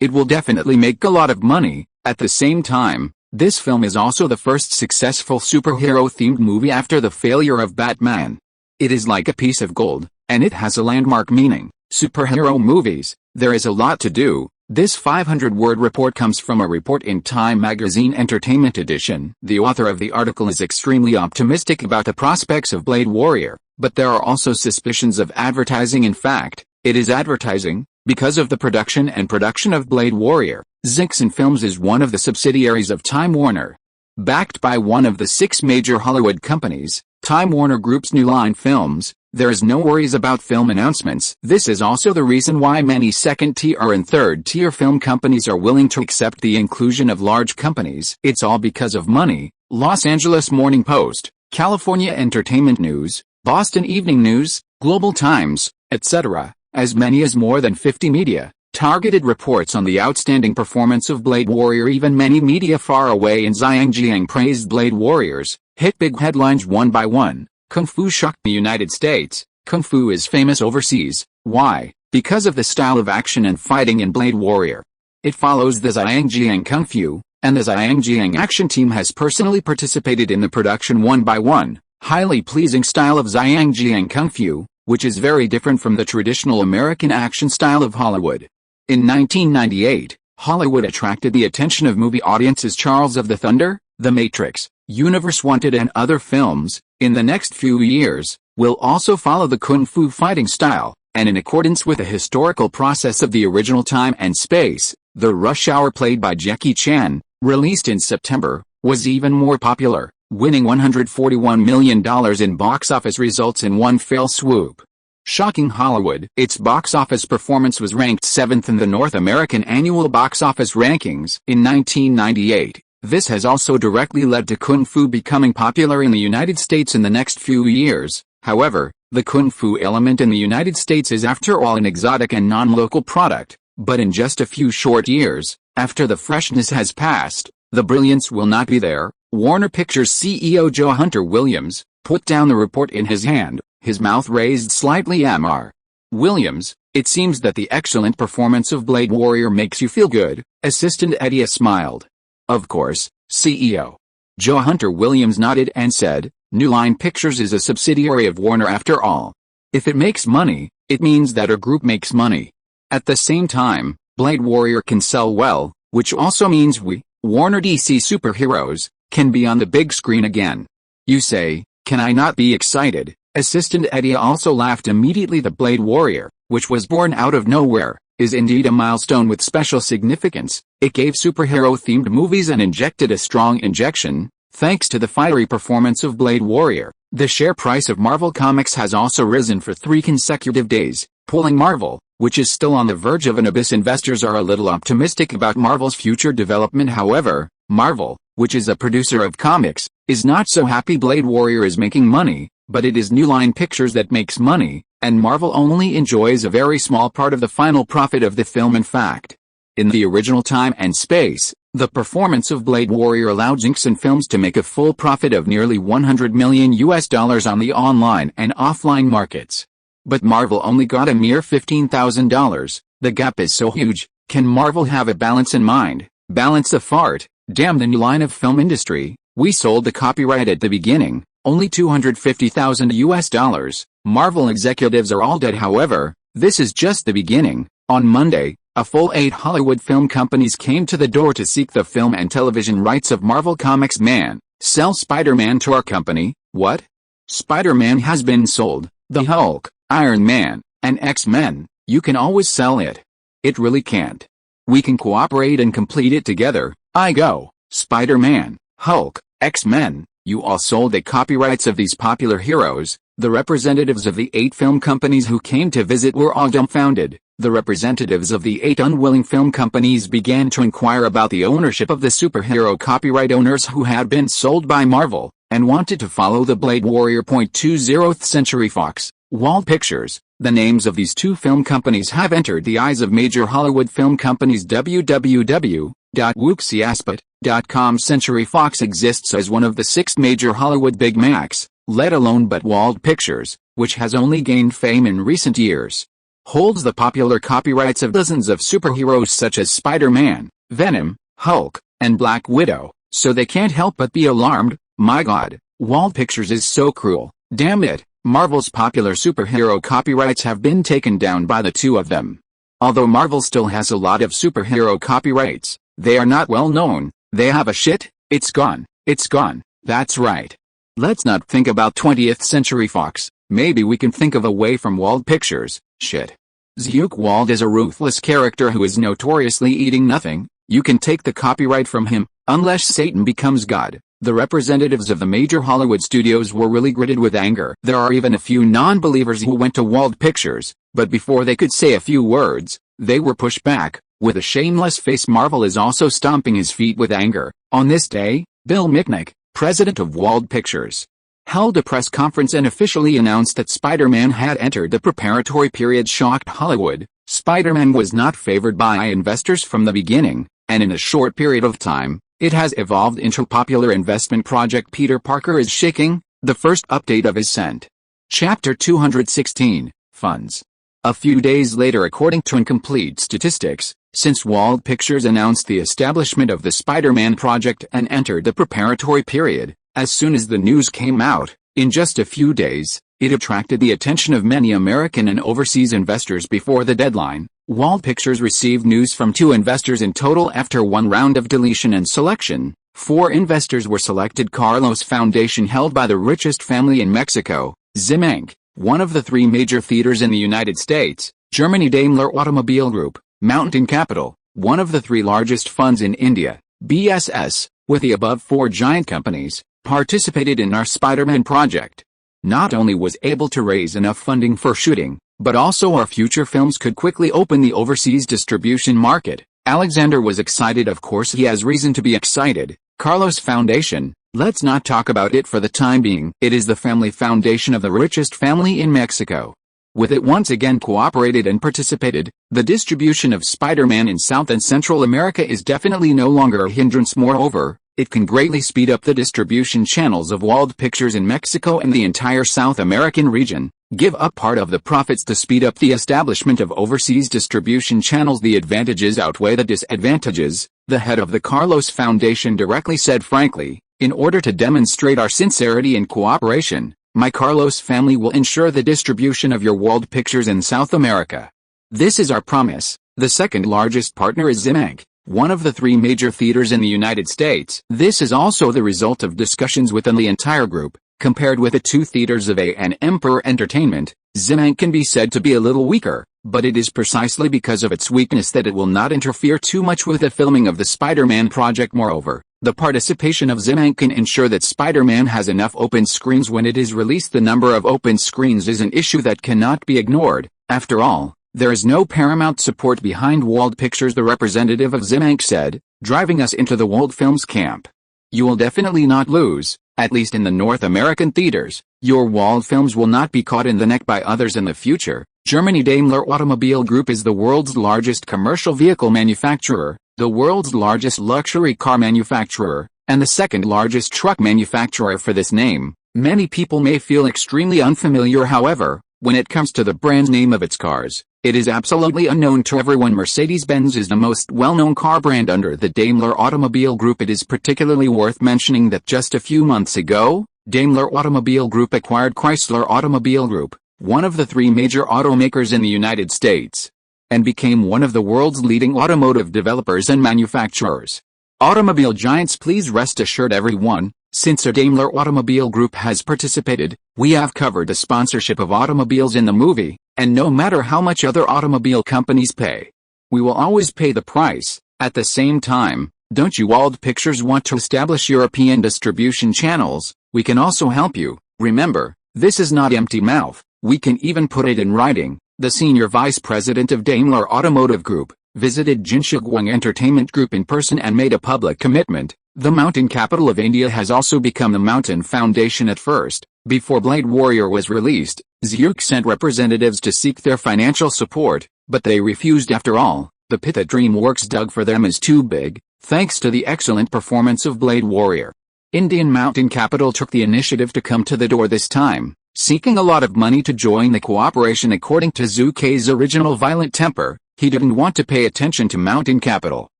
it will definitely make a lot of money. At the same time, this film is also the first successful superhero-themed movie after the failure of Batman. It is like a piece of gold, and it has a landmark meaning. Superhero movies, there is a lot to do. This 500-word report comes from a report in Time Magazine Entertainment Edition. The author of the article is extremely optimistic about the prospects of Blade Warrior, but there are also suspicions of advertising. In fact, it is advertising, because of the production of Blade Warrior. Zinxon Films is one of the subsidiaries of Time Warner. Backed by one of the 6 major Hollywood companies, Time Warner Group's New Line Films, there is no worries about film announcements. This is also the reason why many second-tier and third-tier film companies are willing to accept the inclusion of large companies. It's all because of money. Los Angeles Morning Post, California Entertainment News, Boston Evening News, Global Times, etc., as many as more than 50 media, targeted reports on the outstanding performance of Blade Warrior. Even many media far away in Xinjiang praised Blade Warriors, hit big headlines one by one. Kung Fu shocked the United States. Kung Fu is famous overseas. Why? Because of the style of action and fighting in Blade Warrior. It follows the Xinjiang Kung Fu, and the Xinjiang action team has personally participated in the production one by one. Highly pleasing style of Xinjiang Kung Fu, which is very different from the traditional American action style of Hollywood. In 1998, Hollywood attracted the attention of movie audiences. Charles of the Thunder, The Matrix, Universe Wanted and other films, in the next few years, will also follow the Kung Fu fighting style, and in accordance with the historical process of the original Time and Space, the Rush Hour played by Jackie Chan, released in September, was even more popular, winning $141 million in box office results in one fell swoop. Shocking Hollywood. Its box office performance was ranked 7th in the North American annual box office rankings in 1998. This has also directly led to Kung Fu becoming popular in the United States in the next few years. However, the Kung Fu element in the United States is after all an exotic and non-local product, but in just a few short years, after the freshness has passed, the brilliance will not be there. Warner Pictures CEO Joe Hunter Williams put down the report in his hand, his mouth raised slightly. Mr. Williams, it seems that the excellent performance of Blade Warrior makes you feel good. Assistant Edia smiled. Of course, CEO Joe Hunter Williams nodded and said, New Line Pictures is a subsidiary of Warner after all. If it makes money, it means that our group makes money. At the same time, Blade Warrior can sell well, which also means we, Warner DC superheroes, can be on the big screen again. You say, can I not be excited? Assistant Edia also laughed immediately. The Blade Warrior, which was born out of nowhere, is indeed a milestone with special significance. It gave superhero-themed movies and injected a strong injection. Thanks to the fiery performance of Blade Warrior, the share price of Marvel Comics has also risen for 3 consecutive days, pulling Marvel, which is still on the verge of an abyss. Investors are a little optimistic about Marvel's future development. However, Marvel, which is a producer of comics, is not so happy Blade Warrior is making money, but it is New Line Pictures that makes money. and Marvel only enjoys a very small part of the final profit of the film. In fact, in the original time and space, the performance of Blade Warrior allowed Jinxon Films to make a full profit of nearly $100 million on the online and offline markets. But Marvel only got a mere $15,000. The gap is so huge. Can Marvel have a balance in mind? Balance a fart. Damn the new line of film industry. We sold the copyright at the beginning, only $250,000. Marvel executives are all dead. However, this is just the beginning. On Monday, a full 8 Hollywood film companies came to the door to seek the film and television rights of Marvel Comics. Man, sell Spider-Man to our company? What? Spider-Man has been sold. The Hulk, Iron Man, and X-Men, you can always sell it. It really can't. We can cooperate and complete it together. I go. Spider-Man, Hulk, X-Men, you all sold the copyrights of these popular heroes. The representatives of the 8 film companies who came to visit were all dumbfounded. The representatives of the 8 unwilling film companies began to inquire about the ownership of the superhero copyright owners who had been sold by Marvel, and wanted to follow the Blade Warrior. 20th Century Fox, Wald Pictures. The names of these 2 film companies have entered the eyes of major Hollywood film companies. www.wooksiaspet.com. Century Fox exists as one of the 6 major Hollywood Big Macs, let alone but Wald Pictures, which has only gained fame in recent years, holds the popular copyrights of dozens of superheroes such as Spider-Man, Venom, Hulk, and Black Widow, so they can't help but be alarmed. My God, Wald Pictures is so cruel. Damn it, Marvel's popular superhero copyrights have been taken down by the 2 of them. Although Marvel still has a lot of superhero copyrights, they are not well known. They have a shit. It's gone. It's gone. That's right. Let's not think about 20th Century Fox. Maybe we can think of a way from Wald Pictures. Shit. Zhu Ke Wald is a ruthless character who is notoriously eating nothing. You can take the copyright from him, unless Satan becomes God. The representatives of the major Hollywood studios were really gritted with anger. There are even a few non-believers who went to Wald Pictures, but before they could say a few words, they were pushed back. With a shameless face, Marvel is also stomping his feet with anger. On this day, Bill Mitnick, president of Wald Pictures, held a press conference and officially announced that Spider-Man had entered the preparatory period. Shocked Hollywood. Spider-Man was not favored by investors from the beginning, and in a short period of time, it has evolved into a popular investment project. Peter Parker is shaking. The first update of Ascent. Chapter 216, Funds. A few days later, according to incomplete statistics, since Wald Pictures announced the establishment of the Spider-Man project and entered the preparatory period, as soon as the news came out, in just a few days, it attracted the attention of many American and overseas investors. Before the deadline, Wald Pictures received news from 2 investors in total. After one round of deletion and selection, 4 investors were selected. Carlos Foundation, held by the richest family in Mexico, Zim Inc., one of the 3 major theaters in the United States, Germany. Daimler Automobile Group, Mountain Capital, one of the 3 largest funds in India, BSS, with the above 4 giant companies, participated in our Spider-Man project. Not only was able to raise enough funding for shooting, but also our future films could quickly open the overseas distribution market. Alexander was excited. Of course he has reason to be excited. Carlos Foundation, let's not talk about it for the time being. It is the family foundation of the richest family in Mexico. With it once again cooperated and participated, the distribution of Spider-Man in South and Central America is definitely no longer a hindrance. Moreover, it can greatly speed up the distribution channels of Wald Pictures in Mexico and the entire South American region. Give up part of the profits to speed up the establishment of overseas distribution channels. The advantages outweigh the disadvantages, the head of the Carlos Foundation directly said. Frankly, in order to demonstrate our sincerity and cooperation, my Carlos family will ensure the distribution of your Wald Pictures in South America. This is our promise. The second largest partner is Zim Inc., one of the 3 major theaters in the United States. This is also the result of discussions within the entire group. Compared with the 2 theaters of A&M Entertainment, Zim Inc. can be said to be a little weaker, but it is precisely because of its weakness that it will not interfere too much with the filming of the Spider-Man project. Moreover, the participation of Zim Inc. can ensure that Spider-Man has enough open screens when it is released. The number of open screens is an issue that cannot be ignored. After all, there is no Paramount support behind Wald Pictures, the representative of Zim Inc. said, driving us into the Wald Films camp. You will definitely not lose. at least in the North American theaters. Your Wald films will not be caught in the neck by others in the future. Germany. Daimler Automobile Group is the world's largest commercial vehicle manufacturer, the world's largest luxury car manufacturer, and the second largest truck manufacturer. For this name, many people may feel extremely unfamiliar. However, when it comes to the brand name of its cars, it is absolutely unknown to everyone. Mercedes-Benz is the most well-known car brand under the Daimler Automobile Group. It is particularly worth mentioning that just a few months ago, Daimler Automobile Group acquired Chrysler Automobile Group, one of the three major automakers in the United States, and became one of the world's leading automotive developers and manufacturers. Automobile giants, please rest assured everyone, since a Daimler Automobile Group has participated, we have covered the sponsorship of automobiles in the movie, and no matter how much other automobile companies pay, we will always pay the price. At the same time, don't you Wald Pictures want to establish European distribution channels? We can also help you. Remember, this is not empty mouth, we can even put it in writing. The senior vice president of Daimler Automotive Group visited Jinshiguang Entertainment Group in person and made a public commitment. The mountain capital of India has also become the Mountain Foundation. At first, before Blade Warrior was released, Zhu Ke sent representatives to seek their financial support, but they refused. After all, the pit that DreamWorks dug for them is too big, thanks to the excellent performance of Blade Warrior. Indian mountain capital took the initiative to come to the door this time, seeking a lot of money to join the cooperation. According to Zhu Ke's original violent temper, he didn't want to pay attention to mountain capital.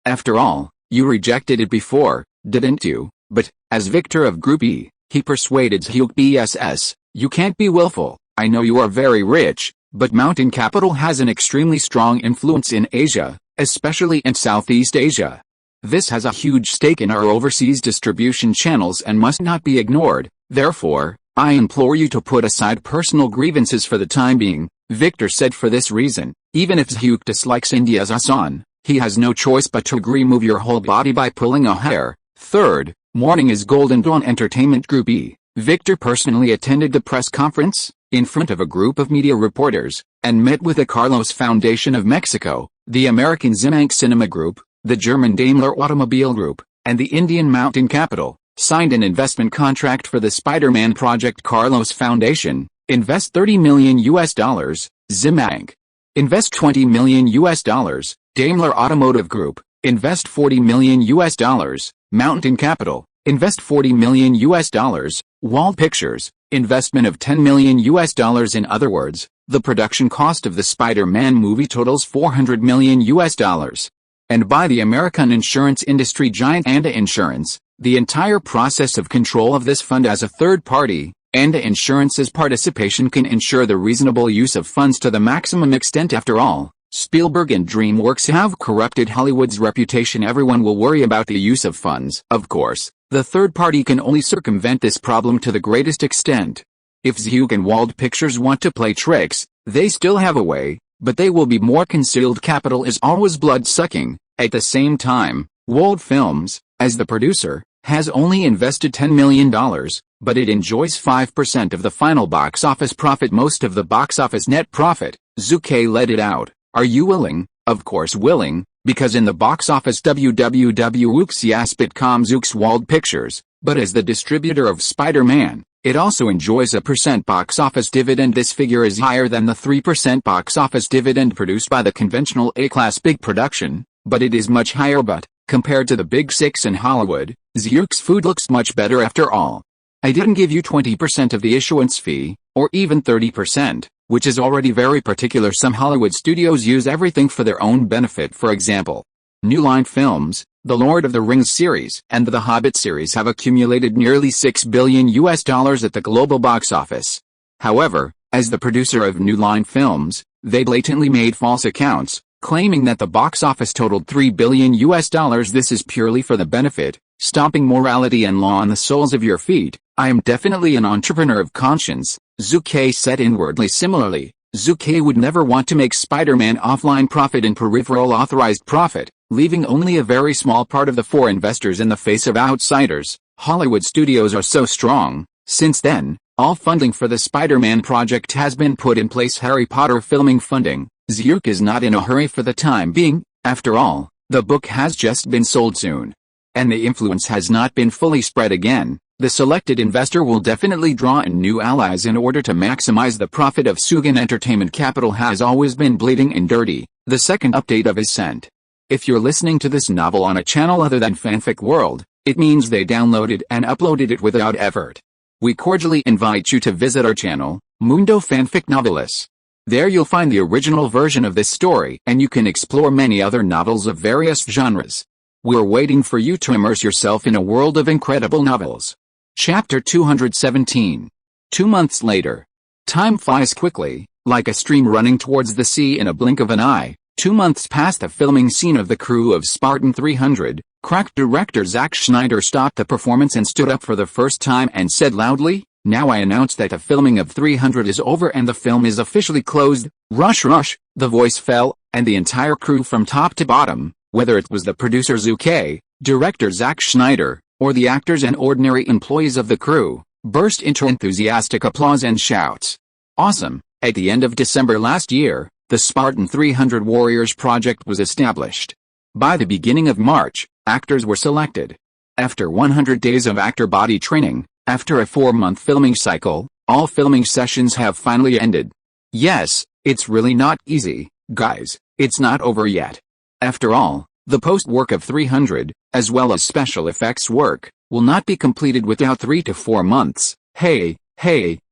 After all, you rejected it before, didn't you? But, as victor of Group E, he persuaded Zhu Ke, you can't be willful. I know you are very rich, but mountain capital has an extremely strong influence in Asia, especially in Southeast Asia. This has a huge stake in our overseas distribution channels and must not be ignored. Therefore, I implore you to put aside personal grievances for the time being, Victor said. For this reason, even if Zhu Ke dislikes India as a son, he has no choice but to agree. Move your whole body by pulling a hair. Third, morning is Golden Dawn Entertainment Group E. Victor personally attended the press conference, in front of a group of media reporters, and met with the Carlos Foundation of Mexico, the American Zimank Cinema Group, the German Daimler Automobile Group, and the Indian Mountain Capital, signed an investment contract for the Spider-Man project. Carlos Foundation, invest $30 million. Zimank, invest $20 million. Daimler Automotive Group, invest $40 million. Mountain Capital, invest $40 million. Wald Pictures, investment of $10 million. In other words, the production cost of the Spider-Man movie totals $400 million. And by the American insurance industry giant Anda Insurance, the entire process of control of this fund as a third party. Anda Insurance's participation can ensure the reasonable use of funds to the maximum extent. After all, Spielberg and DreamWorks have corrupted Hollywood's reputation. Everyone will worry about the use of funds. Of course, the third party can only circumvent this problem to the greatest extent. If Zhu Ke and Wald Pictures want to play tricks, they still have a way, but they will be more concealed. Capital is always blood-sucking. At the same time, Wald Films, as the producer, has only invested $10 million, but it enjoys 5% of the final box office profit, most of the box office net profit. Zhu Ke let it out. Are you willing? Of course willing, because in the box office www.uxiaspit.com Zhu Ke's Wald Pictures, but as the distributor of Spider-Man, it also enjoys a % box office dividend. This figure is higher than the 3% box office dividend produced by the conventional A-class big production, but it is much higher. But, compared to the big six in Hollywood, Zhu Ke's food looks much better. After all, I didn't give you 20% of the issuance fee, or even 30%, which is already very particular. Some Hollywood studios use everything for their own benefit. For example, New Line Films, the Lord of the Rings series, and the Hobbit series have accumulated nearly $6 billion at the global box office. However, as the producer of New Line Films, they blatantly made false accounts, claiming that the box office totaled $3 billion. This is purely for the benefit, stomping morality and law on the soles of your feet. I am definitely an entrepreneur of conscience, Zhu Ke said inwardly. Similarly, Zhu Ke would never want to make Spider-Man offline profit and peripheral authorized profit, leaving only a very small part of the for investors in the face of outsiders. Hollywood studios are so strong. Since then, all funding for the Spider-Man project has been put in place. Harry Potter filming funding. Zhu Ke is not in a hurry for the time being. After all, the book has just been sold soon, and the influence has not been fully spread again. The selected investor will definitely draw in new allies in order to maximize the profit of Sugan Entertainment. Capital has always been bleeding and dirty. The second update of is sent. If you're listening to this novel on a channel other than Fanfic World, it means they downloaded and uploaded it without effort. We cordially invite you to visit our channel, Mundo Fanfic Novelists. There you'll find the original version of this story and you can explore many other novels of various genres. We're waiting for you to immerse yourself in a world of incredible novels. Chapter 217. 2 months later. Time flies quickly, like a stream running towards the sea in a blink of an eye. 2 months past the filming scene of the crew of Spartan 300, crack director Zack Snyder stopped the performance and stood up for the first time and said loudly, "Now I announce that the filming of 300 is over and the film is officially closed." Rush rush, the voice fell, and the entire crew from top to bottom, whether it was the producer Zhu Ke, director Zack Snyder, or the actors and ordinary employees of the crew, burst into enthusiastic applause and shouts. Awesome! At the end of December last year, the Spartan 300 Warriors project was established. By the beginning of March, actors were selected. After 100 days of actor body training, after a 4-month filming cycle, all filming sessions have finally ended. Yes, it's really not easy, guys, it's not over yet. After all, the post-work of 300, as well as special effects work, will not be completed without 3 to 4 months. Hey,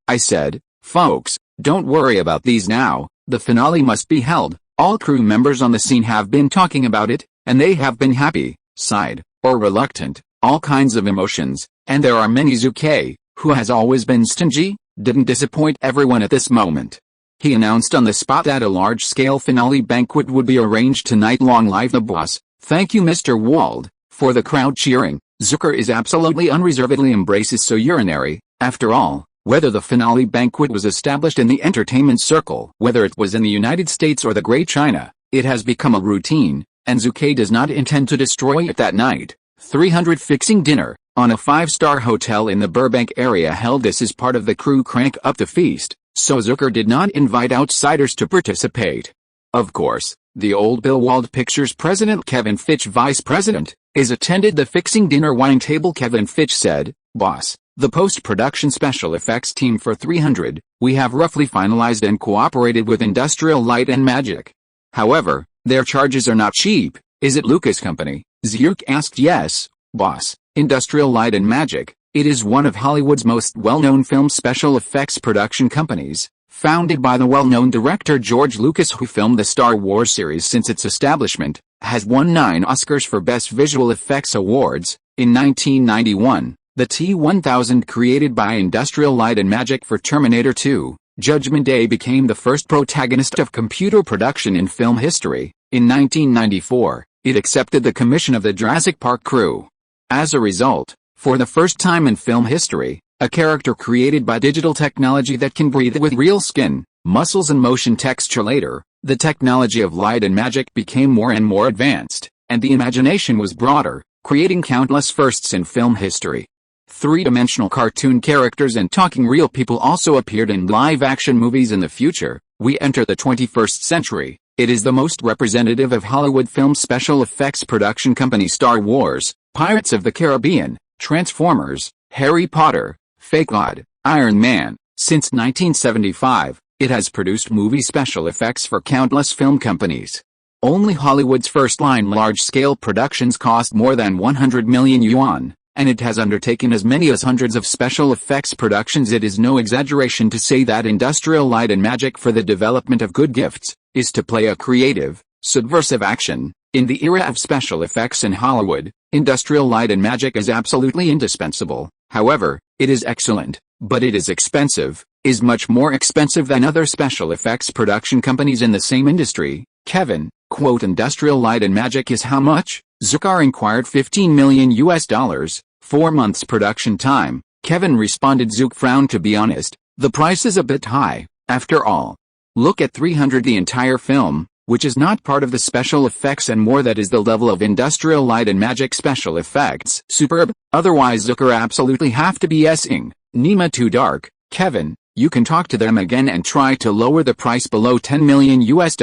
I said, folks, don't worry about these now, the finale must be held. All crew members on the scene have been talking about it, and they have been happy, sad, or reluctant, all kinds of emotions, and there are many. Zhu Ke, who has always been stingy, didn't disappoint everyone at this moment. He announced on the spot that a large-scale finale banquet would be arranged tonight. Long live the boss. Thank you Mr. Wald, for the crowd cheering. Zucker is absolutely unreservedly embraces so urinary. After all, whether the finale banquet was established in the entertainment circle, whether it was in the United States or the Great China, it has become a routine, and Zhu Ke does not intend to destroy it that night. 300 fixing dinner, on a 5-star hotel in the Burbank area held. This is part of the crew crank up the feast, so Zucker did not invite outsiders to participate. Of course, the old Bill Wald Pictures president Kevin Fitch vice president, is attended the fixing dinner wine table. Kevin Fitch said, "Boss, the post-production special effects team for 300, we have roughly finalized and cooperated with Industrial Light and Magic. However, their charges are not cheap. Is it Lucas Company?" Zurk asked. "Yes, boss, Industrial Light and Magic. It is one of Hollywood's most well-known film special effects production companies, founded by the well-known director George Lucas, who filmed the Star Wars series since its establishment, has won 9 Oscars for Best Visual Effects Awards. In 1991, the T-1000 created by Industrial Light and Magic for Terminator 2, Judgment Day became the first protagonist of computer production in film history. In 1994, it accepted the commission of the Jurassic Park crew. As a result, for the first time in film history, a character created by digital technology that can breathe with real skin, muscles and motion texture. Later, the technology of light and magic became more and more advanced, and the imagination was broader, creating countless firsts in film history. 3-dimensional cartoon characters and talking real people also appeared in live-action movies. In the future, we enter the 21st century. It is the most representative of Hollywood film special effects production company Star Wars, Pirates of the Caribbean, Transformers, Harry Potter, Fake God, Iron Man. Since 1975, it has produced movie special effects for countless film companies. Only Hollywood's first-line large-scale productions cost more than 100 million yuan, and it has undertaken as many as hundreds of special effects productions. It is no exaggeration to say that Industrial Light and Magic for the development of good gifts is to play a creative, subversive action. In the era of special effects in Hollywood, Industrial Light and Magic is absolutely indispensable. However, it is excellent, but it is expensive, is much more expensive than other special effects production companies in the same industry. Kevin, quote, "Industrial Light and Magic is how much?" Zucker inquired. $15 million US, 4 months production time. Kevin responded. Zook frowned. To be honest, the price is a bit high. After all, look at 300, the entire film, which is not part of the special effects and more. That is the level of Industrial Light and Magic special effects. Superb. Otherwise Zucker absolutely have to be s-ing. Nima too dark. Kevin, you can talk to them again and try to lower the price below $10 million US.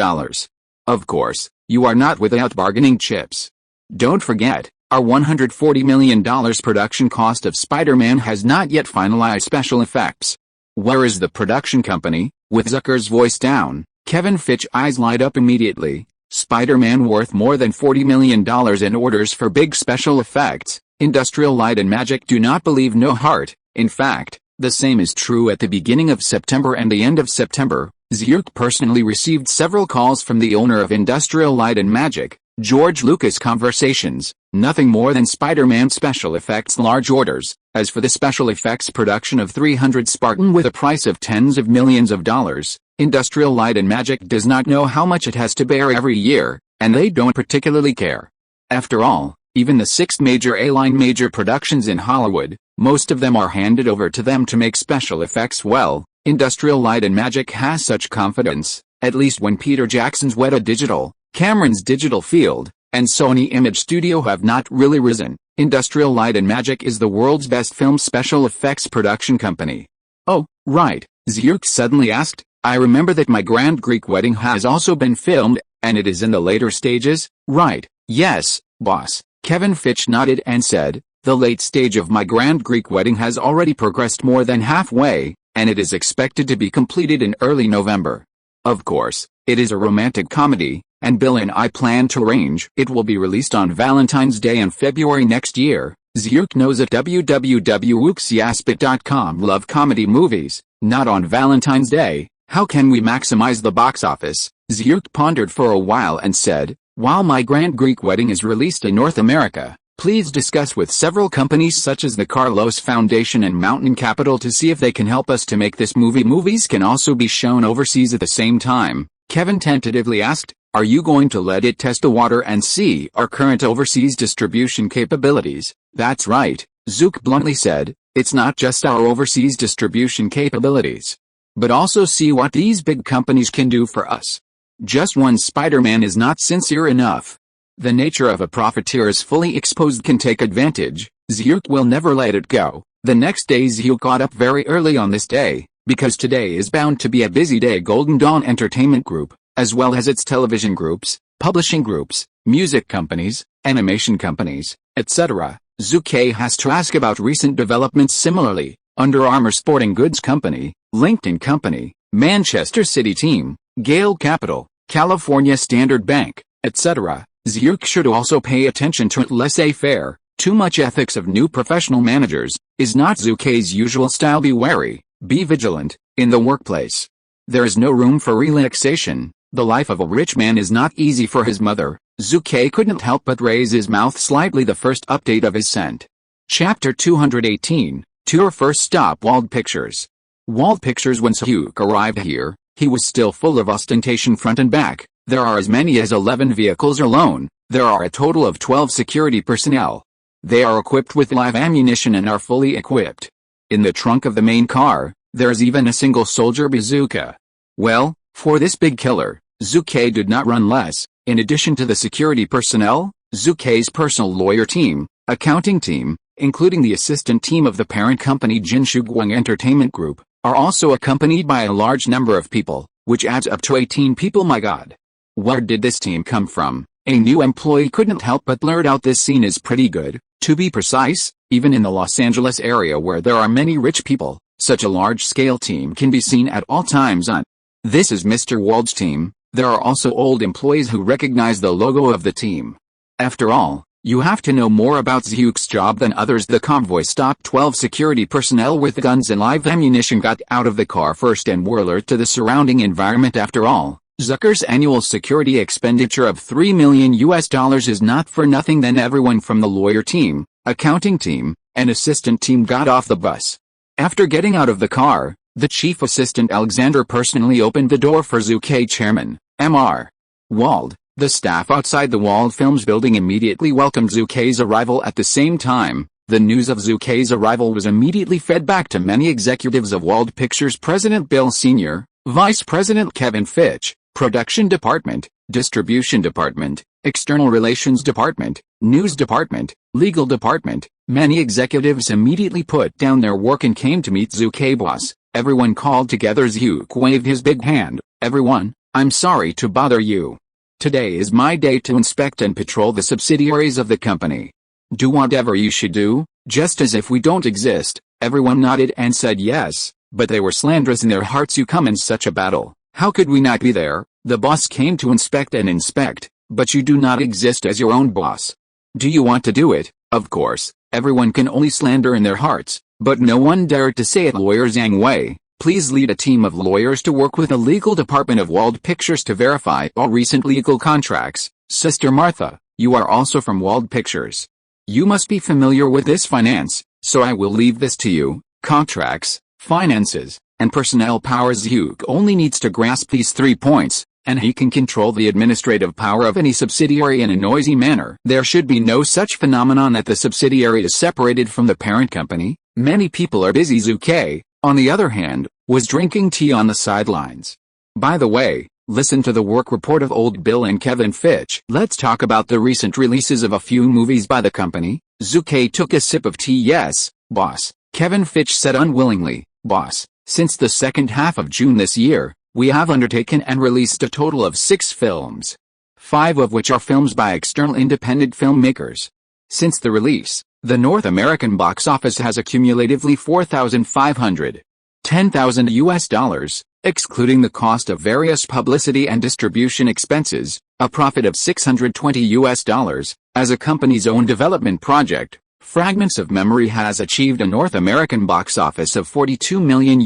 Of course, you are not without bargaining chips. Don't forget, Our $140 million production cost of Spider-Man has not yet finalized special effects. Where is the production company? With Zucker's voice down, Kevin Fitch's eyes light up immediately. Spider-Man worth more than $40 million in orders for big special effects. Industrial Light and Magic do not believe no heart. In fact, the same is true at the beginning of September and the end of September. Zhu personally received several calls from the owner of Industrial Light and Magic, George Lucas. Conversations, nothing more than Spider-Man special effects large orders. As for the special effects production of 300 Spartan with a price of tens of millions of dollars, Industrial Light and Magic does not know how much it has to bear every year, and they don't particularly care. After all, even the 6 major A-line major productions in Hollywood, most of them are handed over to them to make special effects well. Industrial Light and Magic has such confidence, at least when Peter Jackson's Weta Digital, Cameron's Digital Field, and Sony Image Studio have not really risen. Industrial Light and Magic is the world's best film special effects production company. Oh, right, Zhu suddenly asked. I remember that My Grand Greek Wedding has also been filmed, and it is in the later stages, right? Yes, boss. Kevin Fitch nodded and said, the late stage of My Grand Greek Wedding has already progressed more than halfway, and it is expected to be completed in early November. Of course, it is a romantic comedy, and Bill and I plan to arrange it will be released on Valentine's Day in February next year. Zhu knows at www.uxiaspit.com love comedy movies, not on Valentine's Day. How can we maximize the box office? Zhu pondered for a while and said, while My Grand Greek Wedding is released in North America, please discuss with several companies such as the Carlos Foundation and Mountain Capital to see if they can help us to make this movie. Movies can also be shown overseas at the same time. Kevin tentatively asked, are you going to let it test the water and see our current overseas distribution capabilities? That's right, Zhu bluntly said, it's not just our overseas distribution capabilities, but also see what these big companies can do for us. Just one Spider-Man is not sincere enough. The nature of a profiteer is fully exposed can take advantage. Zhu will never let it go. The next day Zhu got up very early on this day, because today is bound to be a busy day. Golden Dawn Entertainment Group, as well as its television groups, publishing groups, music companies, animation companies, etc. Zhu Ke has to ask about recent developments. Similarly, Under Armour Sporting Goods Company, LinkedIn Company, Manchester City Team, Gale Capital, California Standard Bank, etc. Zhu should also pay attention to laissez-faire. Too much ethics of new professional managers is not Zhu Ke's usual style. Be wary, be vigilant, in the workplace. There is no room for relaxation. The life of a rich man is not easy for his mother. Zhu Ke couldn't help but raise his mouth slightly. The first update of his scent. Chapter 218, Tour First Stop Wald Pictures. Wald Pictures. When Zhu arrived here, he was still full of ostentation front and back. There are as many as 11 vehicles alone. There are a total of 12 security personnel. They are equipped with live ammunition and are fully equipped. In the trunk of the main car, there's even a single soldier bazooka. Well, for this big killer, Zhu Ke did not run less. In addition to the security personnel, Zhu Ke's personal lawyer team, accounting team, including the assistant team of the parent company Jinshuguang Entertainment Group, are also accompanied by a large number of people, which adds up to 18 people. My God. Where did this team come from? A new employee couldn't help but blurt out. This scene is pretty good. To be precise, even in the Los Angeles area where there are many rich people, such a large-scale team can be seen at all times on. This is Mr. Wald's team. There are also old employees who recognize the logo of the team. After all, you have to know more about Zhu's job than others. The convoy stopped. 12 security personnel with guns and live ammunition got out of the car first and were alert to the surrounding environment. After all, Zucker's annual security expenditure of $3 million is not for nothing. Then everyone from the lawyer team, accounting team, and assistant team got off the bus. After getting out of the car, the chief assistant Alexander personally opened the door for Zhu Ke. Chairman, Mr. Wald. The staff outside the Wald Films building immediately welcomed Zhu Ke's arrival. At the same time, the news of Zhu Ke's arrival was immediately fed back to many executives of Wald Pictures. President Bill Sr., Vice President Kevin Fitch, Production Department, Distribution Department, External Relations Department, News Department, Legal Department. Many executives immediately put down their work and came to meet Zhu Ke. Boss. Everyone called together. Zhu waved his big hand. Everyone, I'm sorry to bother you. Today is my day to inspect and patrol the subsidiaries of the company. Do whatever you should do, just as if we don't exist." Everyone nodded and said yes, but they were slanderous in their hearts. "You come in such a battle. How could we not be there? The boss came to inspect and inspect, but you do not exist as your own boss. Do you want to do it?" Of course, everyone can only slander in their hearts, but no one dared to say it. Lawyer Zhang Wei, please lead a team of lawyers to work with the legal department of Wald Pictures to verify all recent legal contracts. Sister Martha, you are also from Wald Pictures. You must be familiar with this finance, so I will leave this to you. Contracts, finances, and personnel powers. Zhu Ke only needs to grasp these 3 points, and he can control the administrative power of any subsidiary in a noisy manner. There should be no such phenomenon that the subsidiary is separated from the parent company. Many people are busy. Zhu Ke, on the other hand, was drinking tea on the sidelines. By the way, listen to the work report of Old Bill and Kevin Fitch. Let's talk about the recent releases of a few movies by the company. Zhu Ke took a sip of tea. "Yes, boss," Kevin Fitch said unwillingly. "Boss, since the second half of June this year, we have undertaken and released a total of 6 films. 5 of which are films by external independent filmmakers. Since the release, the North American box office has accumulatively $4,510,000, excluding the cost of various publicity and distribution expenses, a profit of $620. As a company's own development project, Fragments of Memory has achieved a North American box office of $42 million,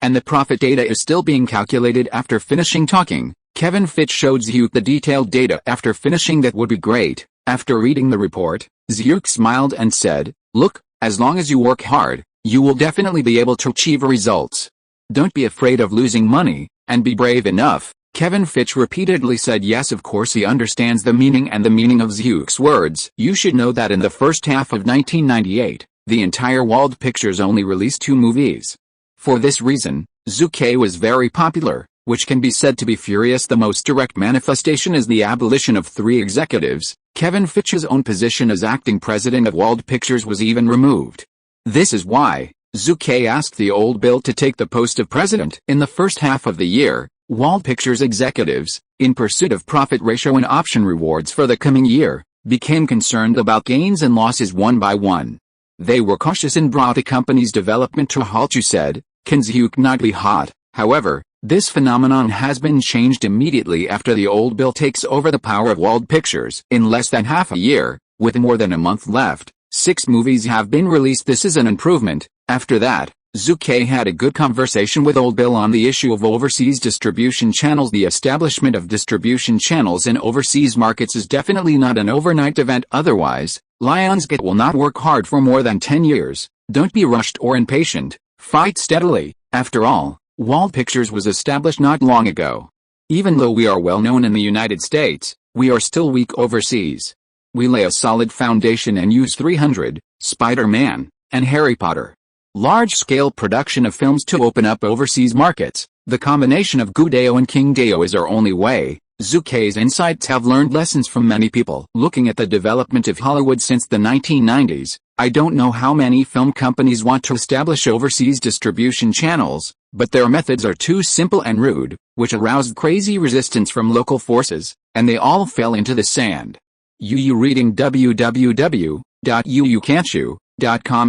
and the profit data is still being calculated after finishing talking." Kevin Fitch showed Zhu Ke the detailed data after finishing. "That would be great." After reading the report, Zhu Ke smiled and said, "Look, as long as you work hard, you will definitely be able to achieve results. Don't be afraid of losing money, and be brave enough." Kevin Fitch repeatedly said yes. Of course he understands the meaning and the meaning of Zhu Ke's words. You should know that in the first half of 1998, the entire Wald Pictures only released 2 movies. For this reason, Zhu Ke was very popular, which can be said to be furious. The most direct manifestation is the abolition of 3 executives. Kevin Fitch's own position as acting president of Wald Pictures was even removed. This is why Zhu Ke asked the Old Bill to take the post of president. In the first half of the year, Wald Pictures executives, in pursuit of profit ratio and option rewards for the coming year, became concerned about gains and losses one by one. They were cautious and brought the company's development to a halt. You said, "Can Zhu Ke not be hot?" However, this phenomenon has been changed immediately after the Old Bill takes over the power of Wald Pictures. In less than half a year, with more than a month left, 6 movies have been released. This is an improvement. After that, Zhu Ke had a good conversation with Old Bill on the issue of overseas distribution channels. The establishment of distribution channels in overseas markets is definitely not an overnight event. Otherwise, Lionsgate will not work hard for more than 10 years. Don't be rushed or impatient. Fight steadily. After all, Wald Pictures was established not long ago. Even though we are well known in the United States, we are still weak overseas. We lay a solid foundation and use 300, Spider-Man, and Harry Potter. Large-scale production of films to open up overseas markets. The combination of Gu Dao and King Dao is our only way. Zhu Ke's insights have learned lessons from many people. Looking at the development of Hollywood since the 1990s, I don't know how many film companies want to establish overseas distribution channels, but their methods are too simple and rude, which aroused crazy resistance from local forces, and they all fell into the sand. You reading www.uucan'tchoo.com.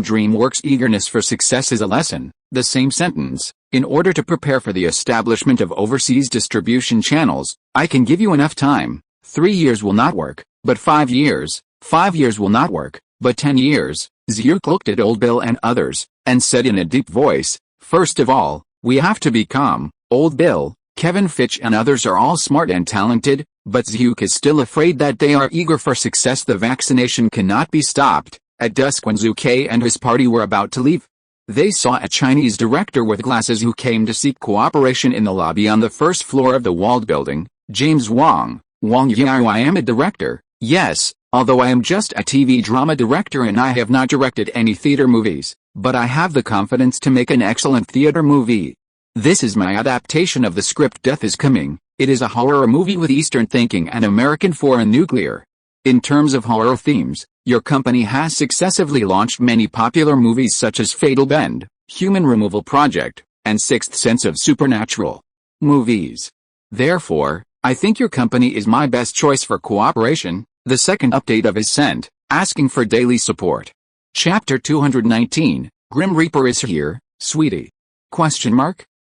DreamWorks eagerness for success is a lesson. The same sentence. In order to prepare for the establishment of overseas distribution channels, I can give you enough time. 3 years will not work, but 5 years. 5 years will not work, but 10 years. Zhu Ke looked at Old Bill and others, and said in a deep voice, "First of all, we have to be calm." Old Bill, Kevin Fitch and others are all smart and talented, but Zhu Ke is still afraid that they are eager for success. The vaccination cannot be stopped. At dusk when Zhu Ke and his party were about to leave, they saw a Chinese director with glasses who came to seek cooperation in the lobby on the first floor of the Wald building. James Wang. Wang Yao. I am a director, yes, although I am just a TV drama director and I have not directed any theater movies, but I have the confidence to make an excellent theater movie. This is my adaptation of the script Death is Coming. It is a horror movie with Eastern thinking and American foreign nuclear. In terms of horror themes, your company has successively launched many popular movies such as Fatal Bend, Human Removal Project, and Sixth Sense of supernatural movies. Therefore, I think your company is my best choice for cooperation. The second update of is sent. Asking for daily support. Chapter 219, Grim Reaper is here, sweetie.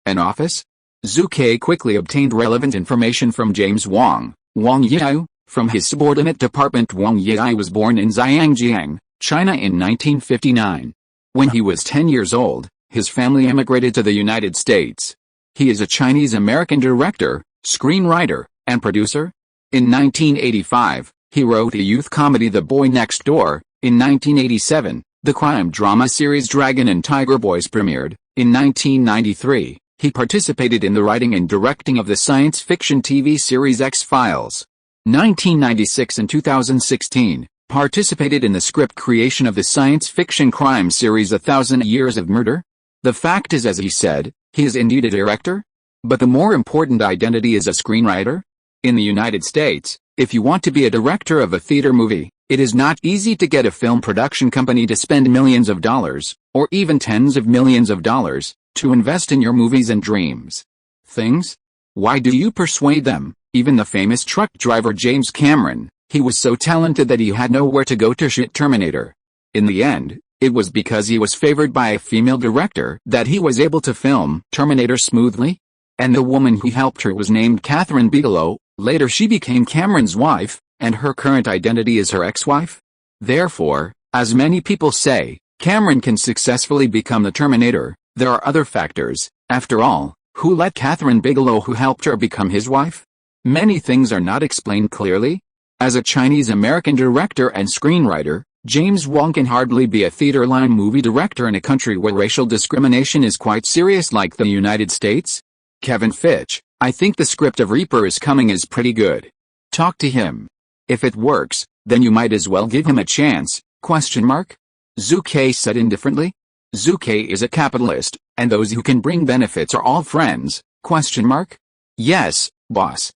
An office? Zhu Ke quickly obtained relevant information from James Wang Yao, from his subordinate department. Wang Yao was born in Zhangjiang, China in 1959. When he was 10 years old, his family emigrated to the United States. He is a Chinese-American director, screenwriter, and producer. In 1985, he wrote a youth comedy The Boy Next Door. In 1987, the crime drama series Dragon and Tiger Boys premiered. In 1993, he participated in the writing and directing of the science fiction TV series X-Files. 1996 and 2016, participated in the script creation of the science fiction crime series 1,000 Years of Murder. The fact is, as he said, he is indeed a director, but the more important identity is a screenwriter. In the United States, if you want to be a director of a theater movie, it is not easy to get a film production company to spend millions of dollars, or even tens of millions of dollars, to invest in your movies and dreams. Things? Why do you persuade them? Even the famous truck driver James Cameron, he was so talented that he had nowhere to go to shoot Terminator. In the end, it was because he was favored by a female director that he was able to film Terminator smoothly. And the woman who helped her was named Catherine Bigelow. Later she became Cameron's wife, and her current identity is her ex-wife. Therefore, as many people say, Cameron can successfully become the Terminator. There are other factors. After all, who let Catherine Bigelow, who helped her, become his wife? Many things are not explained clearly. As a Chinese-American director and screenwriter, James Wang can hardly be a theater-line movie director in a country where racial discrimination is quite serious like the United States. Kevin Fitch, I think the script of Reaper is Coming is pretty good. Talk to him. If it works, then you might as well give him a chance, ? Zhu Ke said indifferently. Zhu Ke is a capitalist, and those who can bring benefits are all friends, ? Yes, boss, ?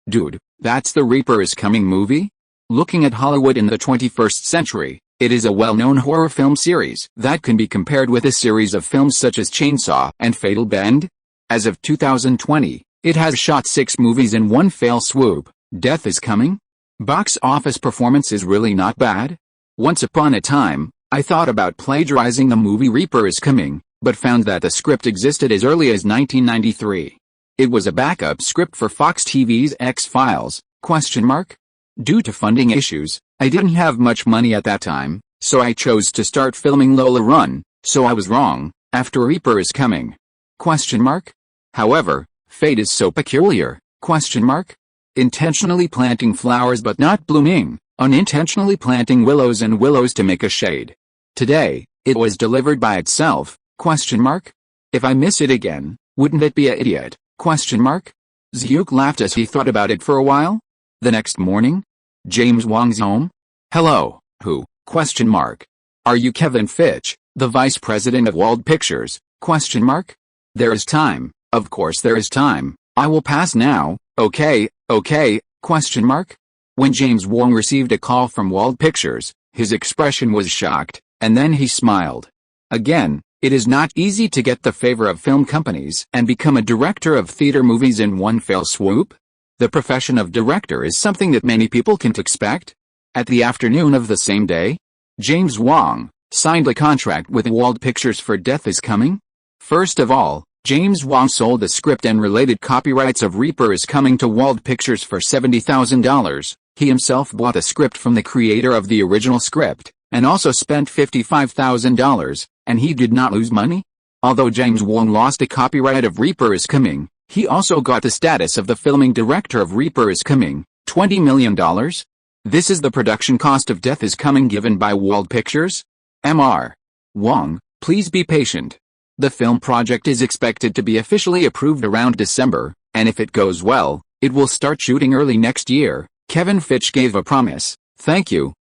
Dude, that's the Reaper is Coming movie? Looking at Hollywood in the 21st century, it is a well-known horror film series that can be compared with a series of films such as Chainsaw and Fatal Bend. As of 2020, it has shot 6 movies in one fell swoop. Death is Coming? Box office performance is really not bad. Once upon a time, I thought about plagiarizing the movie Reaper is Coming, but found that the script existed as early as 1993. It was a backup script for Fox TV's X-Files, ? Due to funding issues, I didn't have much money at that time, so I chose to start filming Lola Run, so I was wrong, after Reaper is Coming. ? However, fate is so peculiar, ? Intentionally planting flowers but not blooming, unintentionally planting willows and willows to make a shade. Today, it was delivered by itself, ? If I miss it again, wouldn't it be a idiot, ? Zhuke laughed as he thought about it for a while. The next morning, James Wang's home. Hello, who? ? Are you Kevin Fitch, the vice president of Wald Pictures? ? There is time, of course there is time, I will pass now, okay. When James Wang received a call from Wald Pictures, his expression was shocked, and then he smiled. Again, it is not easy to get the favor of film companies and become a director of theater movies in one fell swoop. The profession of director is something that many people can't expect. At the afternoon of the same day, James Wang signed a contract with Wald Pictures for Death is Coming. First of all, James Wang sold the script and related copyrights of Reaper is Coming to Wald Pictures for $70,000. He himself bought the script from the creator of the original script, and also spent $55,000, and he did not lose money. Although James Wang lost the copyright of Reaper is Coming, he also got the status of the filming director of Reaper is Coming, $20 million. This is the production cost of Death is Coming given by Wald Pictures. Mr. Wang, please be patient. The film project is expected to be officially approved around December, and if it goes well, it will start shooting early next year. Kevin Fitch gave a promise. Thank you, ?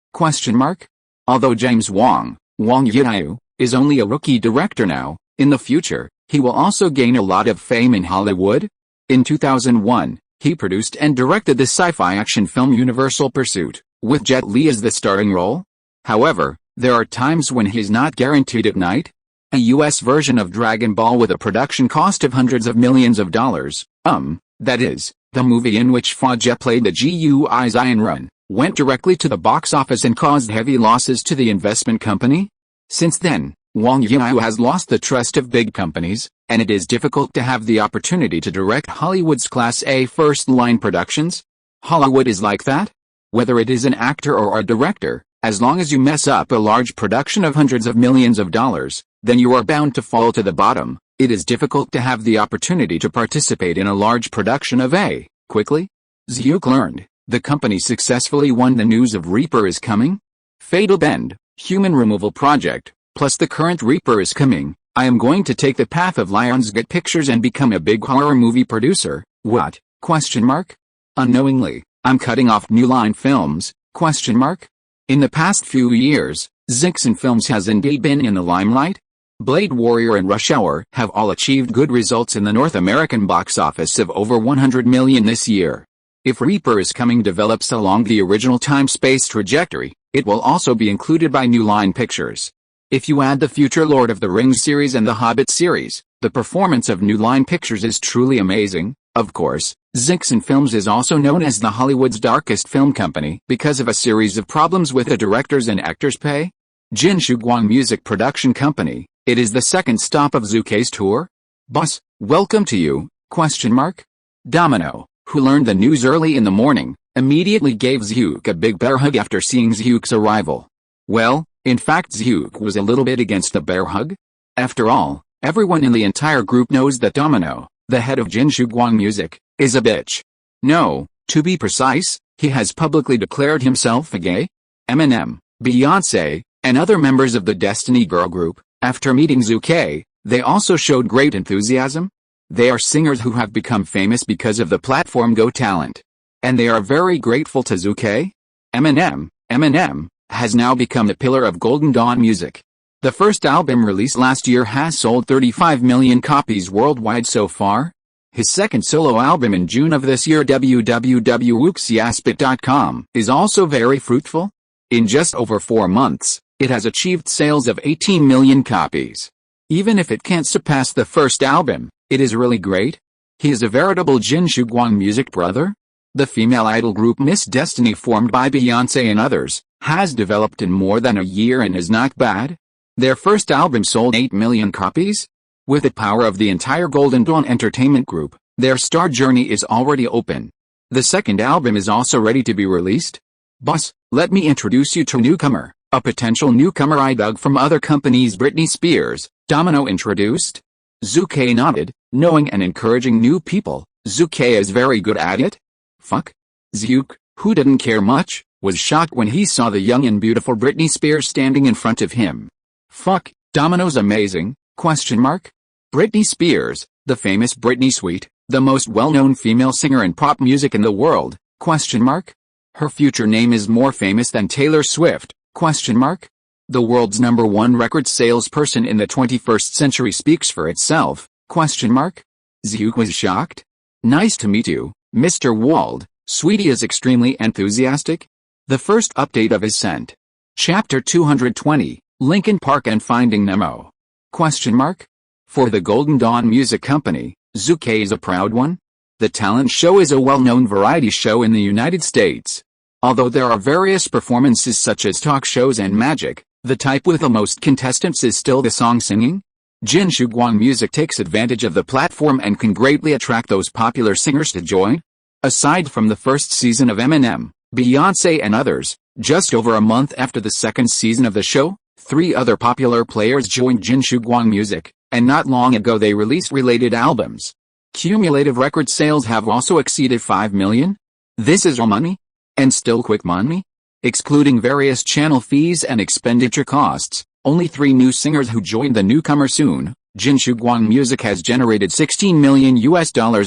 Although James Wang Yao, is only a rookie director now, in the future, he will also gain a lot of fame in Hollywood. In 2001, he produced and directed the sci-fi action film Universal Pursuit, with Jet Li as the starring role. However, there are times when he is not guaranteed at night. A US version of Dragon Ball with a production cost of hundreds of millions of dollars, that is, the movie in which Fa Zhe played the GUI Zion Run, went directly to the box office and caused heavy losses to the investment company. Since then, Wang Yao has lost the trust of big companies, and it is difficult to have the opportunity to direct Hollywood's Class A first-line productions. Hollywood is like that. Whether it is an actor or a director, as long as you mess up a large production of hundreds of millions of dollars, then you are bound to fall to the bottom. It is difficult to have the opportunity to participate in a large production of a, quickly. Zhu Ke learned, the company successfully won the news of Reaper is coming. Fatal Bend, human removal project, plus the current Reaper is coming. I am going to take the path of Lionsgate Pictures and become a big horror movie producer. What? Question mark. Unknowingly, I'm cutting off New Line Films, question mark. In the past few years, Zixon Films has indeed been in the limelight. Blade Warrior and Rush Hour have all achieved good results in the North American box office of over 100 million this year. If Reaper is coming develops along the original time-space trajectory, it will also be included by New Line Pictures. If you add the future Lord of the Rings series and the Hobbit series, the performance of New Line Pictures is truly amazing. Of course, Zixon Films is also known as the Hollywood's darkest film company because of a series of problems with the directors' and actors' pay. Jin Shuguang Music Production Company, it is the second stop of Zhu Ke's tour. Boss, welcome to you, question mark. Domino, who learned the news early in the morning, immediately gave Zhu Ke a big bear hug after seeing Zhu Ke's arrival. Well, in fact Zhu Ke was a little bit against the bear hug. After all, everyone in the entire group knows that Domino, the head of Jin Shuguang Music, is a bitch. No, to be precise, he has publicly declared himself a gay. Eminem, Beyonce, and other members of the Destiny Girl group, after meeting Zhu Ke, they also showed great enthusiasm. They are singers who have become famous because of the platform Go Talent. And they are very grateful to Zhu Ke. Eminem, has now become the pillar of Golden Dawn music. The first album released last year has sold 35 million copies worldwide so far. His second solo album in June of this year, www.wuxiaspit.com, is also very fruitful. In just over 4 months, it has achieved sales of 18 million copies. Even if it can't surpass the first album, it is really great. He is a veritable Jin Shuguang music brother. The female idol group Miss Destiny, formed by Beyonce and others, has developed in more than a year and is not bad. Their first album sold 8 million copies. With the power of the entire Golden Dawn Entertainment Group, their star journey is already open. The second album is also ready to be released. Boss, let me introduce you to a newcomer, a potential newcomer I dug from other companies. Britney Spears, Domino introduced. Zhu Ke nodded, knowing and encouraging new people. Zhu Ke is very good at it. Fuck. Zhu Ke, who didn't care much, was shocked when he saw the young and beautiful Britney Spears standing in front of him. Fuck, Domino's amazing, question mark. Britney Spears, the famous Britney Sweet, the most well-known female singer in pop music in the world, question mark. Her future name is more famous than Taylor Swift, question mark. The world's #1 record salesperson in the 21st century speaks for itself, question mark. Zhu was shocked. Nice to meet you, Mr. Wald. Sweetie is extremely enthusiastic. The first update of his sent. Chapter 220, Linkin Park and Finding Nemo. Question mark. For the Golden Dawn Music Company, Zhu Ke is a proud one. The talent show is a well-known variety show in the United States. Although there are various performances such as talk shows and magic, the type with the most contestants is still the song singing. Jin Shuguang Music takes advantage of the platform and can greatly attract those popular singers to join. Aside from the first season of Eminem, Beyonce and others, just over a month after the second season of the show, 3 other popular players joined Jin Shuguang Music, and not long ago they released related albums. Cumulative record sales have also exceeded 5 million. This is all money? And still quick money? Excluding various channel fees and expenditure costs, only 3 new singers who joined the newcomer soon, Jin Shuguang Music has generated $16 million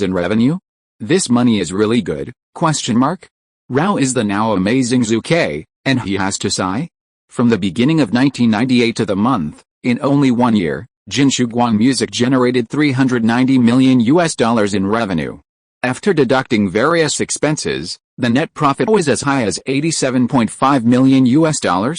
in revenue. This money is really good, question mark. Rao is the now amazing Zhu Ke, and he has to sigh. From the beginning of 1998 to the month, in only 1 year, Jin Shuguang Music generated $390 million in revenue. After deducting various expenses, the net profit was as high as $87.5 million.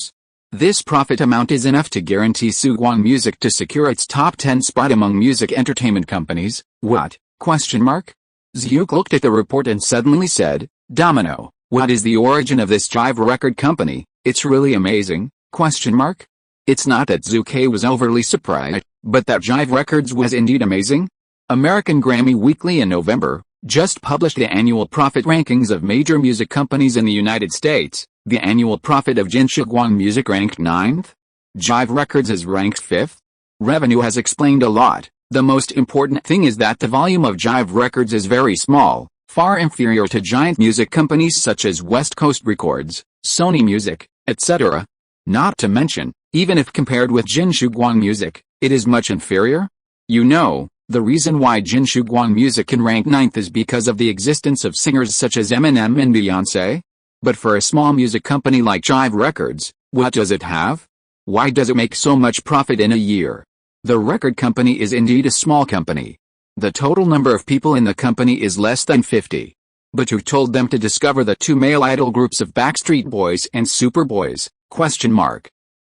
This profit amount is enough to guarantee Shuguang Music to secure its top 10 spot among music entertainment companies. What? Question mark. Zhu Ke looked at the report and suddenly said, Domino, What is the origin of this Jive record company? It's really amazing, ? It's not that Zhu Ke was overly surprised, but that Jive Records was indeed amazing. American Grammy Weekly in November just published the annual profit rankings of major music companies in the United States. The annual profit of Jinshiguang Music ranked 9th. Jive Records is ranked 5th. Revenue has explained a lot. The most important thing is that the volume of Jive Records is very small, far inferior to giant music companies such as West Coast Records, Sony Music, etc. Not to mention, even if compared with Jinshiguang Music, it is much inferior. You know, the reason why Jinshiguang Music can rank 9th is because of the existence of singers such as Eminem and Beyoncé. But for a small music company like Jive Records, what does it have? Why does it make so much profit in a year? The record company is indeed a small company. The total number of people in the company is less than 50. But who told them to discover the two male idol groups of Backstreet Boys and Superboys?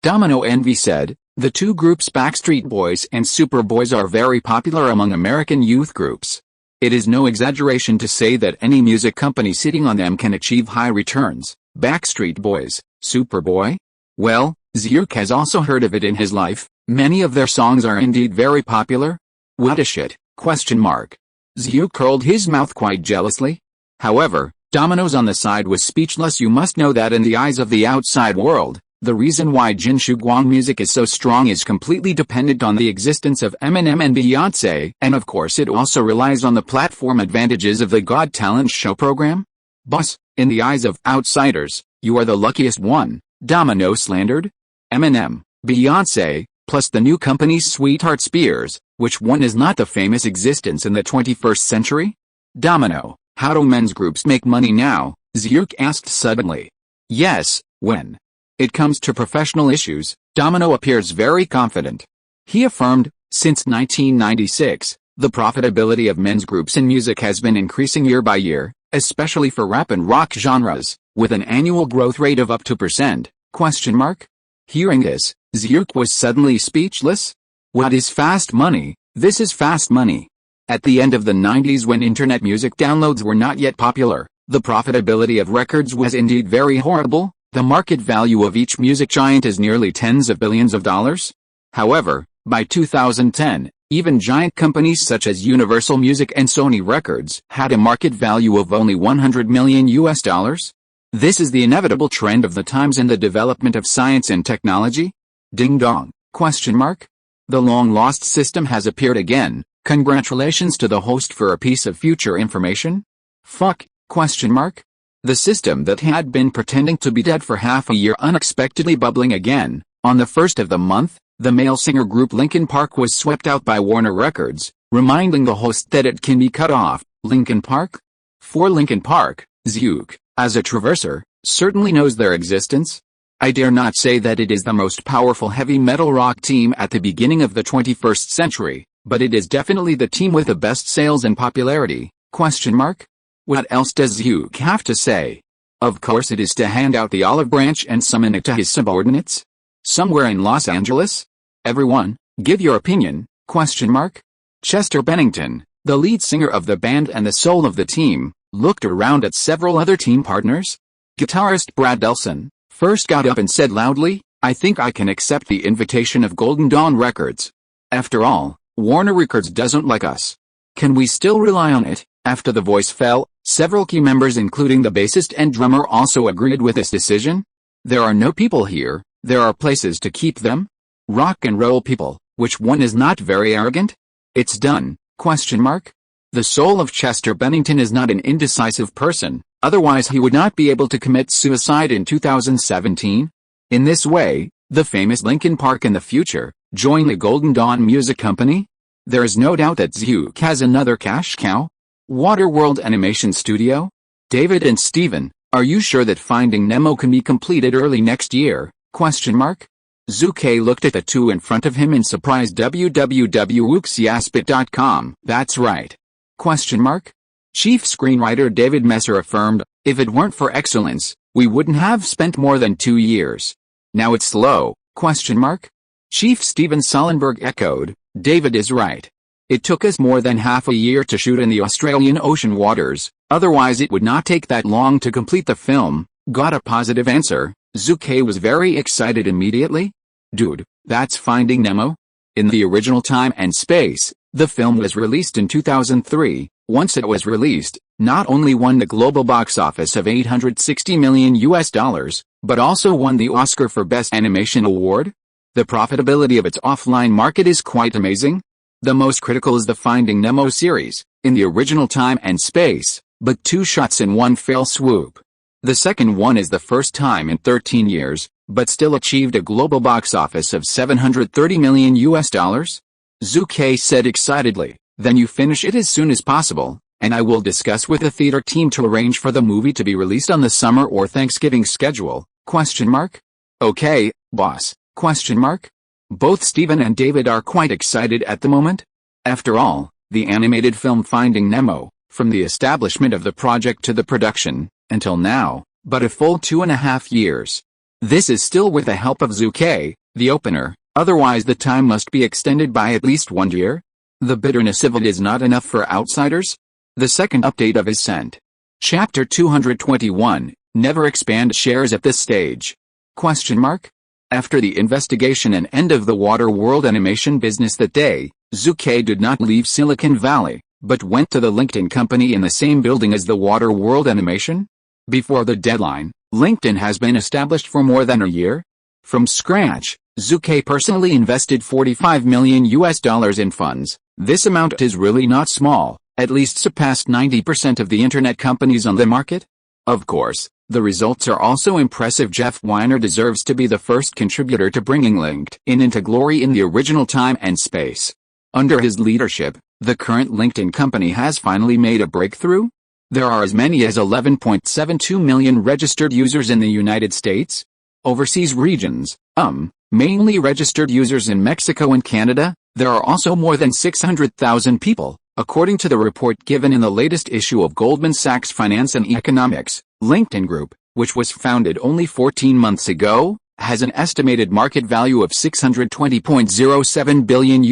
Domino Envy said, the two groups Backstreet Boys and Superboys are very popular among American youth groups. It is no exaggeration to say that any music company sitting on them can achieve high returns. Backstreet Boys, Superboy? Well, Zhu Ke has also heard of it in his life. Many of their songs are indeed very popular. What a shit? Zhu curled his mouth quite jealously. However, Domino's on the side was speechless. You must know that in the eyes of the outside world, the reason why Jinshiguang Music is so strong is completely dependent on the existence of Eminem and Beyoncé, and of course it also relies on the platform advantages of the Got Talent show program. Boss, in the eyes of outsiders, you are the luckiest one, Domino slandered. Eminem, Beyoncé, plus the new company's sweetheart Spears, which one is not the famous existence in the 21st century? Domino, how do men's groups make money now? Zhu Ke asked suddenly. Yes, when it comes to professional issues, Domino appears very confident. He affirmed, since 1996, the profitability of men's groups in music has been increasing year by year, especially for rap and rock genres, with an annual growth rate of up to %. Hearing this, Zhu Ke was suddenly speechless. What is fast money? This is fast money. At the end of the 90s, when internet music downloads were not yet popular, the profitability of records was indeed very horrible. The market value of each music giant is nearly tens of billions of dollars. However, by 2010, even giant companies such as Universal Music and Sony Records had a market value of only $100 million. This is the inevitable trend of the times in the development of science and technology. Ding dong? The long-lost system has appeared again. Congratulations to the host for a piece of future information. Fuck? The system that had been pretending to be dead for half a year unexpectedly bubbling again. On the 1st of the month, the male singer group Linkin Park was swept out by Warner Records, reminding the host that it can be cut off. Linkin Park? For Linkin Park, Zhu Ke, as a traverser, certainly knows their existence. I dare not say that it is the most powerful heavy metal rock team at the beginning of the 21st century, but it is definitely the team with the best sales and popularity. What else does Zhu Ke have to say? Of course it is to hand out the olive branch and summon it to his subordinates. Somewhere in Los Angeles? Everyone, give your opinion? Chester Bennington, the lead singer of the band and the soul of the team, looked around at several other team partners. Guitarist Brad Delson first got up and said loudly, I think I can accept the invitation of Golden Dawn Records. After all, Warner Records doesn't like us. Can we still rely on it? After the voice fell, several key members including the bassist and drummer also agreed with this decision. There are no people here, there are places to keep them. Rock and roll people, which one is not very arrogant? It's done? The soul of Chester Bennington is not an indecisive person, otherwise he would not be able to commit suicide in 2017. In this way, the famous Linkin Park in the future join the Golden Dawn Music Company. There is no doubt that Zhu Ke has another cash cow. Waterworld Animation Studio? David and Steven, are you sure that Finding Nemo can be completed early next year? Zhu Ke looked at the two in front of him in surprise. www.wuxiaspit.com. That's right. Chief screenwriter David Messer affirmed, if it weren't for excellence, we wouldn't have spent more than 2 years. Now it's slow? Chief Steven Solenberg echoed, David is right. It took us more than half a year to shoot in the Australian ocean waters, otherwise it would not take that long to complete the film. Got a positive answer. Zhu Ke was very excited immediately. Dude, that's Finding Nemo? In the original time and space, the film was released in 2003. Once it was released, not only won the global box office of $860 million, but also won the Oscar for Best Animation Award. The profitability of its offline market is quite amazing. The most critical is the Finding Nemo series, in the original time and space, but 2 shots in one fell swoop. The second one is the first time in 13 years, but still achieved a global box office of $730 million. Zhu Ke said excitedly, then you finish it as soon as possible, and I will discuss with the theater team to arrange for the movie to be released on the summer or Thanksgiving schedule, ? Okay, boss, ? Both Stephen and David are quite excited at the moment. After all, the animated film Finding Nemo, from the establishment of the project to the production, until now, but a full 2.5 years. This is still with the help of Zhu Ke, the opener, otherwise the time must be extended by at least 1 year. The bitterness of it is not enough for outsiders. The second update of is sent. Chapter 221, Never expand shares at this stage. ? After the investigation and end of the water world animation business that day, Zhu Ke did not leave Silicon Valley, but went to the LinkedIn company in the same building as the water world animation. Before the deadline, LinkedIn has been established for more than a year. From scratch, Zhu Ke personally invested $45 million in funds. This amount is really not small, at least surpassed 90% of the internet companies on the market. Of course, the results are also impressive. Jeff Weiner deserves to be the first contributor to bringing LinkedIn into glory in the original time and space. Under his leadership, the current LinkedIn company has finally made a breakthrough. There are as many as 11.72 million registered users in the United States. Overseas regions, mainly registered users in Mexico and Canada. There are also more than 600,000 people, according to the report given in the latest issue of Goldman Sachs Finance and Economics. LinkedIn Group, which was founded only 14 months ago, has an estimated market value of $620.07 billion.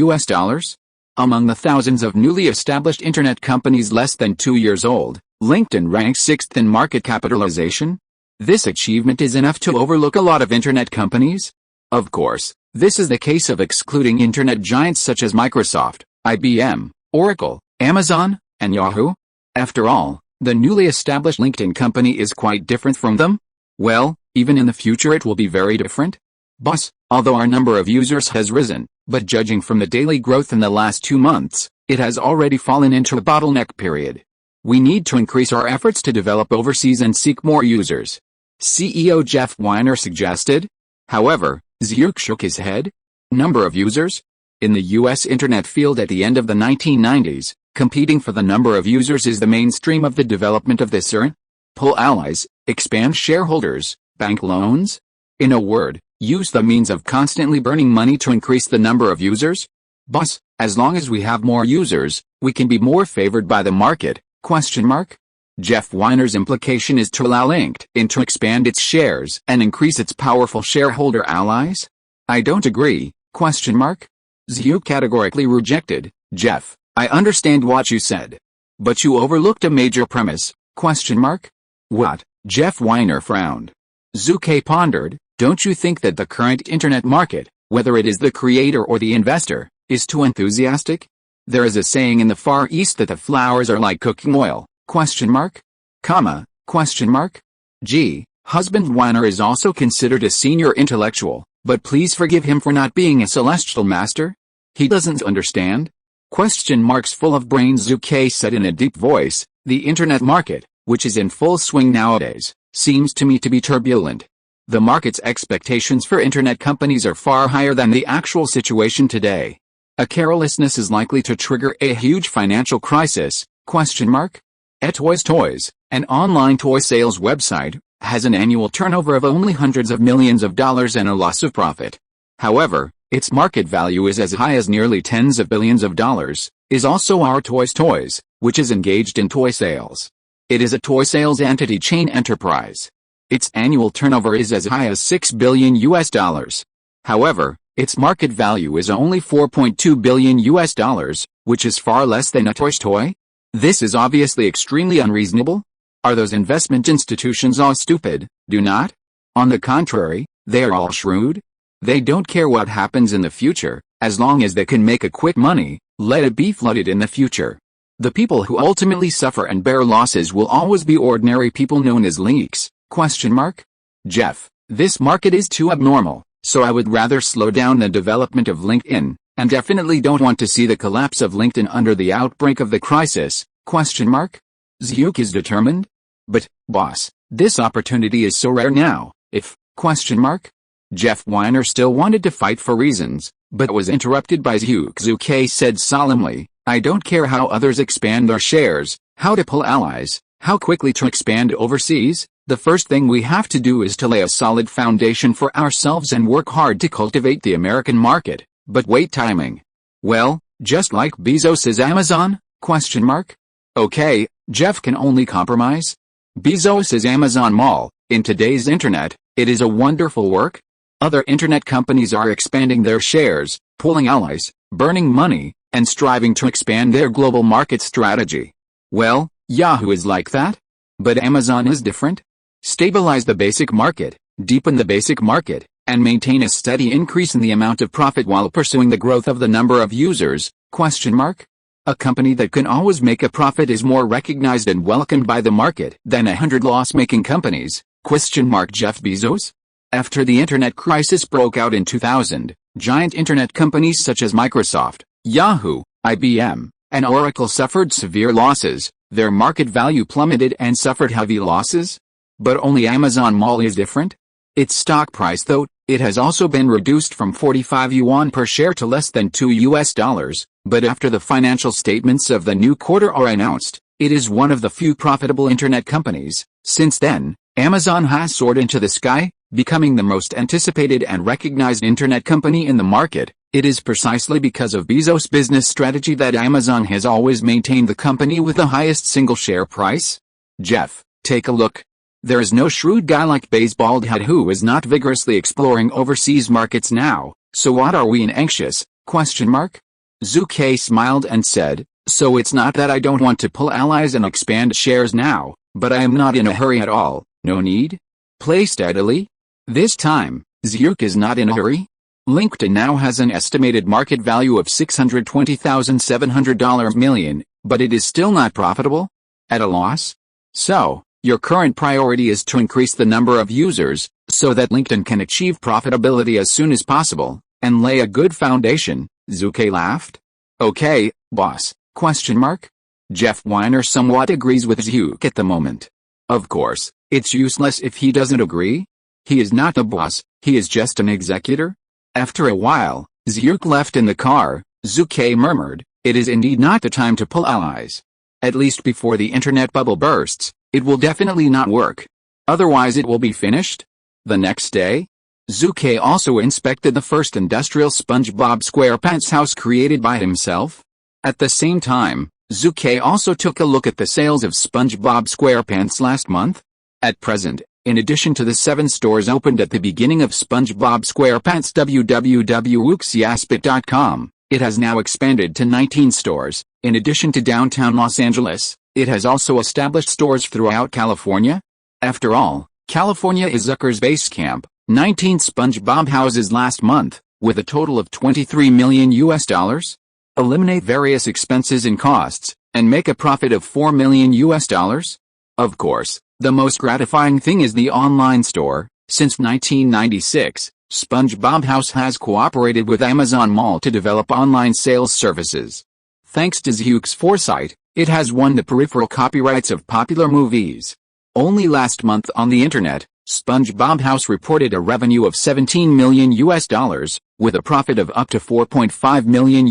Among the thousands of newly established internet companies less than 2 years old, LinkedIn ranks 6th in market capitalization. This achievement is enough to overlook a lot of internet companies. Of course, this is the case of excluding internet giants such as Microsoft, IBM, Oracle, Amazon, and Yahoo. After all, the newly established LinkedIn company is quite different from them. Well, even in the future it will be very different. Boss, although our number of users has risen, but judging from the daily growth in the last 2 months, it has already fallen into a bottleneck period. We need to increase our efforts to develop overseas and seek more users. CEO Jeff Weiner suggested. However, Zhu shook his head. Number of users? In the US internet field at the end of the 1990s, competing for the number of users is the mainstream of the development of this era. Pull allies, expand shareholders, bank loans. In a word, use the means of constantly burning money to increase the number of users. Boss, as long as we have more users, we can be more favored by the market, ? Jeff Weiner's implication is to allow LinkedIn to expand its shares and increase its powerful shareholder allies? I don't agree, ? Zhu categorically rejected. Jeff, I understand what you said. But you overlooked a major premise, ? What? Jeff Weiner frowned. Zhu Ke pondered, don't you think that the current internet market, whether it is the creator or the investor, is too enthusiastic? There is a saying in the Far East that the flowers are like cooking oil, ? Gee, husband Weiner is also considered a senior intellectual, but please forgive him for not being a celestial master. He doesn't understand. ? Full of brains. Zhu Ke said in a deep voice, the internet market, which is in full swing nowadays, seems to me to be turbulent. The market's expectations for internet companies are far higher than the actual situation today. A carelessness is likely to trigger a huge financial crisis, ? Toys, an online toy sales website, has an annual turnover of only hundreds of millions of dollars and a loss of profit. However, its market value is as high as nearly tens of billions of dollars, is also our Toys, which is engaged in toy sales. It is a toy sales entity chain enterprise. Its annual turnover is as high as $6 billion. However, Its market value is only 4.2 billion US dollars, which is far less than a toy. This is obviously extremely unreasonable. Are those investment institutions all stupid? Do not. On the contrary, they are all shrewd. They don't care what happens in the future, as long as they can make a quick money, let it be flooded in the future. The people who ultimately suffer and bear losses will always be ordinary people known as leaks. ? Jeff, this market is too abnormal, so I would rather slow down the development of LinkedIn, and definitely don't want to see the collapse of LinkedIn under the outbreak of the crisis. ? Zhuke is determined. But, boss, this opportunity is so rare now, if... Jeff Weiner still wanted to fight for reasons, but was interrupted by Zhuke. Zhuke said solemnly, I don't care how others expand their shares, how to pull allies, how quickly to expand overseas. The first thing we have to do is to lay a solid foundation for ourselves and work hard to cultivate the American market. But wait, timing. Well, just like Bezos's Amazon? Okay, Jeff can only compromise. Bezos's Amazon Mall, in today's internet, it is a wonderful work. Other internet companies are expanding their shares, pulling allies, burning money, and striving to expand their global market strategy. Well, Yahoo is like that. But Amazon is different. Stabilize the basic market, deepen the basic market, and maintain a steady increase in the amount of profit while pursuing the growth of the number of users? A company that can always make a profit is more recognized and welcomed by the market than 100 loss-making companies? Jeff Bezos? After the internet crisis broke out in 2000, giant internet companies such as Microsoft, Yahoo, IBM, and Oracle suffered severe losses. Their market value plummeted and suffered heavy losses. But only Amazon Mall is different. Its stock price, though, it has also been reduced from 45 yuan per share to less than $2. But after the financial statements of the new quarter are announced, it is one of the few profitable internet companies. Since then, Amazon has soared into the sky, becoming the most anticipated and recognized internet company in the market. It is precisely because of Bezos' business strategy that Amazon has always maintained the company with the highest single share price. Jeff, take a look. There is no shrewd guy like Basebald Head who is not vigorously exploring overseas markets now, so what are we in anxious? ? Zhuke smiled and said, so it's not that I don't want to pull allies and expand shares now, but I am not in a hurry at all. No need. Play steadily. This time, Zhuke is not in a hurry. LinkedIn now has an estimated market value of $620,700 million, but it is still not profitable? At a loss? So, your current priority is to increase the number of users, so that LinkedIn can achieve profitability as soon as possible, and lay a good foundation. Zhuke laughed. Okay, boss? ? Jeff Weiner somewhat agrees with Zhuke at the moment. Of course, it's useless if he doesn't agree. He is not the boss, he is just an executor. After a while, Zhuke left in the car. Zhuke murmured, it is indeed not the time to pull allies. At least before the internet bubble bursts, it will definitely not work. Otherwise it will be finished. The next day, Zhuke also inspected the first industrial SpongeBob SquarePants house created by himself. At the same time, Zhuke also took a look at the sales of SpongeBob SquarePants last month. At present, in addition to the 7 stores opened at the beginning of SpongeBob SquarePants www.wuxiaspit.com, it has now expanded to 19 stores. In addition to downtown Los Angeles, it has also established stores throughout California. After all, California is Zucker's base camp. 19 SpongeBob houses last month, with a total of $23 million. Eliminate various expenses and costs, and make a profit of $4 million. Of course, the most gratifying thing is the online store. Since 1996, SpongeBob House has cooperated with Amazon Mall to develop online sales services. Thanks to Zhuke's foresight, it has won the peripheral copyrights of popular movies. Only last month on the internet, SpongeBob House reported a revenue of $17 million, with a profit of up to $4.5 million.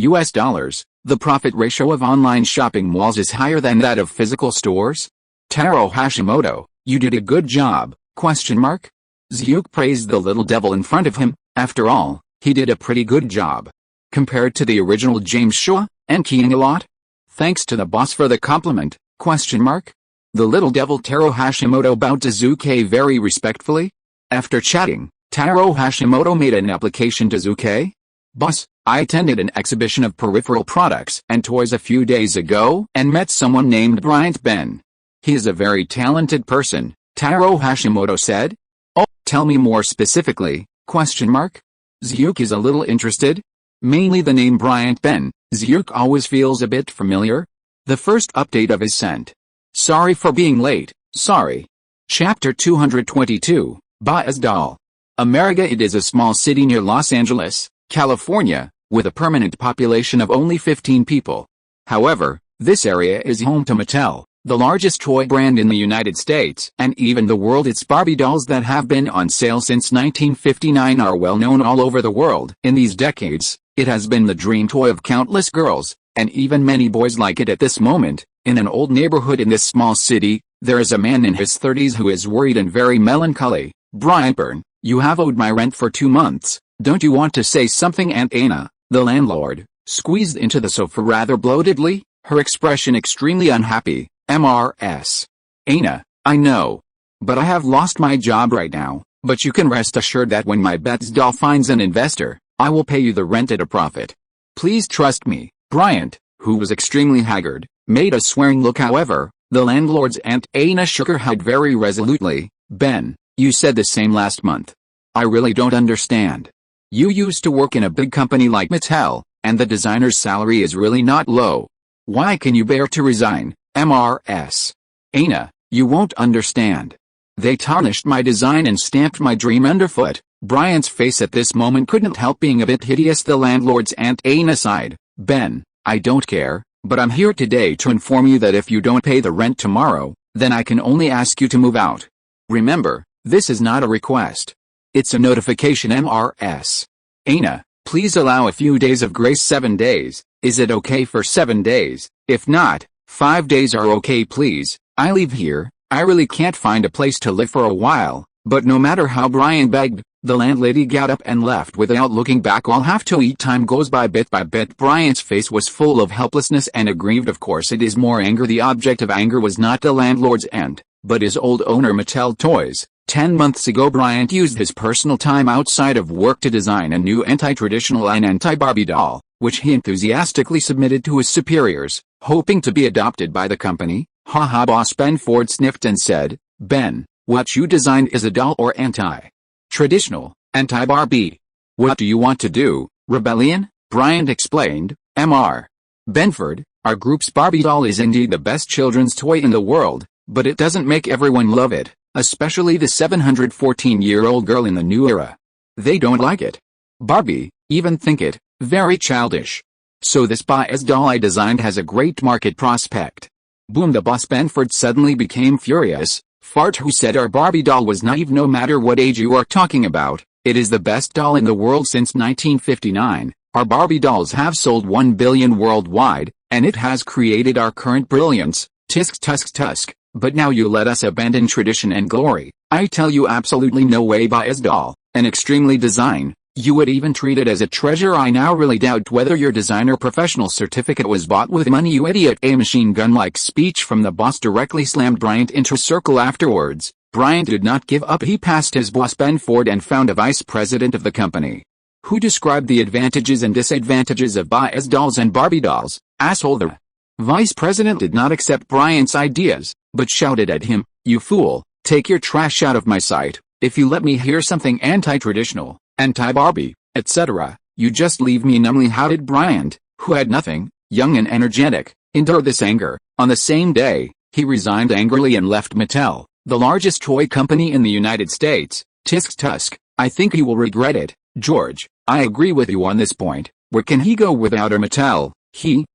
The profit ratio of online shopping malls is higher than that of physical stores. Taro Hashimoto, you did a good job? ? Zhuke praised the little devil in front of him. After all, he did a pretty good job. Compared to the original James Shaw, and keying a lot? Thanks to the boss for the compliment? ? The little devil Taro Hashimoto bowed to Zhuke very respectfully. After chatting, Taro Hashimoto made an application to Zhuke. Boss, I attended an exhibition of peripheral products and toys a few days ago and met someone named Bryant Ben. He is a very talented person, Taro Hashimoto said. Oh, tell me more specifically, ? Zhuke is a little interested. Mainly the name Bryant Ben, Zhuke always feels a bit familiar. The first update of his sent. Sorry for being late, sorry. Chapter 222, Baez Doll. America. It is a small city near Los Angeles, California, with a permanent population of only 15 people. However, this area is home to Mattel, the largest toy brand in the United States and even the world. Its Barbie dolls that have been on sale since 1959 are well known all over the world. In these decades, it has been the dream toy of countless girls, and even many boys like it at this moment. In an old neighborhood in this small city, there is a man in his 30s who is worried and very melancholy. Bryant Ben, you have owed my rent for 2 months. Don't you want to say something? Aunt Anna, the landlord, squeezed into the sofa rather bloatedly, her expression extremely unhappy. Mrs. Anna, I know. But I have lost my job right now, but you can rest assured that when my Baez doll finds an investor, I will pay you the rent at a profit. Please trust me. Bryant, who was extremely haggard, made a swearing look. However, the landlord's Aunt Anna shook her head very resolutely. Ben, you said the same last month. I really don't understand. You used to work in a big company like Mattel, and the designer's salary is really not low. Why can you bear to resign? Mrs. Anna, you won't understand. They tarnished my design and stamped my dream underfoot. Bryant's face at this moment couldn't help being a bit hideous. The landlord's Aunt Anna sighed. Ben, I don't care, but I'm here today to inform you that if you don't pay the rent tomorrow, then I can only ask you to move out. Remember, this is not a request. It's a notification. Mrs. Anna, please allow a few days of grace. 7 days, is it okay for 7 days? If not, 5 days are okay please. I leave here, I really can't find a place to live for a while. But no matter how Bryant begged, the landlady got up and left without looking back. I'll have to eat. Time goes by bit by bit. Bryant's face was full of helplessness and aggrieved. Of course it is more anger. The object of anger was not the landlord's aunt, but his old owner Mattel Toys. 10 months ago Bryant used his personal time outside of work to design a new anti-traditional and anti-Barbie doll, which he enthusiastically submitted to his superiors, hoping to be adopted by the company. Haha. Boss Ben Ford sniffed and said, Ben, what you designed is a doll or anti-traditional, anti-Barbie. What do you want to do, rebellion? Bryant explained. Mr. Benford, our group's Barbie doll is indeed the best children's toy in the world, but it doesn't make everyone love it, especially the 714-year-old girl in the new era. They don't like it. Barbie, even think it, very childish. So this Baez doll I designed has a great market prospect. Boom. The boss Benford suddenly became furious. Fart. Who said our Barbie doll was naive? No matter what age you are talking about, it is the best doll in the world since 1959. Our Barbie dolls have sold 1 billion worldwide, and it has created our current brilliance. Tisk tusk tusk. But now you let us abandon tradition and glory. I tell you absolutely no way. Baez doll, an extremely design. You would even treat it as a treasure. I now really doubt whether your designer professional certificate was bought with money, you idiot. A machine gun-like speech from the boss directly slammed Bryant into a circle. Afterwards, Bryant did not give up. He passed his boss Ben Ford and found a vice president of the company, who described the advantages and disadvantages of Baez dolls and Barbie dolls. Asshole. The vice president did not accept Bryant's ideas, but shouted at him, you fool, take your trash out of my sight. If you let me hear something anti-traditional, anti-Barbie, etc., you just leave me numbly. How did Bryant, who had nothing, young and energetic, endure this anger? On the same day, he resigned angrily and left Mattel, the largest toy company in the United States. Tisk tusk, I think he will regret it. George, I agree with you on this point. Where can he go without a Mattel?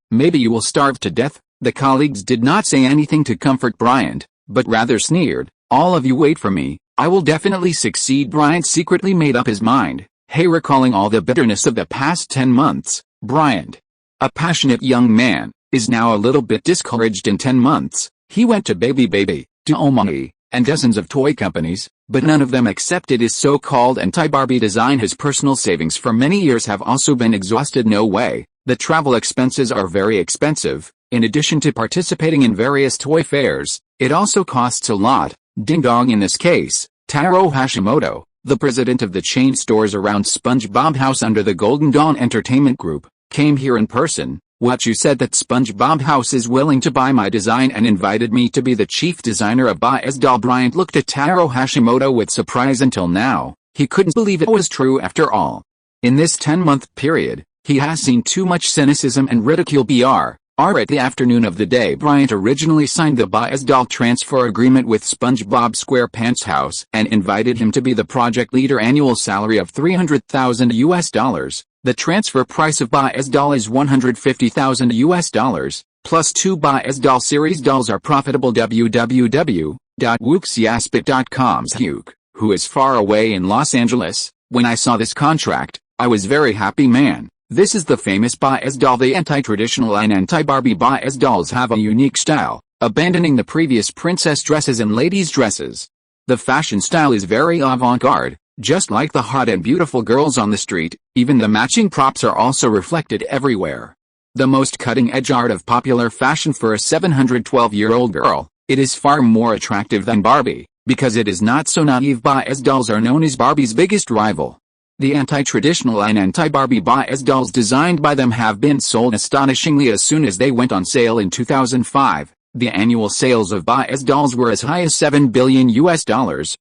Maybe you will starve to death. The colleagues did not say anything to comfort Bryant, but rather sneered. All of you wait for me. I will definitely succeed. Bryant secretly made up his mind. Hey, recalling all the bitterness of the past 10 months, Bryant, a passionate young man, is now a little bit discouraged. In 10 months, he went to Baby, to Omani, and dozens of toy companies, but none of them accepted his so-called anti-Barbie design. His personal savings for many years have also been exhausted. No way. The travel expenses are very expensive. In addition to participating in various toy fairs, it also costs a lot. Ding dong. In this case, Taro Hashimoto, the president of the chain stores around SpongeBob House under the Golden Dawn Entertainment Group, came here in person. What you said that SpongeBob House is willing to buy my design and invited me to be the chief designer of Baez Doll. Bryant looked at Taro Hashimoto with surprise. Until now, he couldn't believe it was true after all. In this 10-month period, he has seen too much cynicism and ridicule. At the afternoon of the day Bryant originally signed the Baez Doll transfer agreement with SpongeBob SquarePants House and invited him to be the project leader. Annual salary of $300,000. The transfer price of Baez Doll is $150,000, plus 2 Baez Doll series dolls are profitable. www.wooksyaspit.com's Hugh, who is far away in Los Angeles. When I saw this contract, I was very happy, man. This is the famous Baez Doll. The anti-traditional and anti-Barbie Baez Dolls have a unique style, abandoning the previous princess dresses and ladies' dresses. The fashion style is very avant-garde, just like the hot and beautiful girls on the street. Even the matching props are also reflected everywhere. The most cutting-edge art of popular fashion for a 712-year-old girl, it is far more attractive than Barbie, because it is not so naive. Baez Dolls are known as Barbie's biggest rival. The anti-traditional and anti-Barbie Baez Dolls designed by them have been sold astonishingly as soon as they went on sale in 2005. The annual sales of Baez Dolls were as high as $7 billion.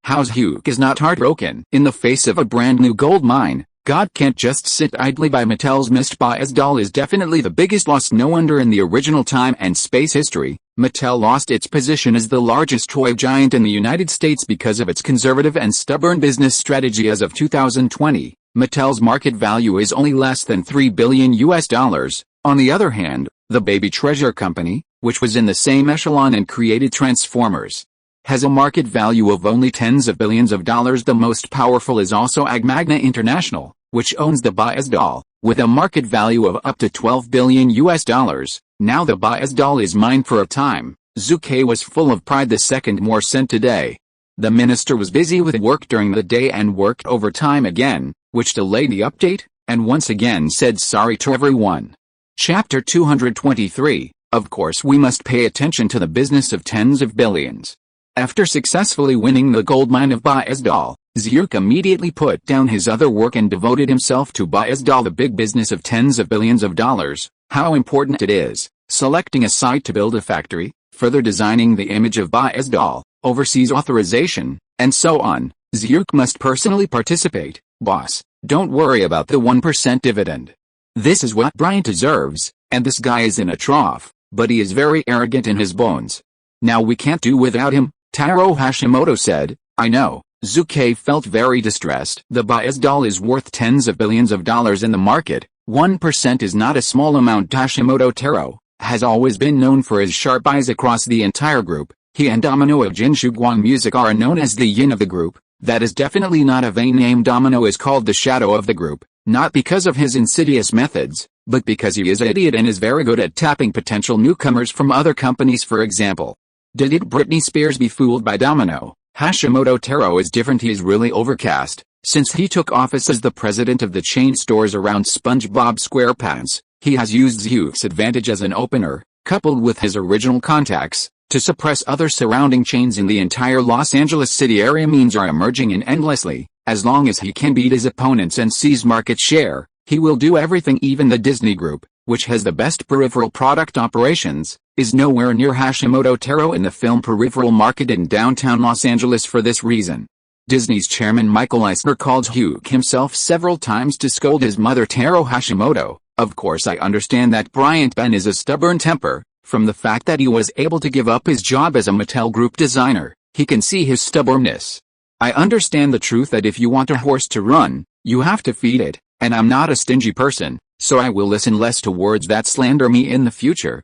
How's Hugh is not heartbroken? In the face of a brand new gold mine, God can't just sit idly by. Mattel's missed Baez Doll is definitely the biggest loss. No wonder in the original time and space history, Mattel lost its position as the largest toy giant in the United States because of its conservative and stubborn business strategy. As of 2020, Mattel's market value is only less than $3 billion. On the other hand, the Baby Treasure Company, which was in the same echelon and created Transformers, has a market value of only tens of billions of dollars. The most powerful is also Ag Magna International, which owns the Baez Doll, with a market value of up to $12 billion. Now the Baez Doll is mine for a time. Zhu Ke was full of pride. The second more sent today. The minister was busy with work during the day and worked overtime again, which delayed the update, and once again said sorry to everyone. Chapter 223. Of course we must pay attention to the business of tens of billions. After successfully winning the gold mine of Baez Doll, Zhu immediately put down his other work and devoted himself to Baez Doll, the big business of tens of billions of dollars. How important it is, selecting a site to build a factory, further designing the image of Baez Doll, overseas authorization, and so on. Zhu must personally participate. Boss, don't worry about the 1% dividend. This is what Bryant deserves, and this guy is in a trough, but he is very arrogant in his bones. Now we can't do without him, Taro Hashimoto said. I know. Zhu Ke felt very distressed. The Baez Doll is worth tens of billions of dollars in the market. 1% is not a small amount. Hashimoto Taro has always been known for his sharp eyes across the entire group. He and Domino of Jinshuguang Music are known as the yin of the group. That is definitely not a vain name. Domino is called the shadow of the group, not because of his insidious methods, but because he is an idiot and is very good at tapping potential newcomers from other companies. For example, did Britney Spears be fooled by Domino? Hashimoto Taro is different. He is really overcast. Since he took office as the president of the chain stores around SpongeBob SquarePants, he has used Zhu's advantage as an opener, coupled with his original contacts, to suppress other surrounding chains in the entire Los Angeles city area. Means are emerging in endlessly. As long as he can beat his opponents and seize market share, he will do everything. Even the Disney Group, which has the best peripheral product operations, is nowhere near Hashimoto Taro in the film peripheral market in downtown Los Angeles. For this reason, Disney's chairman Michael Eisner called Hugh himself several times to scold his mother Taro Hashimoto. Of course I understand that Bryant Ben is a stubborn temper. From the fact that he was able to give up his job as a Mattel Group designer, he can see his stubbornness. I understand the truth that if you want a horse to run, you have to feed it, and I'm not a stingy person, so I will listen less to words that slander me in the future.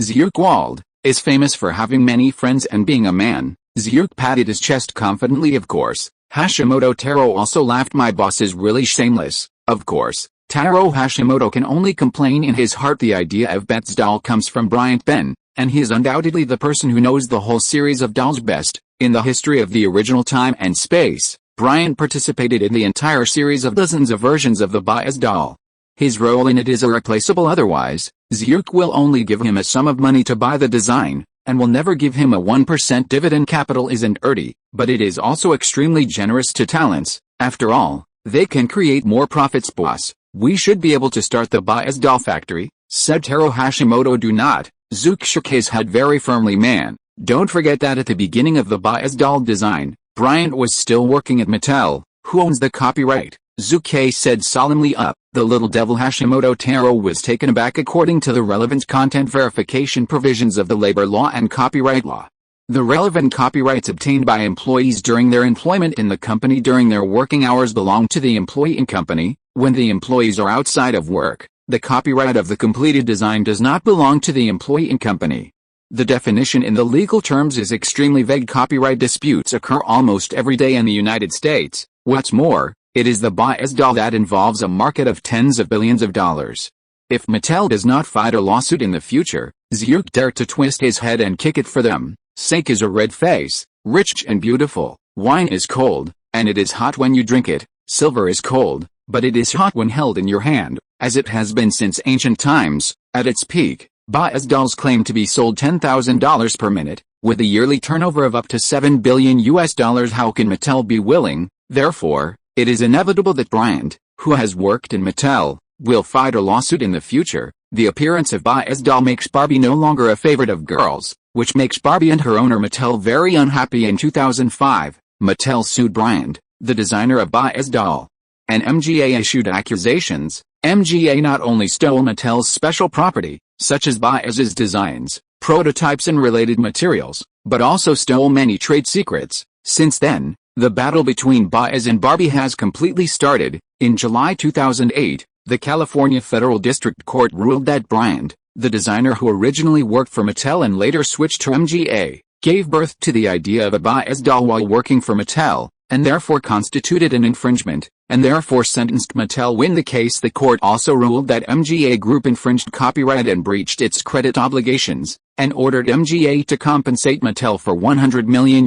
Zhu Ke Wald is famous for having many friends and being a man. Zhu patted his chest confidently. Of course, Hashimoto Taro also laughed. My boss is really shameless. Of course, Taro Hashimoto can only complain in his heart. The idea of Baez Doll comes from Bryant Ben, and he is undoubtedly the person who knows the whole series of dolls best. In the history of the original time and space, Bryant participated in the entire series of dozens of versions of the Baez Doll. His role in it is irreplaceable. Otherwise, Zhu will only give him a sum of money to buy the design, and will never give him a 1% dividend. Capital isn't earthy, but it is also extremely generous to talents. After all, they can create more profits, boss. We should be able to start the bias doll factory, said Taro Hashimoto. Do not, Zhu shook his head very firmly. Man, don't forget that at the beginning of the bias doll design, Bryant was still working at Mattel, who owns the copyright. Zhu Ke said solemnly. The little devil Hashimoto. Taro was taken aback. According to the relevant content verification provisions of the labor law and copyright law, the relevant copyrights obtained by employees during their employment in the company during their working hours belong to the employee and company. When the employees are outside of work, the copyright of the completed design does not belong to the employee and company. The definition in the legal terms is extremely vague. Copyright disputes occur almost every day in the United States. What's more, it is the bias doll that involves a market of tens of billions of dollars. If Mattel does not fight a lawsuit in the future, Zhu dare to twist his head and kick it for them. Sake is a red face, rich and beautiful. Wine is cold, and it is hot when you drink it. Silver is cold, but it is hot when held in your hand, as it has been since ancient times. At its peak, bias dolls claim to be sold $10,000 per minute, with a yearly turnover of up to $7 billion. How can Mattel be willing? Therefore, it is inevitable that Bryant, who has worked in Mattel, will fight a lawsuit in the future. The appearance of bias doll makes Barbie no longer a favorite of girls, which makes Barbie and her owner Mattel very unhappy. In 2005, Mattel sued Bryant, the designer of bias doll, and MGA issued accusations. MGA not only stole Mattel's special property, such as bias's designs, prototypes and related materials, but also stole many trade secrets. Since then, the battle between bias and Barbie has completely started. In July 2008, the California Federal District Court ruled that Bryant, the designer who originally worked for Mattel and later switched to MGA, gave birth to the idea of a bias doll while working for Mattel, and therefore constituted an infringement, and therefore sentenced Mattel. Win the case. The court also ruled that MGA Group infringed copyright and breached its credit obligations, and ordered MGA to compensate Mattel for $100 million.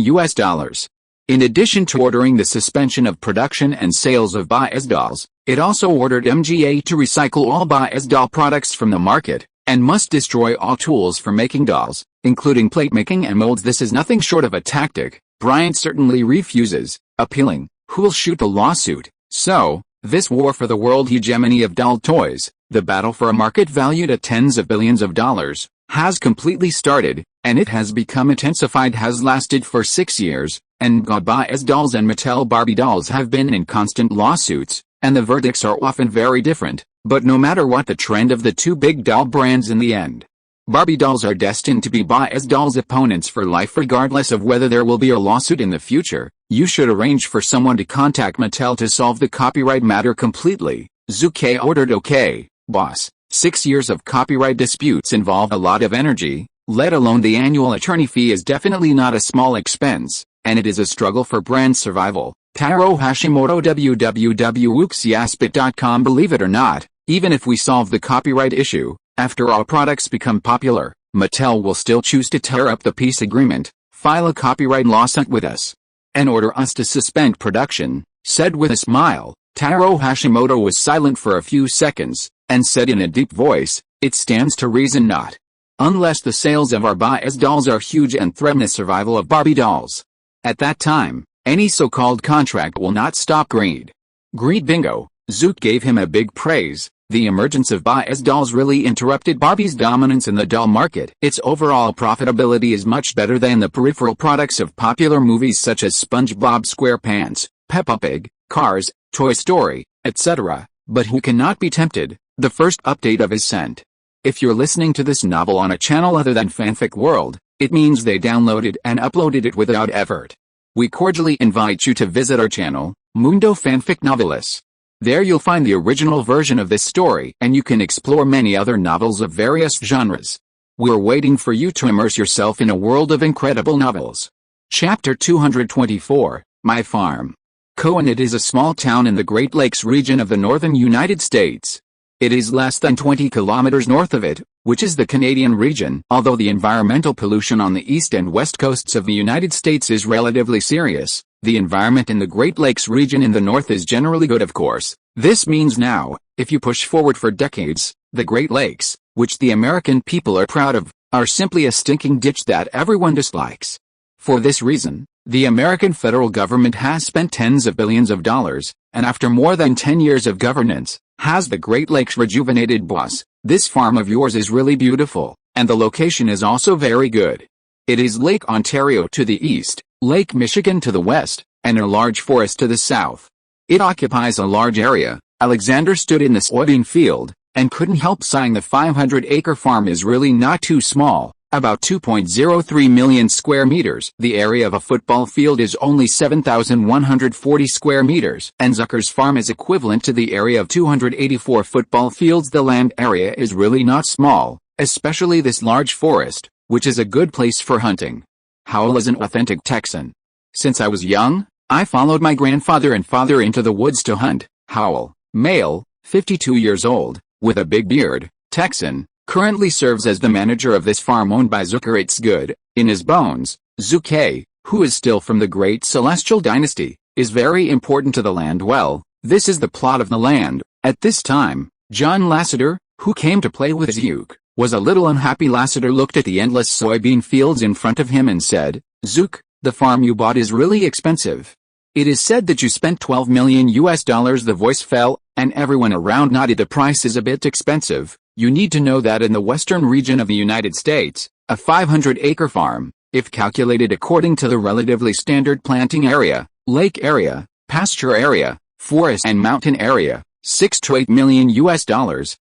In addition to ordering the suspension of production and sales of bias dolls, it also ordered MGA to recycle all bias doll products from the market, and must destroy all tools for making dolls, including plate making and molds. This is nothing short of a tactic. Bryant certainly refuses, appealing, who'll shoot the lawsuit. So, this war for the world hegemony of doll toys, the battle for a market valued at tens of billions of dollars, has completely started, and it has become intensified. Has lasted for 6 years, and bias dolls and Mattel Barbie dolls have been in constant lawsuits, and the verdicts are often very different. But no matter what the trend of the two big doll brands, in the end, Barbie dolls are destined to be bias dolls' opponents for life. Regardless of whether there will be a lawsuit in the future, you should arrange for someone to contact Mattel to solve the copyright matter completely. Zhu Ke ordered. Okay, boss. 6 years of copyright disputes involve a lot of energy, let alone the annual attorney fee is definitely not a small expense, and it is a struggle for brand survival. Taro Hashimoto, www.wooksyaspit.com. Believe it or not, even if we solve the copyright issue, after our products become popular, Mattel will still choose to tear up the peace agreement, file a copyright lawsuit with us, and order us to suspend production, said with a smile. Taro Hashimoto was silent for a few seconds, and said in a deep voice, it stands to reason not. Unless the sales of our bias dolls are huge and threaten the survival of Barbie dolls. At that time, any so-called contract will not stop greed. Greed bingo. Zoot gave him a big praise. The emergence of bias dolls really interrupted Barbie's dominance in the doll market. Its overall profitability is much better than the peripheral products of popular movies such as SpongeBob SquarePants, Peppa Pig, Cars, Toy Story, etc. But who cannot be tempted? The first update of is sent. If you're listening to this novel on a channel other than Fanfic World, it means they downloaded and uploaded it without effort. We cordially invite you to visit our channel, Mundo Fanfic Novelis. There you'll find the original version of this story, and you can explore many other novels of various genres. We're waiting for you to immerse yourself in a world of incredible novels. Chapter 224, My Farm. Coonut is a small town in the Great Lakes region of the northern United States. It is less than 20 kilometers north of it, which is the Canadian region. Although the environmental pollution on the east and west coasts of the United States is relatively serious, the environment in the Great Lakes region in the north is generally good. Of course, this means now, if you push forward for decades, the Great Lakes, which the American people are proud of, are simply a stinking ditch that everyone dislikes. For this reason, The American federal government has spent tens of billions of dollars, and after more than 10 years of governance, has the Great Lakes rejuvenated. Boss, this farm of yours is really beautiful, and the location is also very good. It is Lake Ontario to the east, Lake Michigan to the west, and a large forest to the south. It occupies a large area. Alexander stood in the soybean field, and couldn't help sighing. The 500-acre farm is really not too small, about 2.03 million square meters. The area of a football field is only 7,140 square meters, and Zucker's farm is equivalent to the area of 284 football fields. The land area is really not small, especially this large forest, which is a good place for hunting. Howell is an authentic Texan. Since I was young, I followed my grandfather and father into the woods to hunt. Howell, male, 52 years old, with a big beard, Texan, currently serves as the manager of this farm owned by Zucker. It's good in his bones. Zhu Ke, who is still from the Great Celestial Dynasty, is very important to the land. Well, this is the plot of the land. At this time, John Lasseter, who came to play with Zook, was a little unhappy. Lasseter looked at the endless soybean fields in front of him and said, "Zook, the farm you bought is really expensive. It is said that you spent $12 million US." The voice fell, and everyone around nodded. The price is a bit expensive. You need to know that in the western region of the United States, a 500-acre farm, if calculated according to the relatively standard planting area, lake area, pasture area, forest and mountain area, $6 to $8 million US.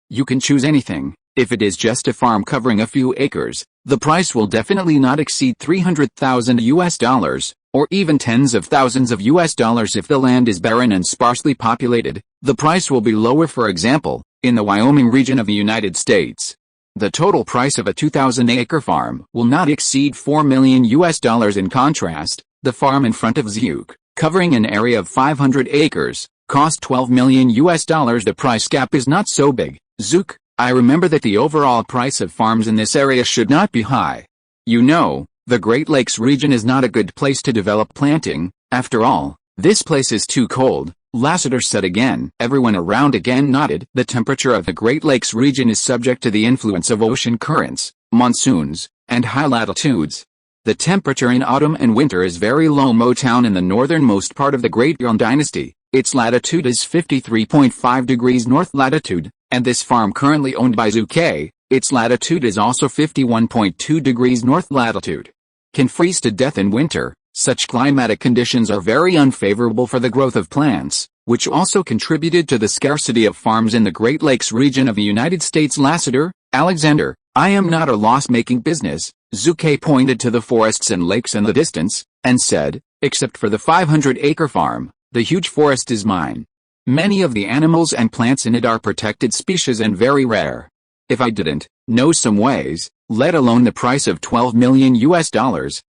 You can choose anything. If it is just a farm covering a few acres, the price will definitely not exceed $300,000 US, or even tens of thousands of US dollars. If the land is barren and sparsely populated, the price will be lower. For example, in the Wyoming region of the United States, the total price of a 2,000-acre farm will not exceed $4 million US. In contrast, the farm in front of Zook, covering an area of 500 acres, cost $12 million US. The price gap is not so big. Zook, I remember that the overall price of farms in this area should not be high. You know, the Great Lakes region is not a good place to develop planting. After all, this place is too cold, Lasseter said again. Everyone around again nodded. The temperature of the Great Lakes region is subject to the influence of ocean currents, monsoons, and high latitudes. The temperature in autumn and winter is very low. Motown in the northernmost part of the Great Yuan Dynasty, its latitude is 53.5 degrees north latitude, and this farm currently owned by Zhu Ke, its latitude is also 51.2 degrees north latitude. Can freeze to death in winter. Such climatic conditions are very unfavorable for the growth of plants, which also contributed to the scarcity of farms in the Great Lakes region of the United States. Lasseter, Alexander, I am not a loss-making business. Zhu Ke pointed to the forests and lakes in the distance, and said, except for the 500-acre farm, the huge forest is mine. Many of the animals and plants in it are protected species and very rare. If I didn't know some ways, let alone the price of $12 million US,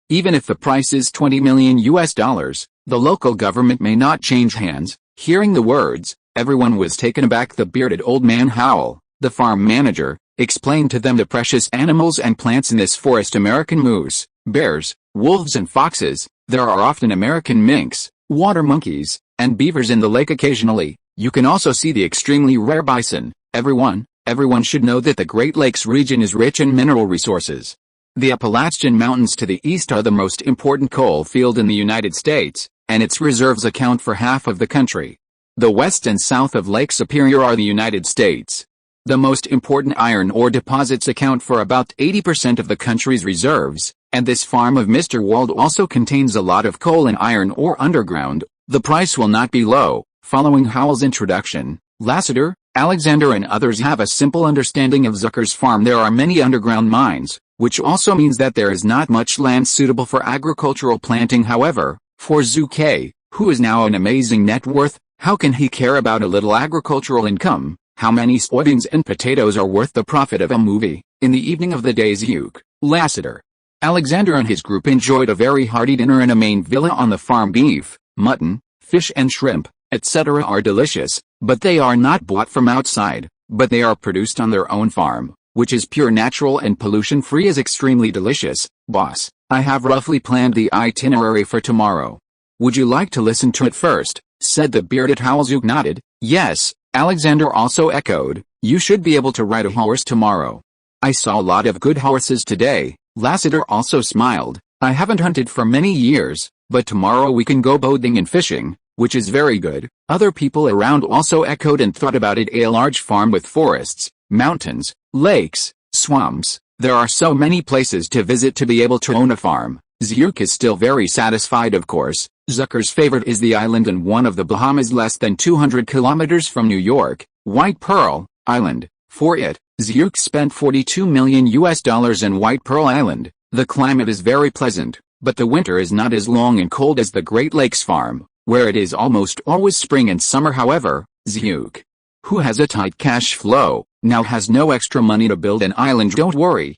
even if the price is $20 million US, the local government may not change hands. Hearing the words, everyone was taken aback. The bearded old man Howell, the farm manager, explained to them the precious animals and plants in this forest: American moose, bears, wolves and foxes. There are often American minks, water monkeys, and beavers in the lake occasionally. You can also see the extremely rare bison. Everyone should know that the Great Lakes region is rich in mineral resources. The Appalachian Mountains to the east are the most important coal field in the United States, and its reserves account for half of the country. The west and south of Lake Superior are the United States. The most important iron ore deposits account for about 80% of the country's reserves, and this farm of Mr. Wald also contains a lot of coal and iron ore underground. The price will not be low. Following Howell's introduction, Lasseter, Alexander and others have a simple understanding of Zucker's farm. There are many underground mines, which also means that there is not much land suitable for agricultural planting. However, for Zhu Ke, who is now an amazing net worth, how can he care about a little agricultural income? How many soybeans and potatoes are worth the profit of a movie? In the evening of the day, Zook, Lasseter, Alexander and his group enjoyed a very hearty dinner in a main villa on the farm. Beef, mutton, fish and shrimp, etc. are delicious, but they are not bought from outside, but they are produced on their own farm, which is pure natural and pollution-free. Is extremely delicious. Boss, I have roughly planned the itinerary for tomorrow. Would you like to listen to it first? Said the bearded Howell. Zook nodded. Yes. Alexander also echoed, you should be able to ride a horse tomorrow. I saw a lot of good horses today. Lasseter also smiled. I haven't hunted for many years, but tomorrow we can go boating and fishing, which is very good. Other people around also echoed and thought about it. A large farm with forests, mountains, lakes, swamps. There are so many places to visit to be able to own a farm. Zhuke is still very satisfied, of course. Zucker's favorite is the island in one of the Bahamas less than 200 kilometers from New York, White Pearl Island. For it, Zhuke spent $42 million in White Pearl Island. The climate is very pleasant, but the winter is not as long and cold as the Great Lakes farm, where it is almost always spring and summer. However, Zhuke, who has a tight cash flow, now has no extra money to build an island. Don't worry,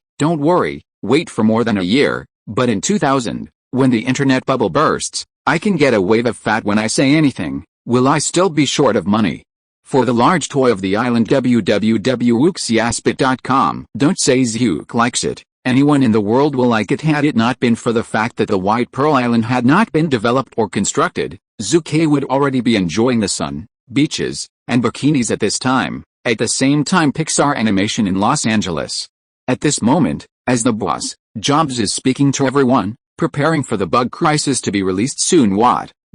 wait for more than a year, but in 2000, when the internet bubble bursts, I can get a wave of fat when I say anything. Will I still be short of money? For the large toy of the island, www.wooksiaspit.com. Don't say Zhuke likes it. Anyone in the world will like it. Had it not been for the fact that the White Pearl Island had not been developed or constructed, Zhu Ke would already be enjoying the sun, beaches, and bikinis at this time. At the same time, Pixar Animation in Los Angeles. At this moment, as the boss, Jobs is speaking to everyone, preparing for the bug crisis to be released soon.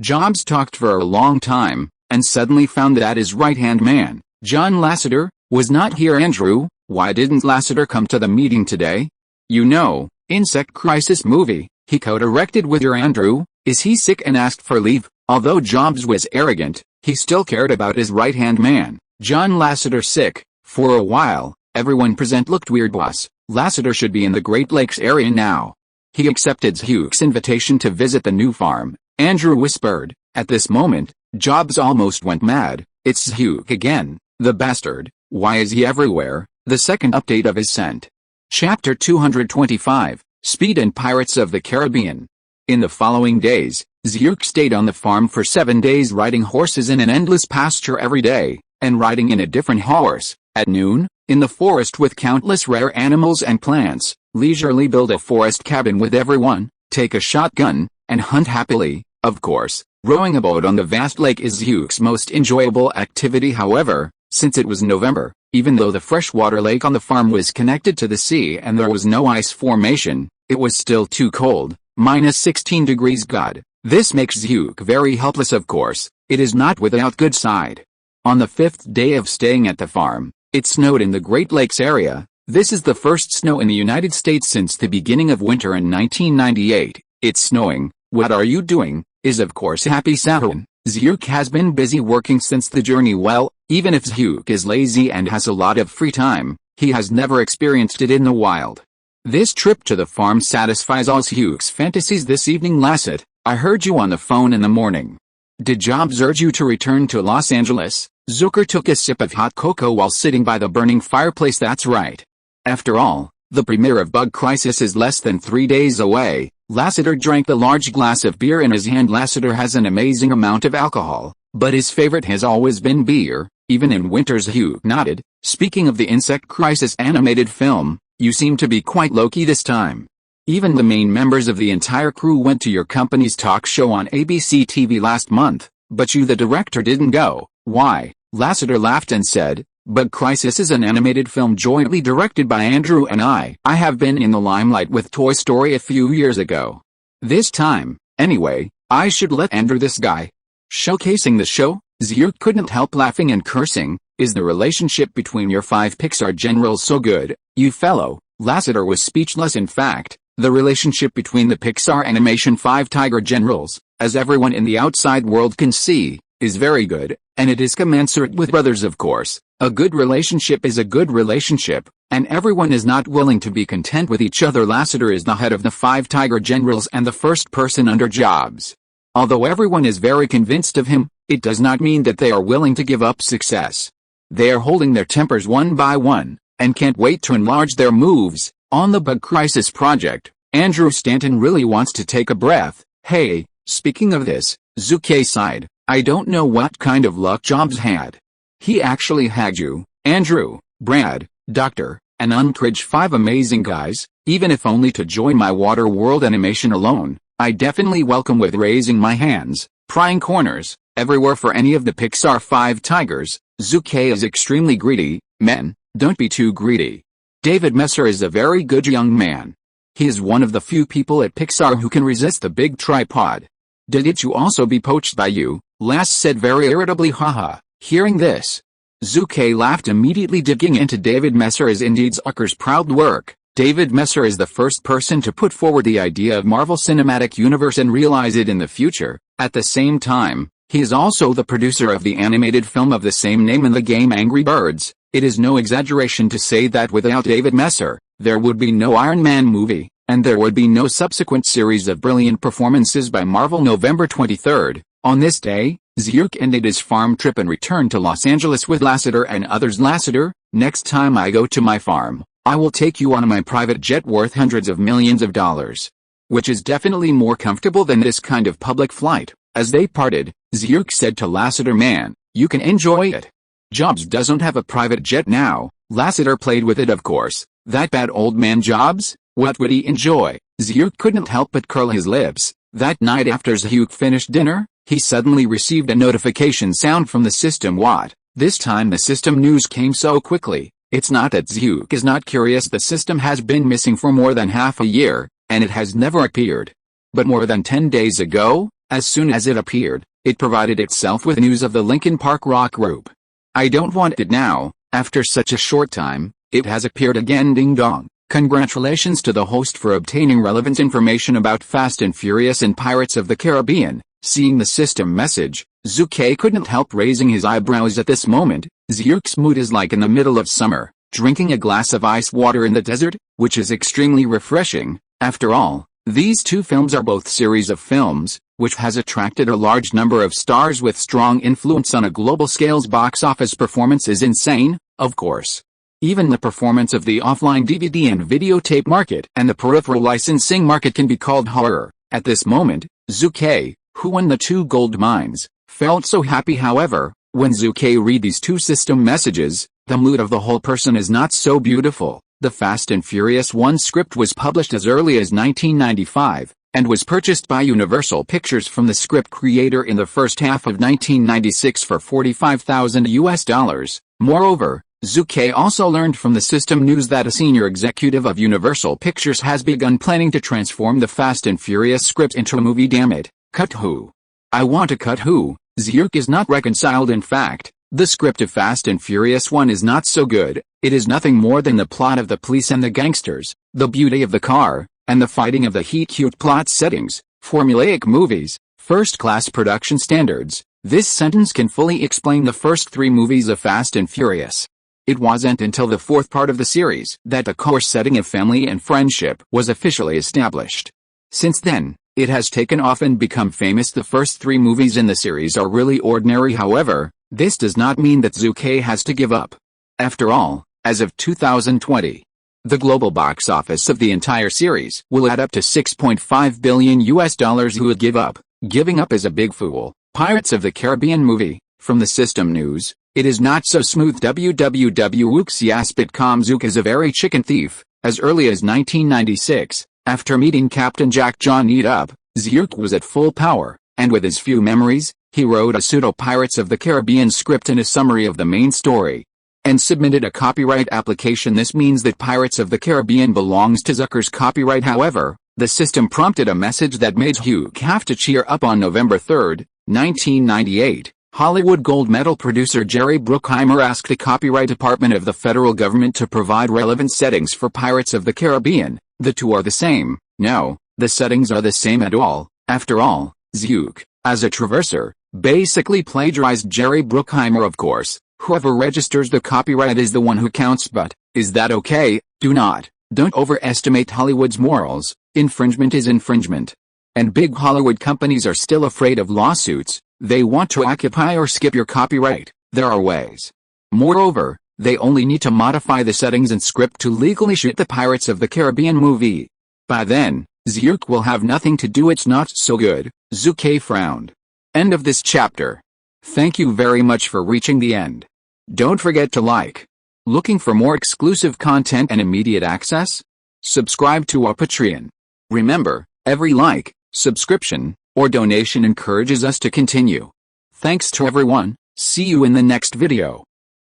Jobs talked for a long time, and suddenly found that his right-hand man, John Lasseter, was not here. Andrew, why didn't Lasseter come to the meeting today? You know, Insect Crisis movie, he co-directed with your Andrew. Is he sick and asked for leave? Although Jobs was arrogant, he still cared about his right-hand man, John Lasseter. Sick? For a while, everyone present looked weird. Boss, Lasseter should be in the Great Lakes area now. He accepted Zhuke's invitation to visit the new farm, Andrew whispered. At this moment, Jobs almost went mad. It's Zhuke again, the bastard. Why is he everywhere? The second update of his scent. Chapter 225, Speed and Pirates of the Caribbean. In the following days, Zhuke stayed on the farm for 7 days, riding horses in an endless pasture every day, and riding in a different horse. At noon, in the forest with countless rare animals and plants, leisurely build a forest cabin with everyone, take a shotgun, and hunt happily. Of course, rowing a boat on the vast lake is Zhuke's most enjoyable activity. However, since it was November, even though the freshwater lake on the farm was connected to the sea and there was no ice formation, it was still too cold, -16 degrees. God, this makes Zhuke very helpless. Of course, it is not without good side. On the 5th day of staying at the farm, it snowed in the Great Lakes area. This is the first snow in the United States since the beginning of winter in 1998. It's snowing. What are you doing? Is of course Happy Saturn. Zhuke has been busy working since the journey. Well, even if Zhuke is lazy and has a lot of free time, he has never experienced it in the wild. This trip to the farm satisfies all Zhuke's fantasies. This evening, Lasset, I heard you on the phone in the morning. Did Jobs urge you to return to Los Angeles? Zucker took a sip of hot cocoa while sitting by the burning fireplace. That's right. After all, the premiere of Bug Crisis is less than 3 days away. Lasseter drank the large glass of beer in his hand. Lasseter has an amazing amount of alcohol, but his favorite has always been beer, even in winters. Zhuke nodded. Speaking of the Insect Crisis animated film, you seem to be quite low-key this time. Even the main members of the entire crew went to your company's talk show on ABC TV last month, but you, the director, didn't go. Why? Lasseter laughed and said, Bug Crisis is an animated film jointly directed by Andrew and I. I have been in the limelight with Toy Story a few years ago. This time, anyway, I should let Andrew, this guy, showcasing the show. Zhuke couldn't help laughing and cursing. Is the relationship between your 5 Pixar generals so good, you fellow? Lasseter was speechless. In fact, the relationship between the Pixar Animation 5 Tiger generals, as everyone in the outside world can see, is very good, and it is commensurate with brothers. Of course, a good relationship is a good relationship, and everyone is not willing to be content with each other. Lasseter is the head of the 5 Tiger generals and the first person under Jobs. Although everyone is very convinced of him, it does not mean that they are willing to give up success. They are holding their tempers one by one, and can't wait to enlarge their moves. On the Bug Crisis project, Andrew Stanton really wants to take a breath. Hey, speaking of this, Zhu Ke sighed. I don't know what kind of luck Jobs had. He actually had you, Andrew, Brad, Dr., and Untridge, 5 amazing guys. Even if only to join my water world animation alone, I definitely welcome with raising my hands, prying corners, everywhere for any of the Pixar 5 tigers. Zhu Ke is extremely greedy. Men, don't be too greedy. David Messer is a very good young man. He is one of the few people at Pixar who can resist the big tripod. Did it you also be poached by you? Lass said very irritably. Haha. Hearing this, Zhu Ke laughed immediately. Digging into David Messer is indeed Zucker's proud work. David Messer is the first person to put forward the idea of Marvel Cinematic Universe and realize it in the future. At the same time, he is also the producer of the animated film of the same name and the game Angry Birds. It is no exaggeration to say that without David Messer, there would be no Iron Man movie, and there would be no subsequent series of brilliant performances by Marvel. November 23rd. On this day, Zhu Ke ended his farm trip and returned to Los Angeles with Lasseter and others. Lasseter, next time I go to my farm, I will take you on my private jet worth hundreds of millions of dollars. Which is definitely more comfortable than this kind of public flight. As they parted, Zhu Ke said to Lasseter, man, you can enjoy it. Jobs doesn't have a private jet now. Lasseter played with it, of course. That bad old man Jobs? What would he enjoy? Zhu Ke couldn't help but curl his lips. That night after Zhu Ke finished dinner, he suddenly received a notification sound from the system. What? This time the system news came so quickly. It's not that Zhu Ke is not curious. The system has been missing for more than half a year, and it has never appeared. But more than 10 days ago, as soon as it appeared, it provided itself with news of the Linkin Park rock group. I don't want it now. After such a short time, it has appeared again. Ding dong. Congratulations to the host for obtaining relevant information about Fast and Furious and Pirates of the Caribbean. Seeing the system message, Zhu Ke couldn't help raising his eyebrows at this moment. Zhu Ke's mood is like in the middle of summer, drinking a glass of ice water in the desert, which is extremely refreshing. After all, these two films are both series of films, which has attracted a large number of stars with strong influence on a global scale. Box office performance is insane, of course. Even the performance of the offline DVD and videotape market and the peripheral licensing market can be called horror. At this moment, Zhu Ke, who won the 2 gold mines, felt so happy. However, when Zhu Ke read these 2 system messages, the mood of the whole person is not so beautiful. The Fast and Furious 1 script was published as early as 1995, and was purchased by Universal Pictures from the script creator in the first half of 1996 for $45,000. Moreover, Zhu Ke also learned from the system news that a senior executive of Universal Pictures has begun planning to transform the Fast and Furious script into a movie. Damn it. Cut who? I want to cut who? Zhu Ke is not reconciled. In fact, the script of Fast and Furious 1 is not so good. It is nothing more than the plot of the police and the gangsters, the beauty of the car, and the fighting of the heat. Cute plot settings, formulaic movies, first-class production standards. This sentence can fully explain the first 3 movies of Fast and Furious. It wasn't until the 4th part of the series that the core setting of family and friendship was officially established. Since then, it has taken off and become famous. The first 3 movies in the series are really ordinary. However, this does not mean that Zhu Ke has to give up. After all, as of 2020, the global box office of the entire series will add up to $6.5 billion. Who would give up? Giving up is a big fool. Pirates of the Caribbean movie. From the system news, it is not so smooth. www.wooxiaspit.com. Zhu Ke is a very chicken thief. As early as 1996, after meeting Captain Jack John Eat Up, Zhu Ke was at full power, and with his few memories, he wrote a pseudo-Pirates of the Caribbean script and a summary of the main story, and submitted a copyright application. This means that Pirates of the Caribbean belongs to Zucker's copyright. However, the system prompted a message that made Zhu Ke have to cheer up. On November 3, 1998, Hollywood gold medal producer Jerry Bruckheimer asked the Copyright Department of the federal government to provide relevant settings for Pirates of the Caribbean. The 2 are the same. No, the settings are the same at all. After all, Zhu Ke, as a traverser, basically plagiarized Jerry Bruckheimer. Of course, whoever registers the copyright is the one who counts. But, is that okay? Don't overestimate Hollywood's morals. Infringement is infringement. And big Hollywood companies are still afraid of lawsuits. They want to occupy or skip your copyright. There are ways. Moreover, they only need to modify the settings and script to legally shoot the Pirates of the Caribbean movie. By then, Zhu Ke will have nothing to do. It's not so good. Zhu Ke frowned. End of this chapter. Thank you very much for reaching the end. Don't forget to like. Looking for more exclusive content and immediate access? Subscribe to our Patreon. Remember, every like, subscription, or donation encourages us to continue. Thanks to everyone. See you in the next video.